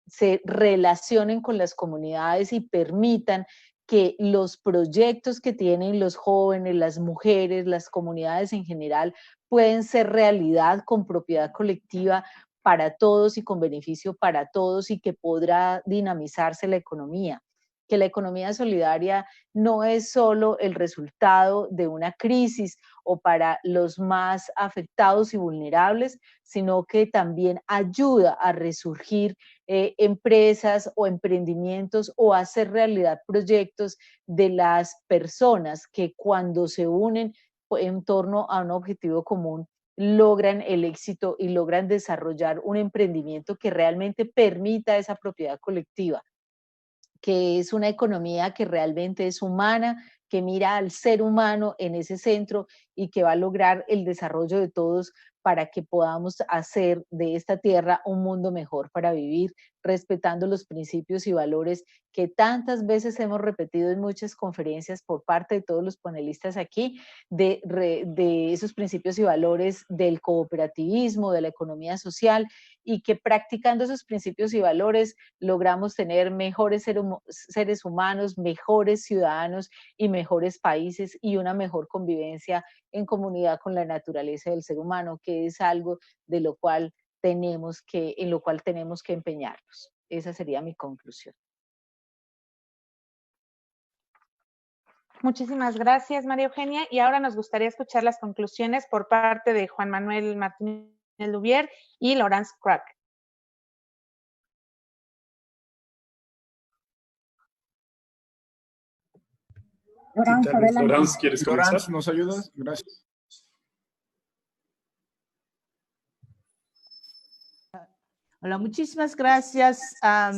se relacionen con las comunidades y permitan que los proyectos que tienen los jóvenes, las mujeres, las comunidades en general, pueden ser realidad con propiedad colectiva para todos y con beneficio para todos y que podrá dinamizarse la economía. Que la economía solidaria no es solo el resultado de una crisis o para los más afectados y vulnerables, sino que también ayuda a resurgir empresas o emprendimientos o a hacer realidad proyectos de las personas que cuando se unen en torno a un objetivo común logran el éxito y logran desarrollar un emprendimiento que realmente permita esa propiedad colectiva, que es una economía que realmente es humana, que mira al ser humano en ese centro y que va a lograr el desarrollo de todos para que podamos hacer de esta tierra un mundo mejor para vivir, respetando los principios y valores que tantas veces hemos repetido en muchas conferencias por parte de todos los panelistas aquí, de esos principios y valores del cooperativismo, de la economía social, y que practicando esos principios y valores logramos tener mejores seres humanos, mejores ciudadanos y mejores países y una mejor convivencia en comunidad con la naturaleza del ser humano, que es algo de lo cual en lo cual tenemos que empeñarnos. Esa sería mi conclusión. Muchísimas gracias, María Eugenia. Y ahora nos gustaría escuchar las conclusiones por parte de Juan Manuel Martínez Lubier y Laurence Crack. Laurence, adelante. Laurence, ¿quieres comenzar? Laurence, ¿nos ayudas? Gracias. Hola, muchísimas gracias a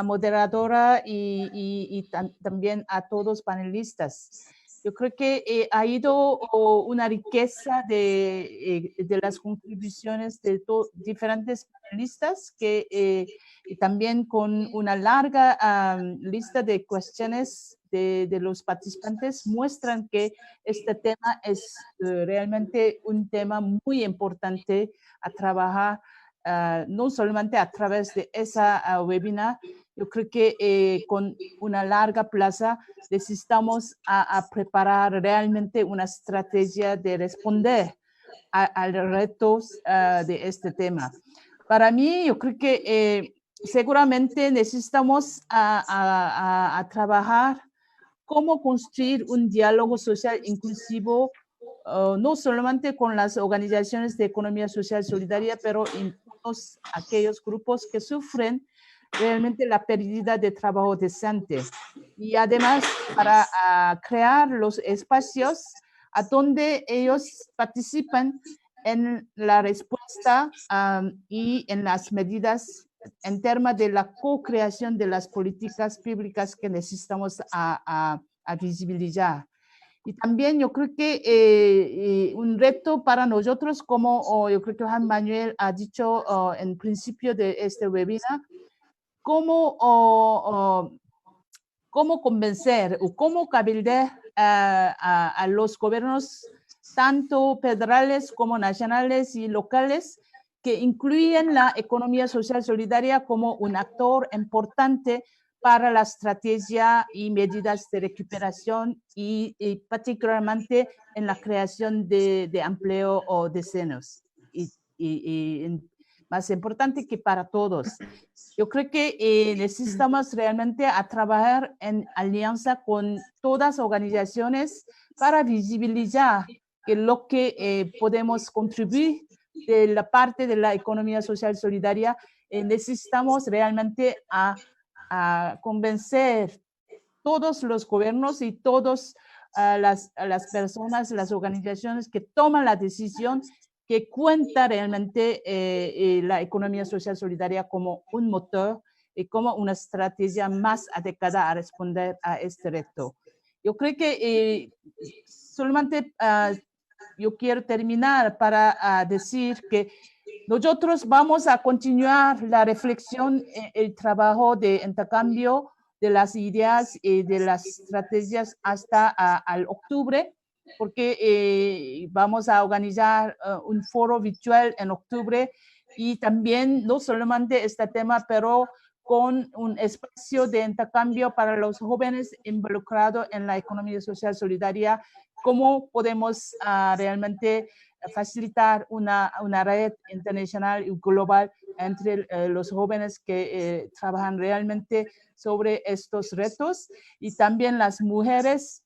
moderadora y también a todos panelistas. Yo creo que ha ido una riqueza de las contribuciones de diferentes panelistas que también con una larga lista de cuestiones de los participantes muestran que este tema es realmente un tema muy importante a trabajar, no solamente a través de esa webinar. Yo creo que con una larga plaza necesitamos a preparar realmente una estrategia de responder a los retos de este tema. Para mí, yo creo que seguramente necesitamos a trabajar cómo construir un diálogo social inclusivo, no solamente con las organizaciones de economía social solidaria, pero en todos aquellos grupos que sufren realmente la pérdida de trabajo decente. Y además para crear los espacios a donde ellos participan en la respuesta y en las medidas en términos de la co-creación de las políticas públicas que necesitamos a visibilizar. Y también yo creo que un reto para nosotros, como yo creo que Juan Manuel ha dicho en principio de este webinar, cómo convencer o cómo cabildear a los gobiernos, tanto federales como nacionales y locales, que incluyen la economía social solidaria como un actor importante para la estrategia y medidas de recuperación y particularmente en la creación de empleo o decenas. Y más importante que para todos. Yo creo que necesitamos realmente a trabajar en alianza con todas las organizaciones para visibilizar que lo que podemos contribuir de la parte de la economía social solidaria, necesitamos realmente a convencer todos los gobiernos y todas las personas, las organizaciones que toman la decisión, que cuenta realmente la economía social solidaria como un motor y como una estrategia más adecuada a responder a este reto. Yo creo que solamente yo quiero terminar para decir que nosotros vamos a continuar la reflexión, el trabajo de intercambio de las ideas y de las estrategias hasta al octubre, porque vamos a organizar un foro virtual en octubre y también no solamente este tema, pero con un espacio de intercambio para los jóvenes involucrados en la economía social solidaria cómo podemos realmente facilitar una red internacional y global entre los jóvenes que trabajan realmente sobre estos retos, y también las mujeres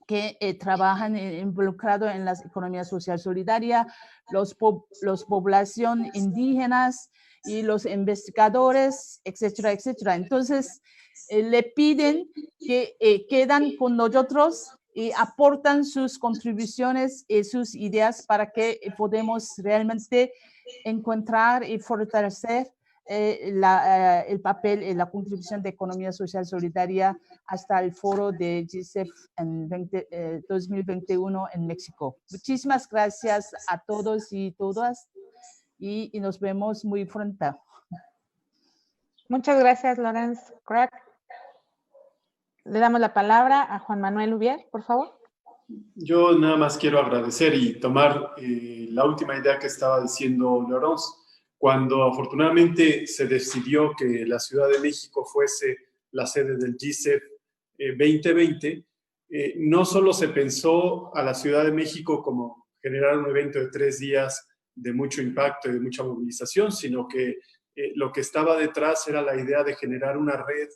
que trabajan involucrados en la economía social solidaria, los poblaciones indígenas y los investigadores, etcétera, etcétera. Entonces, le piden que quedan con nosotros y aportan sus contribuciones y sus ideas para que podamos realmente encontrar y fortalecer el papel y la contribución de economía social solidaria hasta el foro de GISEF en 2021 en México. Muchísimas gracias a todos y todas y nos vemos muy pronto. Muchas gracias, Laurence Crack. Le damos la palabra a Juan Manuel Ubier, por favor. Yo nada más quiero agradecer y tomar la última idea que estaba diciendo Laurence. Cuando afortunadamente se decidió que la Ciudad de México fuese la sede del GISEF 2020, no solo se pensó a la Ciudad de México como generar un evento de 3 días de mucho impacto y de mucha movilización, sino que lo que estaba detrás era la idea de generar una red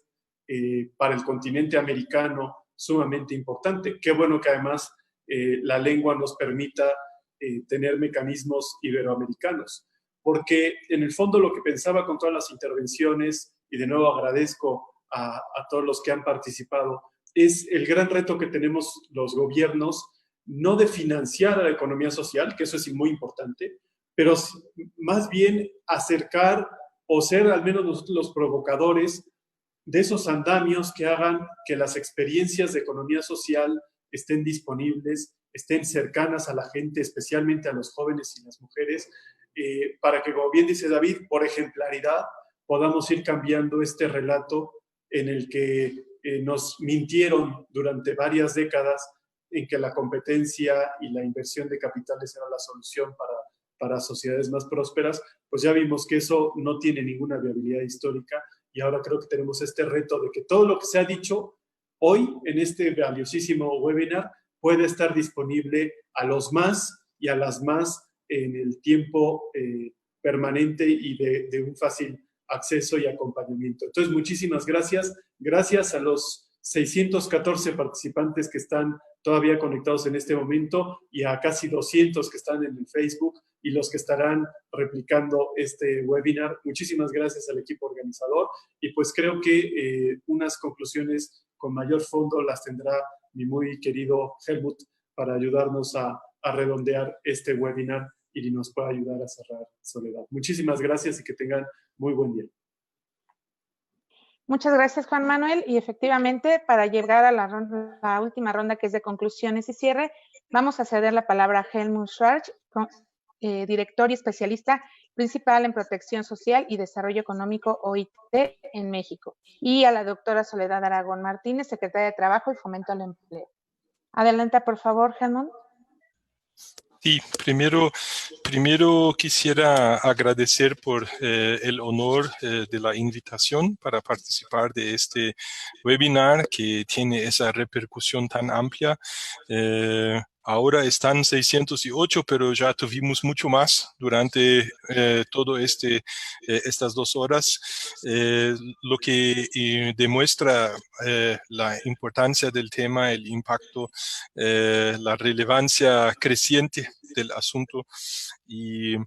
para el continente americano sumamente importante. Qué bueno que además la lengua nos permita tener mecanismos iberoamericanos, porque en el fondo lo que pensaba con todas las intervenciones, y de nuevo agradezco a todos los que han participado, es el gran reto que tenemos los gobiernos, no de financiar a la economía social, que eso es muy importante, pero más bien acercar o ser al menos los provocadores de esos andamios que hagan que las experiencias de economía social estén disponibles, estén cercanas a la gente, especialmente a los jóvenes y las mujeres, para que, como bien dice David, por ejemplaridad podamos ir cambiando este relato en el que nos mintieron durante varias décadas en que la competencia y la inversión de capitales era la solución para sociedades más prósperas. Pues ya vimos que eso no tiene ninguna viabilidad histórica, y ahora creo que tenemos este reto de que todo lo que se ha dicho hoy en este valiosísimo webinar puede estar disponible a los más y a las más en el tiempo permanente y de un fácil acceso y acompañamiento. Entonces, muchísimas gracias. Gracias a los 614 participantes que están todavía conectados en este momento y a casi 200 que están en el Facebook y los que estarán replicando este webinar. Muchísimas gracias al equipo organizador, y pues creo que unas conclusiones con mayor fondo las tendrá mi muy querido Helmut para ayudarnos a redondear este webinar y nos pueda ayudar a cerrar, Soledad. Muchísimas gracias y que tengan muy buen día. Muchas gracias, Juan Manuel. Y efectivamente, para llegar a la última ronda, que es de conclusiones y cierre, vamos a ceder la palabra a Helmut Schwarz, director y especialista principal en protección social y desarrollo económico OIT en México, y a la doctora Soledad Aragón Martínez, secretaria de Trabajo y Fomento al Empleo. Adelanta, por favor, Helmut. Sí, primero quisiera agradecer por el honor de la invitación para participar de este webinar que tiene esa repercusión tan amplia. Ahora están 608, pero ya tuvimos mucho más durante todo estas 2 horas, lo que demuestra la importancia del tema, el impacto, la relevancia creciente del asunto. Y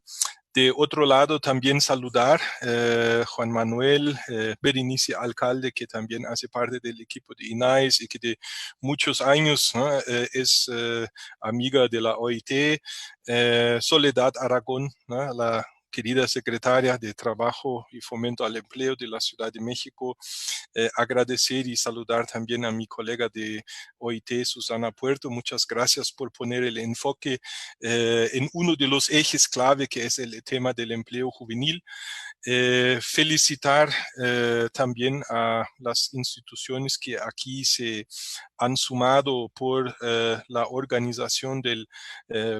de otro lado, también saludar Juan Manuel, Berenice Alcalde, que también hace parte del equipo de INAES y que de muchos años es amiga de la OIT, Soledad Aragón, la querida secretaria de Trabajo y Fomento al Empleo de la Ciudad de México. Agradecer y saludar también a mi colega de OIT, Susana Puerto. Muchas gracias por poner el enfoque en uno de los ejes clave, que es el tema del empleo juvenil. Felicitar también a las instituciones que aquí se han sumado por la organización del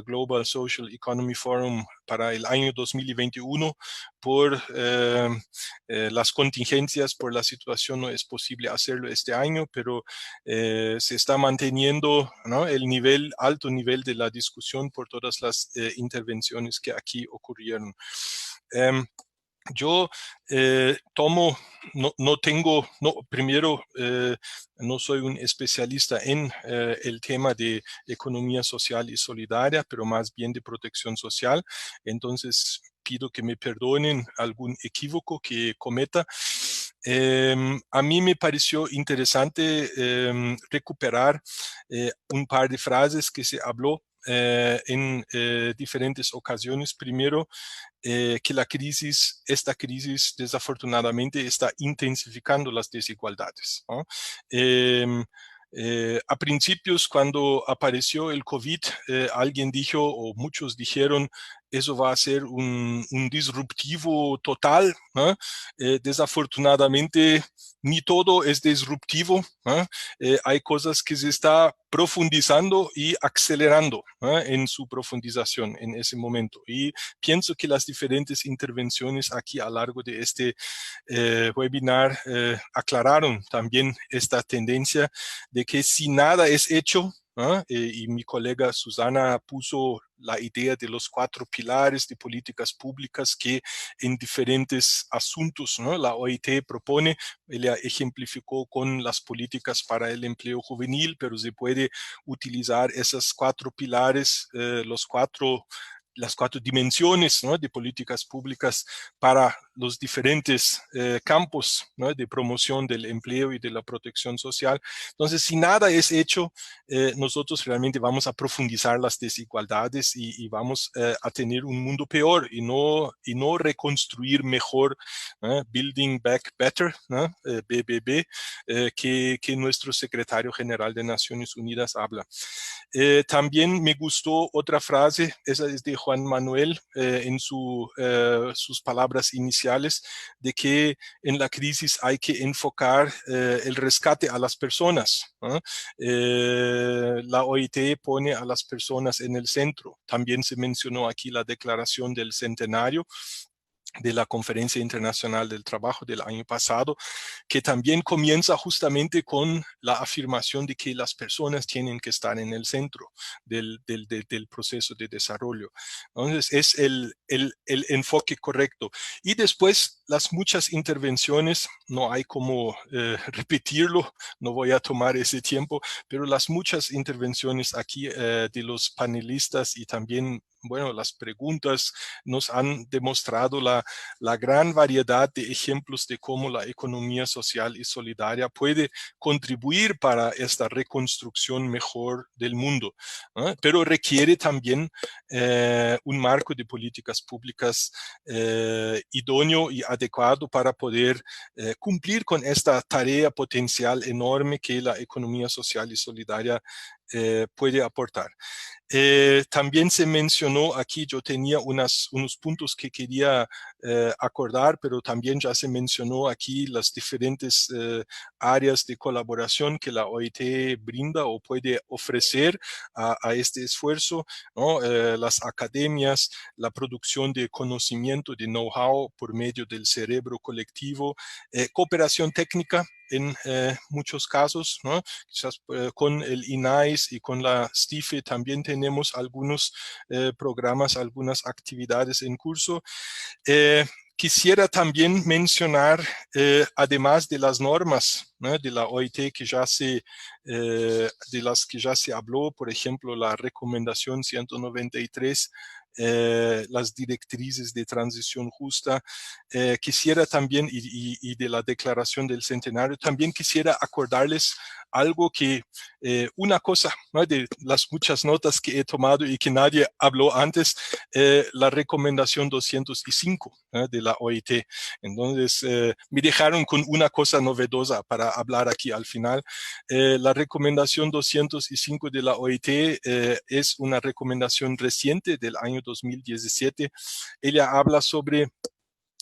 Global Social Economy Forum para el año 2021 por las contingencias, por la situación no es posible hacerlo este año, pero se está manteniendo, ¿no?, el alto nivel de la discusión por todas las intervenciones que aquí ocurrieron. Yo primero, no soy un especialista en el tema de economía social y solidaria, pero más bien de protección social. Entonces, pido que me perdonen algún equívoco que cometa. A mí me pareció interesante recuperar un par de frases que se habló en diferentes ocasiones. Primero, que esta crisis desafortunadamente está intensificando las desigualdades, ¿no? A principios, cuando apareció el COVID, alguien dijo, o muchos dijeron, eso va a ser un disruptivo total, ¿no? Desafortunadamente, ni todo es disruptivo, ¿no? Hay cosas que se está profundizando y acelerando, ¿no?, en su profundización en ese momento. Y pienso que las diferentes intervenciones aquí a lo largo de este webinar aclararon también esta tendencia de que si nada es hecho, ¿no? Y mi colega Susana puso la idea de los 4 pilares de políticas públicas que en diferentes asuntos, ¿no?, la OIT propone. Ella ejemplificó con las políticas para el empleo juvenil, pero se puede utilizar esos 4 pilares, las 4 dimensiones, ¿no?, de políticas públicas para los diferentes campos, ¿no?, de promoción del empleo y de la protección social. Entonces, si nada es hecho, nosotros realmente vamos a profundizar las desigualdades y vamos a tener un mundo peor y no reconstruir mejor, Building Back Better, ¿no?, BBB, que nuestro secretario general de Naciones Unidas habla. También me gustó otra frase, esa es de Juan Manuel, en sus palabras iniciales, de que en la crisis hay que enfocar el rescate a las personas, ¿no? La OIT pone a las personas en el centro. También se mencionó aquí la declaración del centenario de la Conferencia Internacional del Trabajo del año pasado, que también comienza justamente con la afirmación de que las personas tienen que estar en el centro del proceso de desarrollo. Entonces, es el enfoque correcto. Y después, las muchas intervenciones, no hay como repetirlo, no voy a tomar ese tiempo, pero las muchas intervenciones aquí de los panelistas y también, bueno, las preguntas nos han demostrado la gran variedad de ejemplos de cómo la economía social y solidaria puede contribuir para esta reconstrucción mejor del mundo, ¿no? Pero requiere también un marco de políticas públicas idóneo y adecuado para poder cumplir con esta tarea potencial enorme que la economía social y solidaria puede aportar. También se mencionó aquí, yo tenía unos puntos que quería acordar, pero también ya se mencionó aquí las diferentes áreas de colaboración que la OIT brinda o puede ofrecer a este esfuerzo, ¿no? Las academias, la producción de conocimiento, de know-how por medio del cerebro colectivo, cooperación técnica en muchos casos, ¿no? Quizás con el INAIS y con la STIFE también tenemos algunos programas, algunas actividades en curso. Quisiera también mencionar, además de las normas, ¿no?, de la OIT de las que ya se habló, por ejemplo, la recomendación 193, las directrices de transición justa, quisiera también, y de la declaración del centenario, también quisiera acordarles algo que, una cosa, ¿no?, de las muchas notas que he tomado y que nadie habló antes, la recomendación 205, de la OIT. Entonces, me dejaron con una cosa novedosa para hablar aquí al final. La recomendación 205 de la OIT es una recomendación reciente del año 2017. Ella habla sobre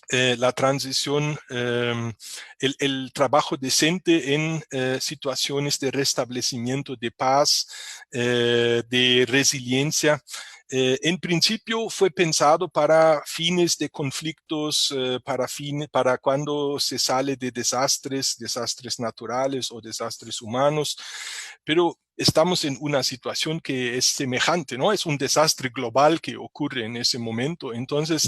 la transición, el trabajo decente en situaciones de restablecimiento de paz, de resiliencia. En principio fue pensado para fines de conflictos, para cuando se sale de desastres naturales o desastres humanos, pero estamos en una situación que es semejante, ¿no? Es un desastre global que ocurre en ese momento. Entonces,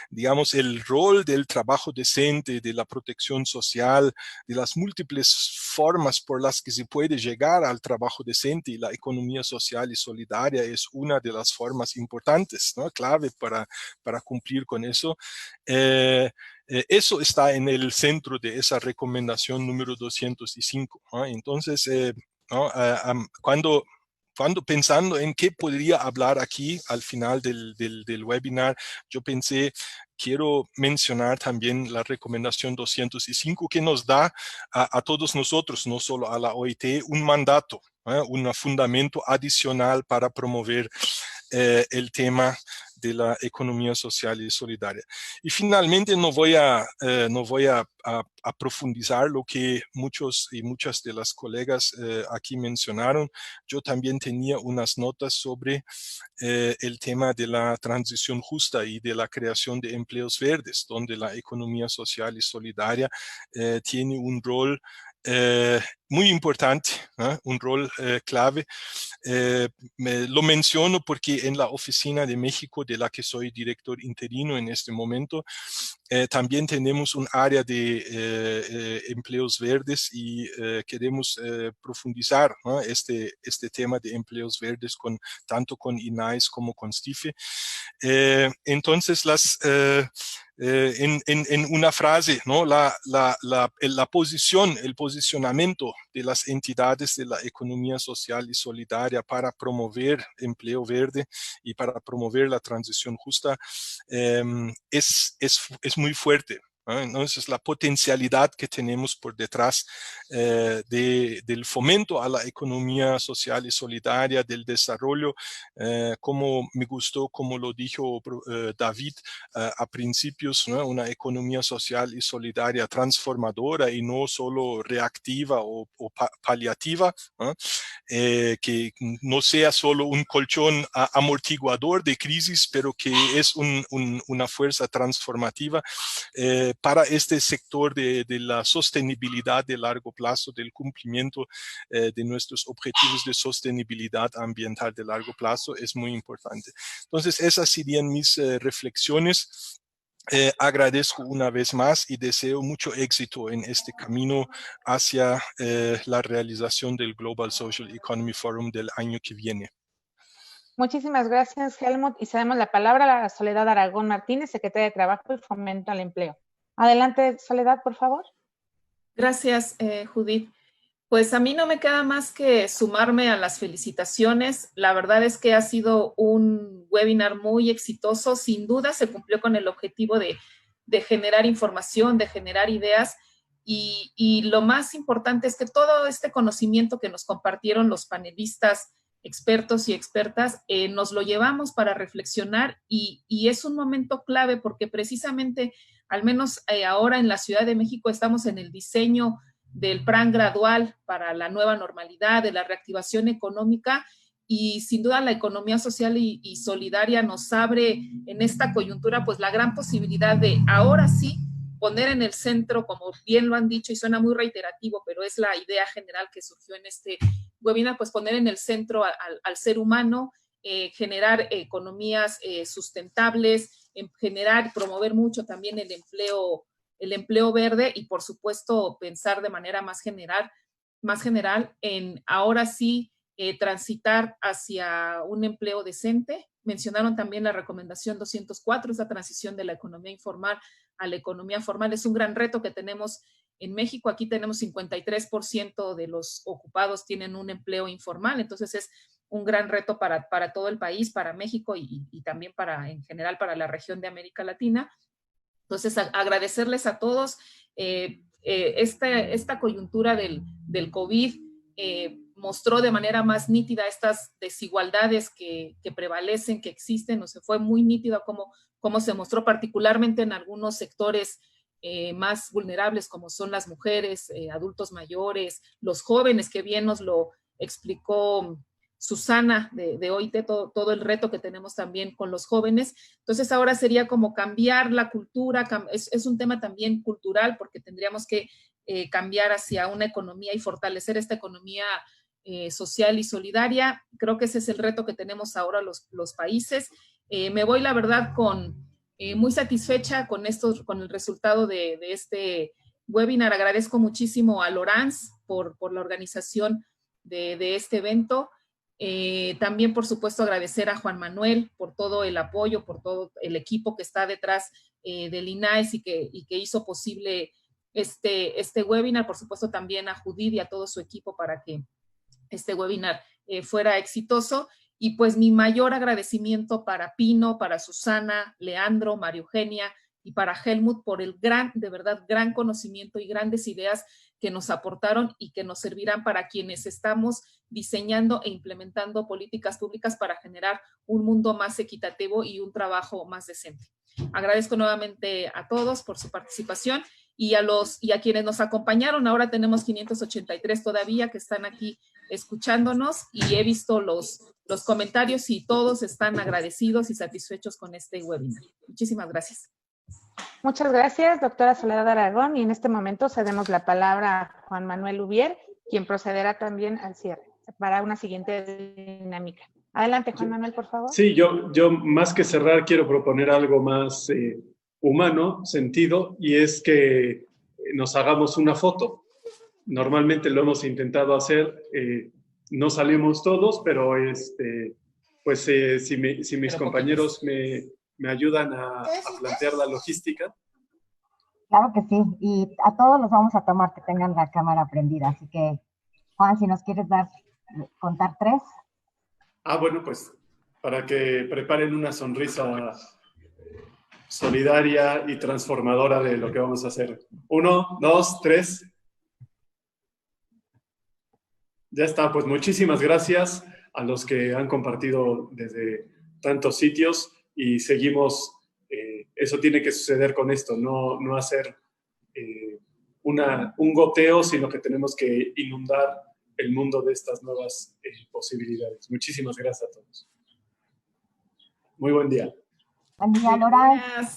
digamos, el rol del trabajo decente, de la protección social, de las múltiples formas por las que se puede llegar al trabajo decente y la economía social y solidaria es una de las formas importantes, ¿no? Clave para cumplir con eso. Eso está en el centro de esa recomendación número 205, ¿no? Entonces, ¿no? Cuando pensando en qué podría hablar aquí al final del webinar, yo pensé, quiero mencionar también la recomendación 205 que nos da a todos nosotros, no solo a la OIT, un mandato, un fundamento adicional para promover el tema de la economía social y solidaria. Y finalmente no voy a profundizar lo que muchos y muchas de las colegas aquí mencionaron. Yo también tenía unas notas sobre el tema de la transición justa y de la creación de empleos verdes, donde la economía social y solidaria tiene un rol muy importante, un rol clave. Lo menciono porque en la Oficina de México, de la que soy director interino en este momento, también tenemos un área de empleos verdes y queremos profundizar, ¿no? este tema de empleos verdes tanto con INAIS como con STIFE. Entonces, en una frase, ¿no? la posición, el posicionamiento de las entidades de la economía social y solidaria para promover empleo verde y para promover la transición justa es muy fuerte. Entonces, la potencialidad que tenemos por detrás del fomento a la economía social y solidaria, del desarrollo, como me gustó, como lo dijo David a principios, ¿no? Una economía social y solidaria transformadora y no solo reactiva o paliativa, ¿no? Que no sea solo un colchón amortiguador de crisis, pero que es una fuerza transformativa para este sector de la sostenibilidad de largo plazo, del cumplimiento de nuestros objetivos de sostenibilidad ambiental de largo plazo, es muy importante. Entonces, esas serían mis reflexiones. Agradezco una vez más y deseo mucho éxito en este camino hacia la realización del Global Social Economy Forum del año que viene. Muchísimas gracias, Helmut. Y cedemos la palabra a Soledad Aragón Martínez, secretaria de Trabajo y Fomento al Empleo. Adelante, Soledad, por favor. Gracias, Judith. Pues a mí no me queda más que sumarme a las felicitaciones. La verdad es que ha sido un webinar muy exitoso. Sin duda se cumplió con el objetivo de generar información, de generar ideas. Y lo más importante es que todo este conocimiento que nos compartieron los panelistas, expertos y expertas, nos lo llevamos para reflexionar y es un momento clave porque precisamente, al menos ahora en la Ciudad de México, estamos en el diseño del plan gradual para la nueva normalidad, de la reactivación económica y sin duda la economía social y solidaria nos abre en esta coyuntura pues la gran posibilidad de ahora sí poner en el centro, como bien lo han dicho y suena muy reiterativo, pero es la idea general que surgió en este webinar, pues poner en el centro al ser humano, generar economías sustentables, generar, promover mucho también el empleo verde y por supuesto pensar de manera más general en ahora sí transitar hacia un empleo decente. Mencionaron también la recomendación 204, esa transición de la economía informal a la economía formal. Es un gran reto que tenemos en México. Aquí tenemos 53% de los ocupados tienen un empleo informal, entonces es un gran reto para todo el país, para México y también en general para la región de América Latina. Entonces, agradecerles a todos. Esta coyuntura del COVID mostró de manera más nítida estas desigualdades que prevalecen, que existen. O sea, fue muy nítido cómo se mostró particularmente en algunos sectores más vulnerables, como son las mujeres, adultos mayores, los jóvenes, que bien nos lo explicó Susana de OIT, todo el reto que tenemos también con los jóvenes. Entonces ahora sería como cambiar la cultura, es un tema también cultural, porque tendríamos que cambiar hacia una economía y fortalecer esta economía social y solidaria. Creo que ese es el reto que tenemos ahora los países. Me voy, la verdad, muy satisfecha con el resultado de este webinar. Agradezco muchísimo a Laurence por la organización de este evento. También, por supuesto, agradecer a Juan Manuel por todo el apoyo, por todo el equipo que está detrás del INAES y que hizo posible este webinar. Por supuesto, también a Judith y a todo su equipo para que este webinar fuera exitoso. Y pues mi mayor agradecimiento para Pino, para Susana, Leandro, María Eugenia y para Helmut por el de verdad, gran conocimiento y grandes ideas que nos aportaron y que nos servirán para quienes estamos diseñando e implementando políticas públicas para generar un mundo más equitativo y un trabajo más decente. Agradezco nuevamente a todos por su participación y a quienes nos acompañaron. Ahora tenemos 583 todavía que están aquí escuchándonos y he visto los comentarios y todos están agradecidos y satisfechos con este webinar. Muchísimas gracias. Muchas gracias, doctora Soledad Aragón. Y en este momento cedemos la palabra a Juan Manuel Ubier, quien procederá también al cierre para una siguiente dinámica. Adelante, Juan Manuel, por favor. Sí, yo más que cerrar quiero proponer algo más humano, sentido, y es que nos hagamos una foto. Normalmente lo hemos intentado hacer, no salimos todos, pero si mis compañeros me ayudan a plantear la logística. Claro que sí, y a todos los vamos a tomar que tengan la cámara prendida, así que, Juan, si nos quieres contar 3. Bueno, pues para que preparen una sonrisa solidaria y transformadora de lo que vamos a hacer. 1, 2, 3. Ya está, pues muchísimas gracias a los que han compartido desde tantos sitios y seguimos, eso tiene que suceder con esto, no hacer un goteo, sino que tenemos que inundar el mundo de estas nuevas posibilidades. Muchísimas gracias a todos. Muy buen día. Buen día, Laura.